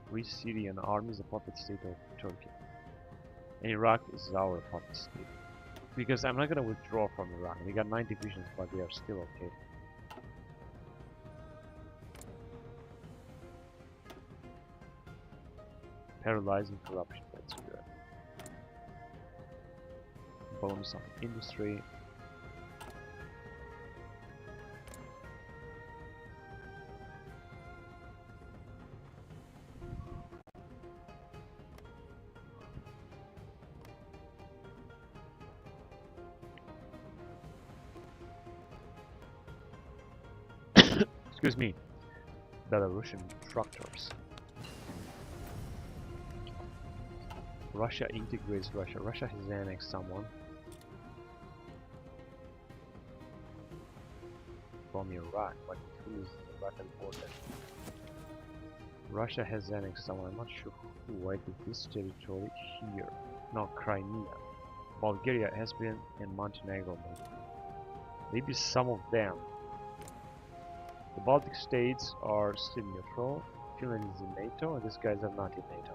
Free Syrian army is a puppet state of Turkey. And Iraq is our puppet state. Because I'm not gonna withdraw from Iraq. We got 9 divisions, but they are still okay. Paralyzing corruption, that's good. Bonus on industry. Excuse me, Belarusian tractors. Russia integrates Russia. Russia has annexed someone. from Iraq, but who is Iraq important? Russia has annexed someone, I'm not sure who. I think this territory here. No, Crimea. Bulgaria has been in Montenegro maybe some of them. The Baltic states are still neutral. Finland is in NATO, and these guys are not in NATO.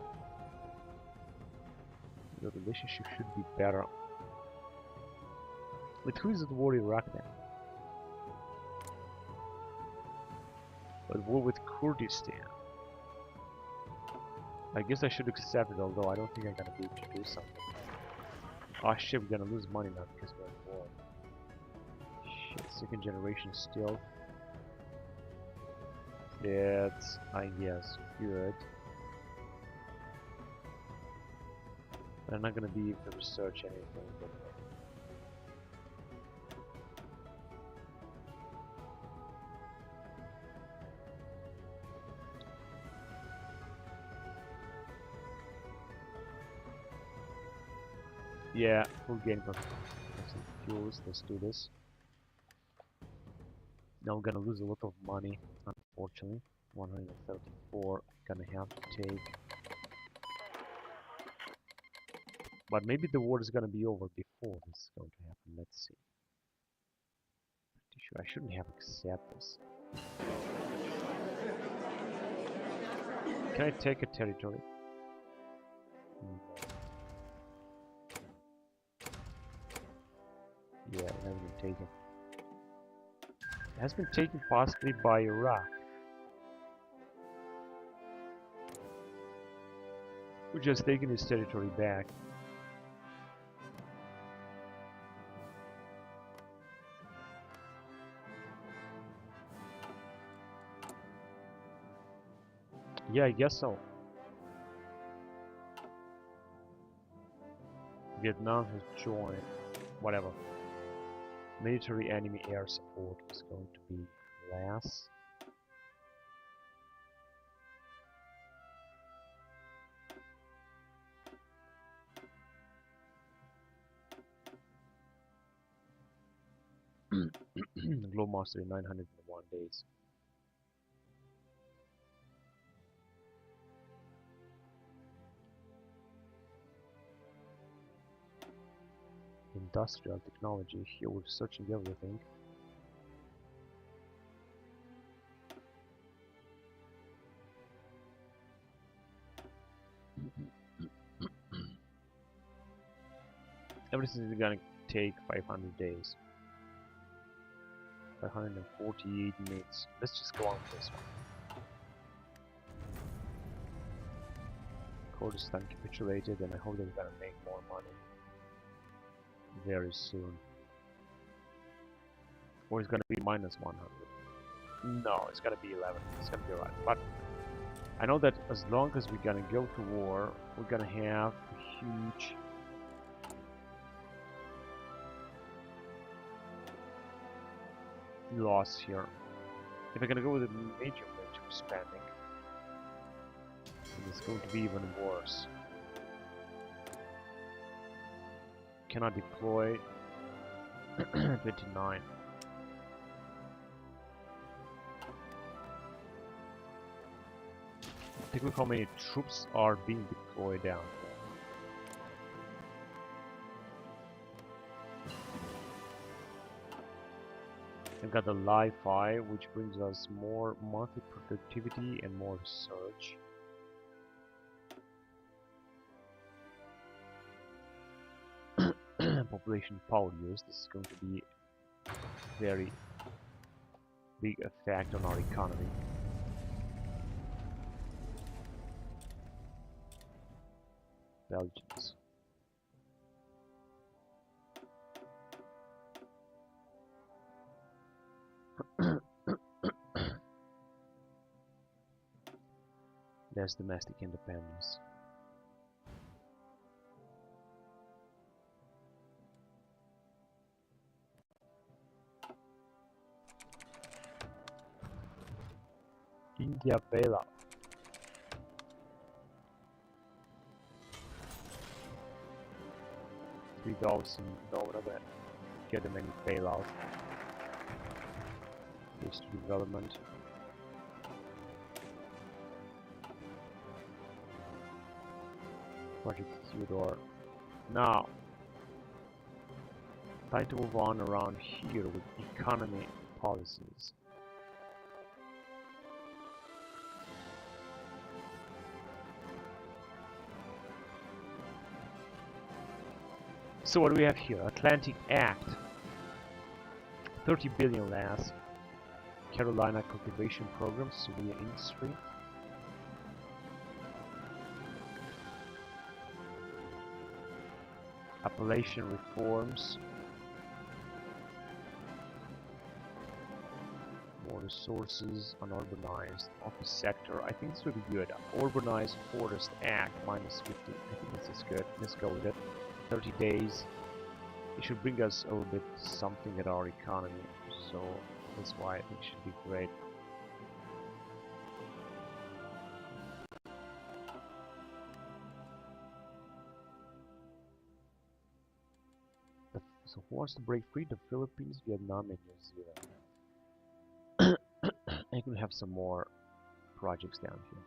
The relationship should be better. With who is at war Iraq then? At war with Kurdistan. I guess I should accept it, although I don't think I'm gonna be able to do something. Ah shit, we're gonna lose money now because we're at war. Shit, second generation still. That's, I guess, good. But I'm not gonna be able to research anything. But yeah, full gain for fuels. Let's do this. Now we're gonna lose a lot of money, unfortunately. 134. Gonna have to take. But maybe the war is gonna be over before this is going to happen. Let's see. Pretty sure I shouldn't have accepted this. Can I take a territory? No. Yeah, it hasn't been taken. It has been taken possibly by Iraq. We're just taking his territory back. Yeah, I guess so. Vietnam has joined. Whatever. Military enemy air support is going to be less. Globe mastery 901 days. Industrial technology, here we're searching everything. Everything is gonna take 500 days. 548 minutes. Let's just go on with this one. Kurdistan capitulated, and I hope they're gonna make more money very soon. Or it's gonna be minus 100. No, it's gonna be 11. It's gonna be right. But I know that as long as we're gonna go to war, we're gonna have a huge loss here. If I'm gonna go with a major military spending, then it's going to be even worse. Cannot deploy 29. Take a look how many troops are being deployed down there. We've got the Li-Fi, which brings us more monthly productivity and more research. Population power use. This is going to be a very big effect on our economy. Belgians. There's domestic independence. India bailout. $3,000. No, we're not gonna get them any bailout. Phase 2 development. Project Theodore. Now, try to move on around here with economy policies. So what do we have here? Atlantic Act. 30 billion less. Carolina cultivation program, civilian industry. Appalachian reforms. More resources, unurbanized office sector. I think this would be good. Urbanized Forest Act, -50. I think this is good. Let's go with it. 30 days. It should bring us a little bit something at our economy. So that's why I think it should be great. So who wants to break free? The Philippines, Vietnam, and New Zealand. I could have some more projects down here.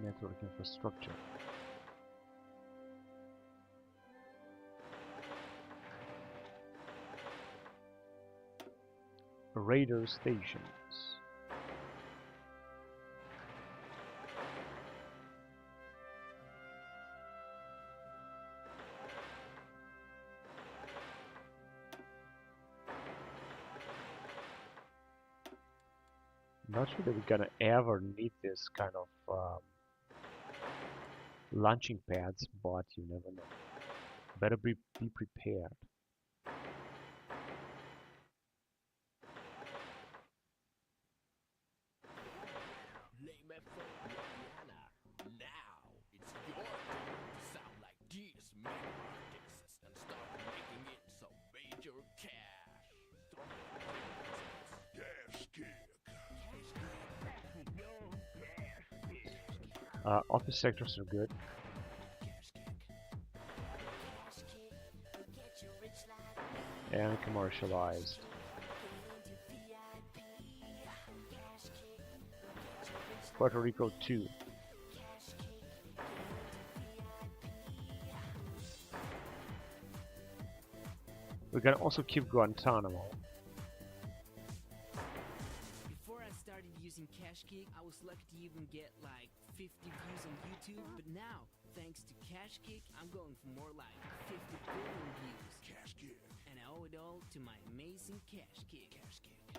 Network infrastructure. Radar stations. Not sure that we're gonna ever need this kind of launching pads, but you never know. Better be prepared. Now it's your turn to sound like these mega artists and start making it some major cash. Gas kick. Office sectors are good. And commercialized. Puerto Rico 2. We can also keep Guantanamo. Before I started using CashKick, I was lucky to even get like 50 views on YouTube, but now, thanks to CashKick, I'm going for more like 50 billion views. Gas kick. And I owe it all to my amazing CashKick.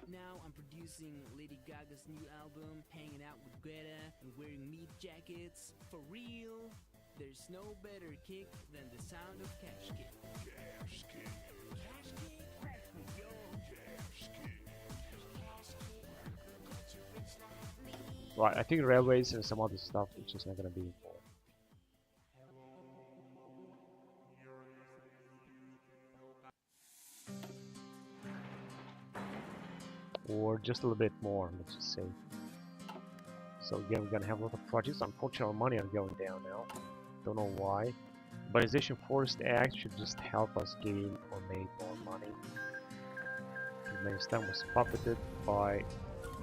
Now I'm producing Lady Gaga's new album, hanging out with Greta, and wearing meat jackets. For real, there's no better kick than the sound of CashKick. Gas kick. Right, I think railways and some other stuff is just not gonna be important. Or just a little bit more, let's just say. So again, we're gonna have a lot of projects. Unfortunately, our money are going down now. Don't know why. Urbanization Forest Act should just help us gain or make more money. Turkmenistan was puppeted by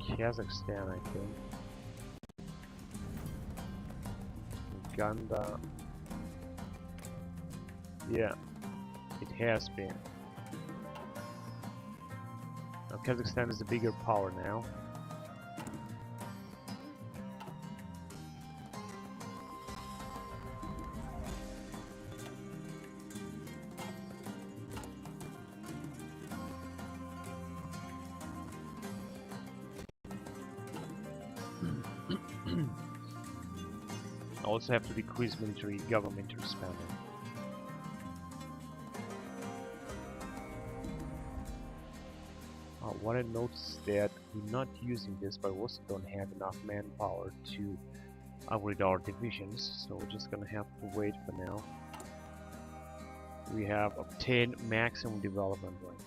Kazakhstan, I think. Uganda. Yeah, it has been. Now Kazakhstan is the bigger power now. I also have to decrease military government spending. What I noticed that we're not using this, but we also don't have enough manpower to upgrade our divisions, so we're just gonna have to wait for now. We have obtained maximum development rank.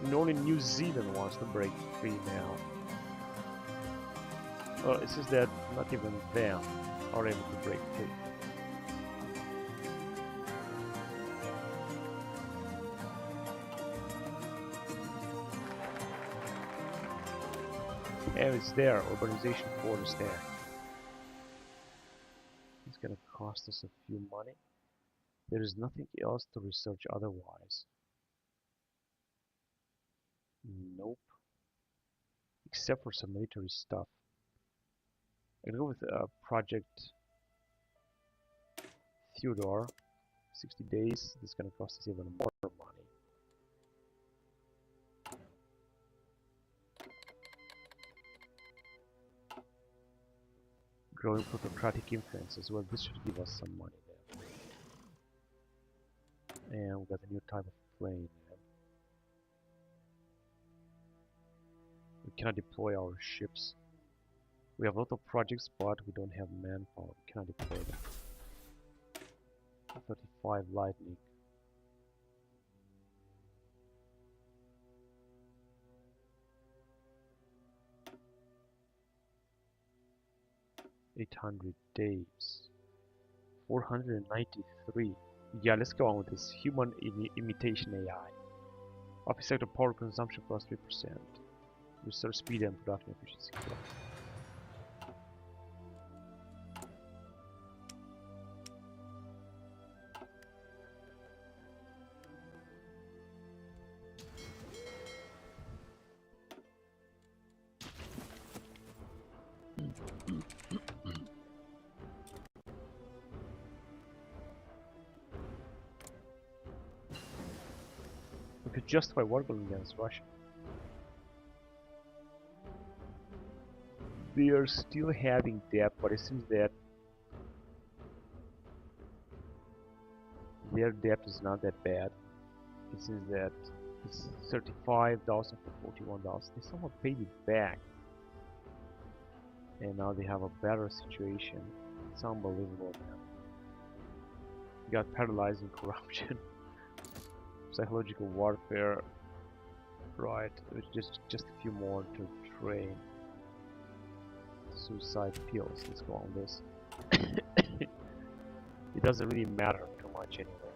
And only New Zealand wants to break free now. Well, it says that not even them are able to break free. Yeah, it's there. Urbanization 4 is there. It's gonna cost us a few money. There is nothing else to research otherwise. Nope. Except for some military stuff. I'm gonna go with Project Theodore. 60 days. This is gonna cost us even more money. Growing plutocratic influence as well. This should give us some money there. And we got a new type of plane. We cannot deploy our ships. We have a lot of projects, but we don't have manpower. We cannot deploy them. 35 lightning. $800 days. 493. Yeah, let's go on with this human imitation AI. Office sector power consumption plus 3%. Research speed and production efficiency. We could justify war going against Russia. They are still having debt, but it seems that their debt is not that bad. It seems that it's 35,000 for 41,000. They somehow paid it back, and now they have a better situation. It's unbelievable, man. You got paralyzing corruption, psychological warfare. Right, it's just a few more to train. Suicide pills. Let's go on this. It doesn't really matter too much anyway.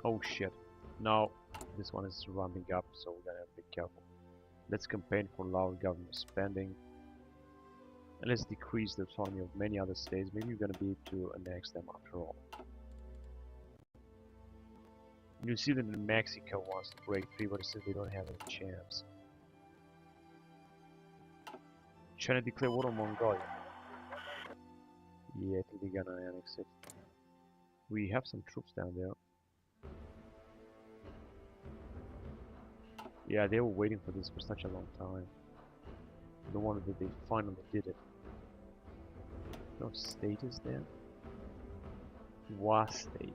Oh shit. Now this one is ramping up, so we're gonna have to be careful. Let's campaign for lower government spending. And let's decrease the autonomy of many other states. Maybe we're gonna be able to annex them after all. New Zealand and Mexico wants to break free, but it says they don't have any chance. China declare war on Mongolia. Yeah, I think they're gonna annex it. We have some troops down there. Yeah, they were waiting for this for such a long time. No wonder that they finally did it. No state is there? Was state.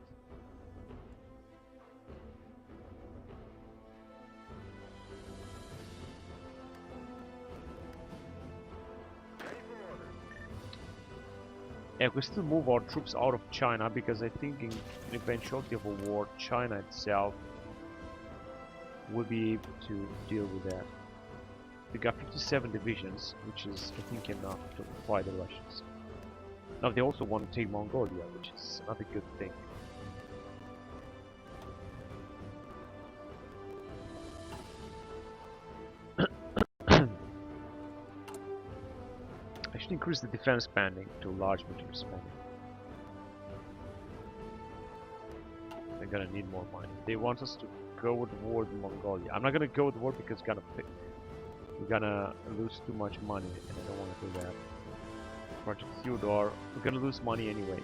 Yeah, we still move our troops out of China because I think in eventuality of a war, China itself will be able to deal with that. We got 57 divisions, which is I think enough to fight the Russians. Now they also want to take Mongolia, which is another good thing. I should increase the defense spending to large military spending. They're gonna need more money. They want us to go to war with Mongolia. I'm not gonna go to war because it's gonna we're gonna lose too much money, and I don't want to do that. Project Theodore, we're gonna lose money anyway.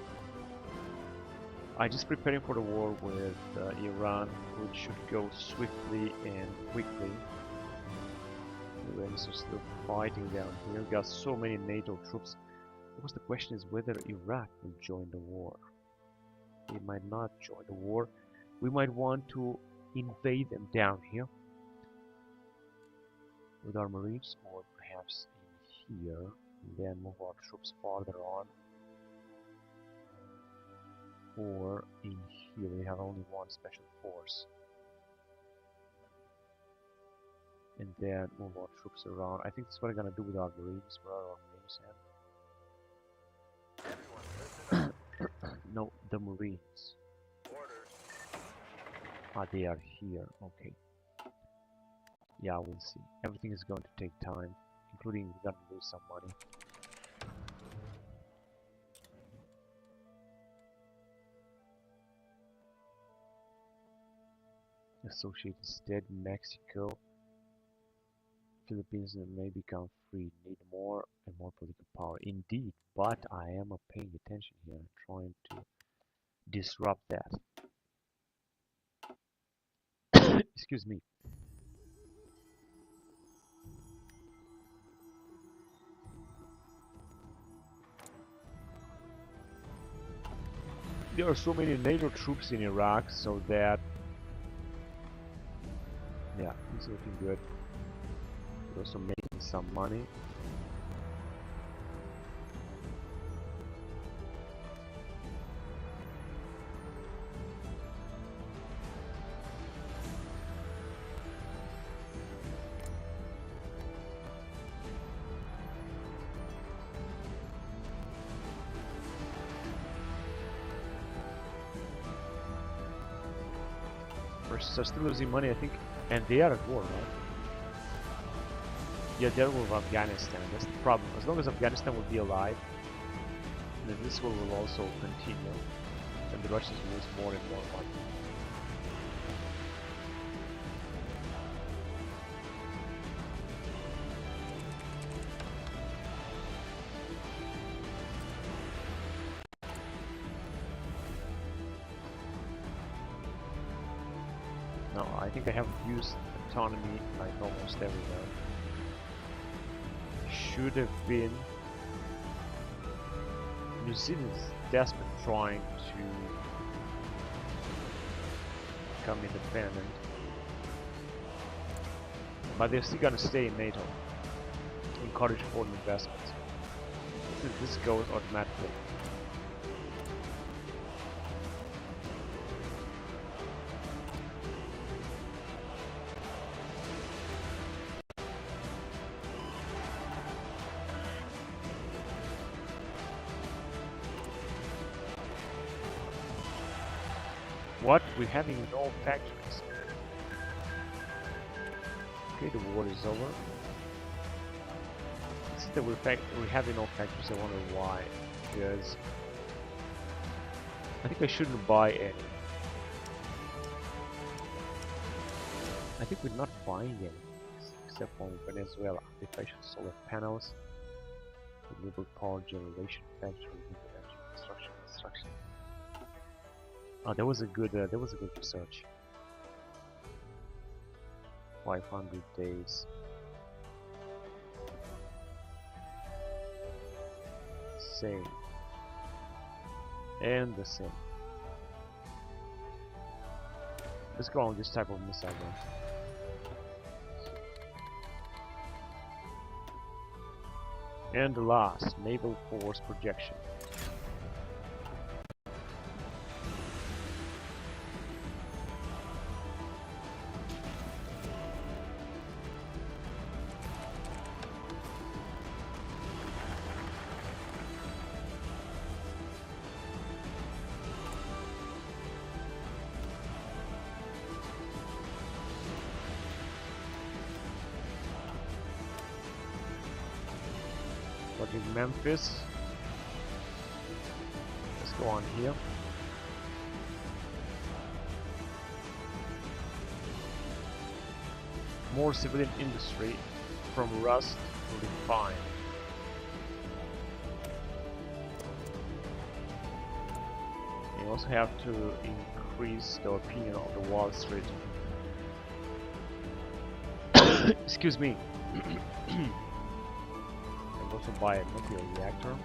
I'm just preparing for the war with Iran, which should go swiftly and quickly. The Iranians are still fighting down here. We got so many NATO troops. Of course, the question is whether Iraq will join the war. They might not join the war. We might want to invade them down here with our marines, or perhaps in here, and then move our troops farther on. Or in here, we have only one special force. And then move our troops around. I think that's what I'm gonna do with our marines. Where are our marines at? No, the marines. Ah, they are here. Okay. Yeah, we'll see. Everything is going to take time, including we're gonna lose some money. Associated State, Mexico, Philippines may become free. Need more and more political power. Indeed, but I am paying attention here, trying to disrupt that. Excuse me. There are so many NATO troops in Iraq, so that yeah, it's looking good. We're also making some money. Are still losing money, I think, and they are at war, right? Yeah, they're with Afghanistan. That's the problem. As long as Afghanistan will be alive, then this war will also continue, and the Russians will lose more and more money. No, I think I have used autonomy like almost everywhere. Should have been. New Zealand is desperate trying to become independent, but they're still gonna stay in NATO. Encourage foreign investments. This goes automatically. What? We're having no factories. Okay, the war is over. See that we're having no factories. I wonder why. Because I think I shouldn't buy any. I think we're not buying any, except from Venezuela. Artificial solar panels, renewable power generation factory, energy construction. Oh, that was a good research. 500 days. Same. And the same. Let's go on this type of missile then. And the last, naval force projection. Project Memphis. Let's go on here. More civilian industry. from rust to refine. You also have to increase the opinion of the Wall Street. Excuse me. And also buy a nuclear reactor.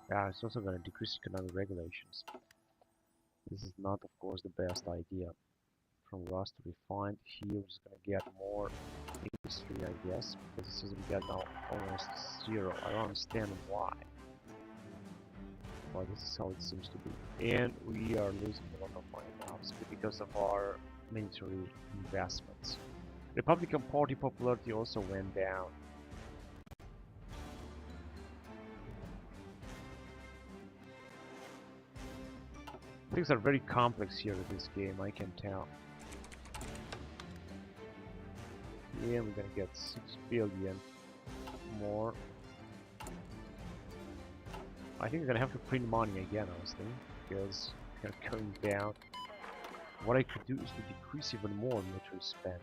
Yeah, it's also going to decrease economic regulations. This is not, of course, the best idea. From rust to refined, here we're just going to get more industry, I guess, because it says we get now almost zero. I don't understand why, but this is how it seems to be. And we are losing a lot of money now simply because of our military investments. Republican Party popularity also went down. Things are very complex here with this game, I can tell. Yeah, we're gonna get 6 billion more. I think we're gonna have to print money again, honestly, because it's going down. What I could do is to decrease even more military spending.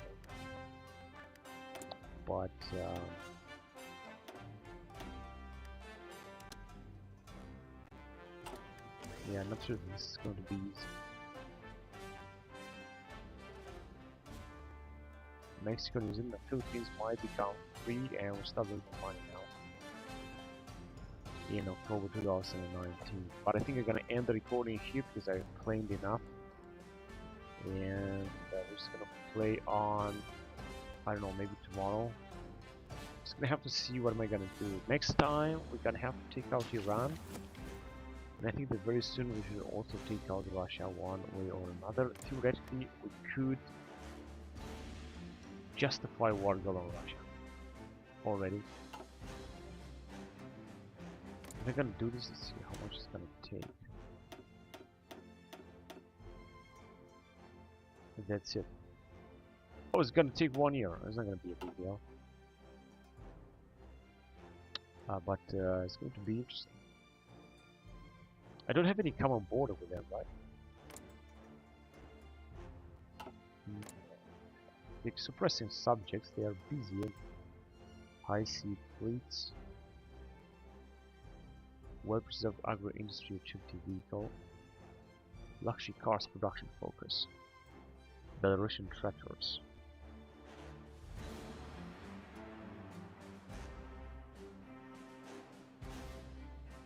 But yeah, I'm not sure if this is going to be easy. Mexico and New Zealand, the Philippines might become free, and we're still losing money now in October 2019. But I think I'm gonna end the recording here because I claimed enough, and we're just gonna play on, I don't know, maybe tomorrow. Just gonna have to see what am I gonna do next time. We're gonna have to take out Iran, and I think that very soon we should also take out Russia one way or another. Theoretically, we could justify war goal on Russia already. If I'm gonna do this, let's see how much it's gonna take. And that's it. Oh, it's gonna take 1 year. It's not gonna be a big deal. But it's going to be interesting. I don't have any common border with them, right? They're suppressing subjects, they are busy. High sea fleets. Well-preserved agro-industry utility vehicle. Luxury cars production focus. Belarusian tractors.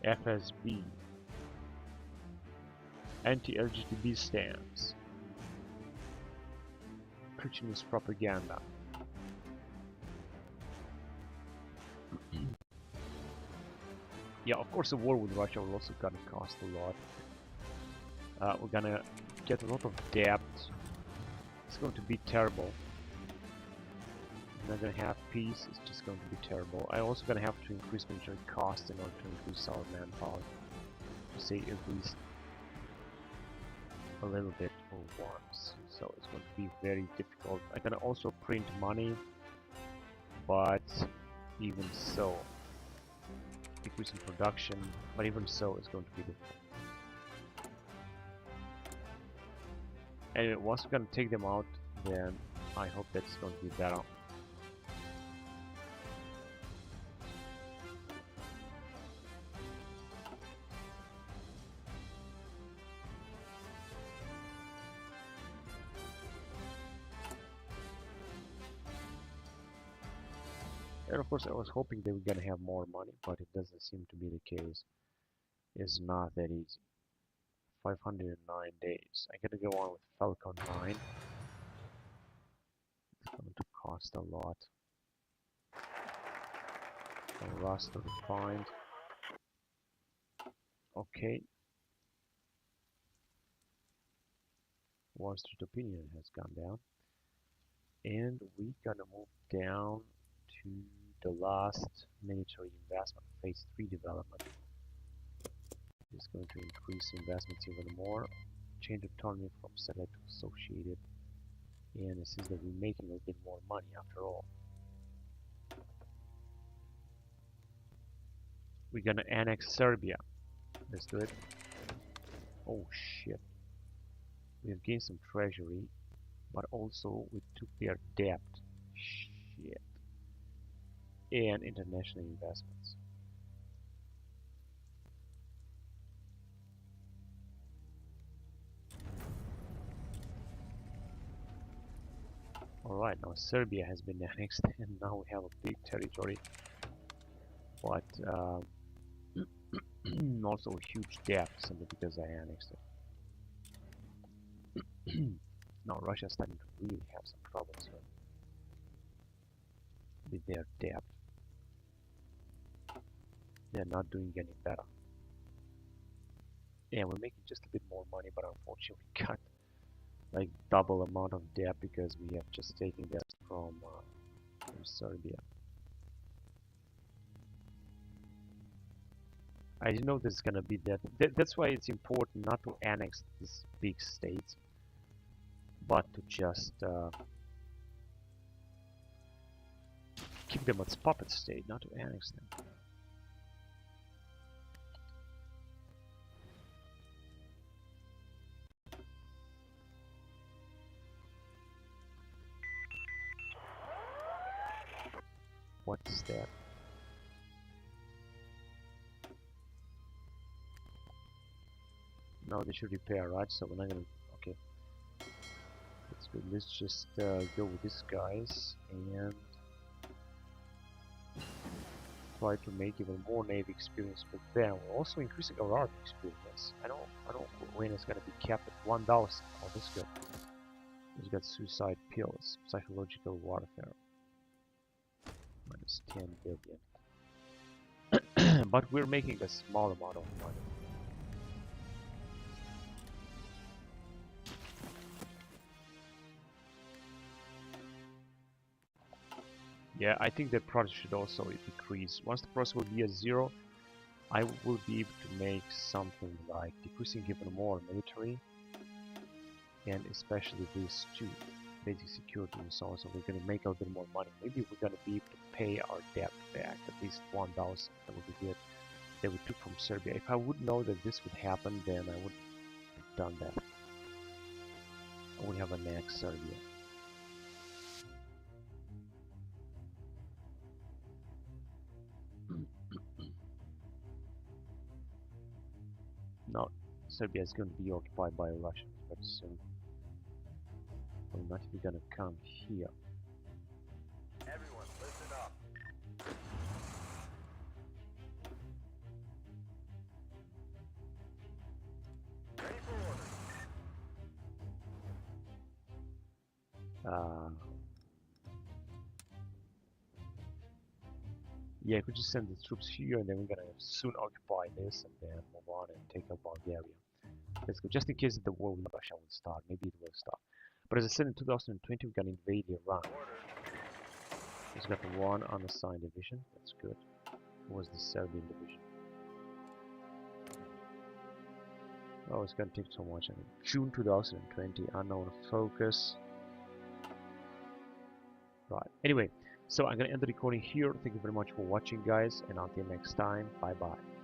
FSB. Anti-LGBT stance. Putin's propaganda. Yeah, of course, a war with Russia will also gonna cost a lot. We're gonna get a lot of debt. It's going to be terrible. We're not gonna have peace. It's just going to be terrible. I'm also gonna have to increase military costs in order to increase our manpower, to say at least a little bit for once. So it's going to be very difficult. I'm gonna also print money, but even so, decreasing production, but even so, it's going to be difficult. Anyway, once we're gonna take them out, then I hope that's going to be better. And of course, I was hoping they were gonna have more money, but it doesn't seem to be the case. It's not that easy. 509 days. I gotta go on with Falcon 9. It's going to cost a lot. And Rust to refined. Okay. Wall Street opinion has gone down. And we gonna move down to the last military investment, phase 3 development. It's going to increase investments even more. Change autonomy from select to associated. And it seems that we're making a bit more money after all. We're gonna annex Serbia. Let's do it. Oh shit. We have gained some treasury, but also we took their debt. Shit. And international investments. Alright, now Serbia has been annexed and now we have a big territory, but also a huge debt simply because I annexed it. Now Russia's starting to really have some troubles here with their debt. They're not doing any better. Yeah, we're making just a bit more money, but unfortunately we got like double amount of debt because we have just taken that from Serbia. I didn't know there's gonna be that. That's why it's important not to annex these big states, but to just keep them as puppet state, not to annex them. What's that? No, they should repair, right? So we're not gonna. Okay, that's good. Let's just go with these guys and try to make even more Navy experience with them. We're also increasing our Army experience. I don't know when it's gonna be capped at 1,000. Oh, that's good. He's got suicide pills, psychological warfare. Minus 10 billion. But we're making a small amount of money. Yeah, I think the progress should also decrease. Once the progress will be at 0, I will be able to make something like decreasing even more military, and especially these two, basic security and so on. So we're going to make a bit more money. Maybe we're going to be able to pay our debt back, at least 1,000. That would be good. That we took from Serbia. If I would know that this would happen, then I would have done that. I would have annexed Serbia. No, Serbia is going to be occupied by Russians very soon. We're not even going to come here. Everyone, listen up. Ready for orders. Yeah, I could just send the troops here, and then we're gonna soon occupy this, and then move on and take up Bulgaria. Let's go, just in case the war with Russia will start. Maybe it will start. But as I said, in 2020, we're gonna invade Iran. It's got one unassigned division. That's good. It was the Serbian division. Oh, it's gonna take so much. I mean, June 2020, unknown focus. Right. Anyway. So I'm going to end the recording here. Thank you very much for watching, guys, and until next time, bye bye.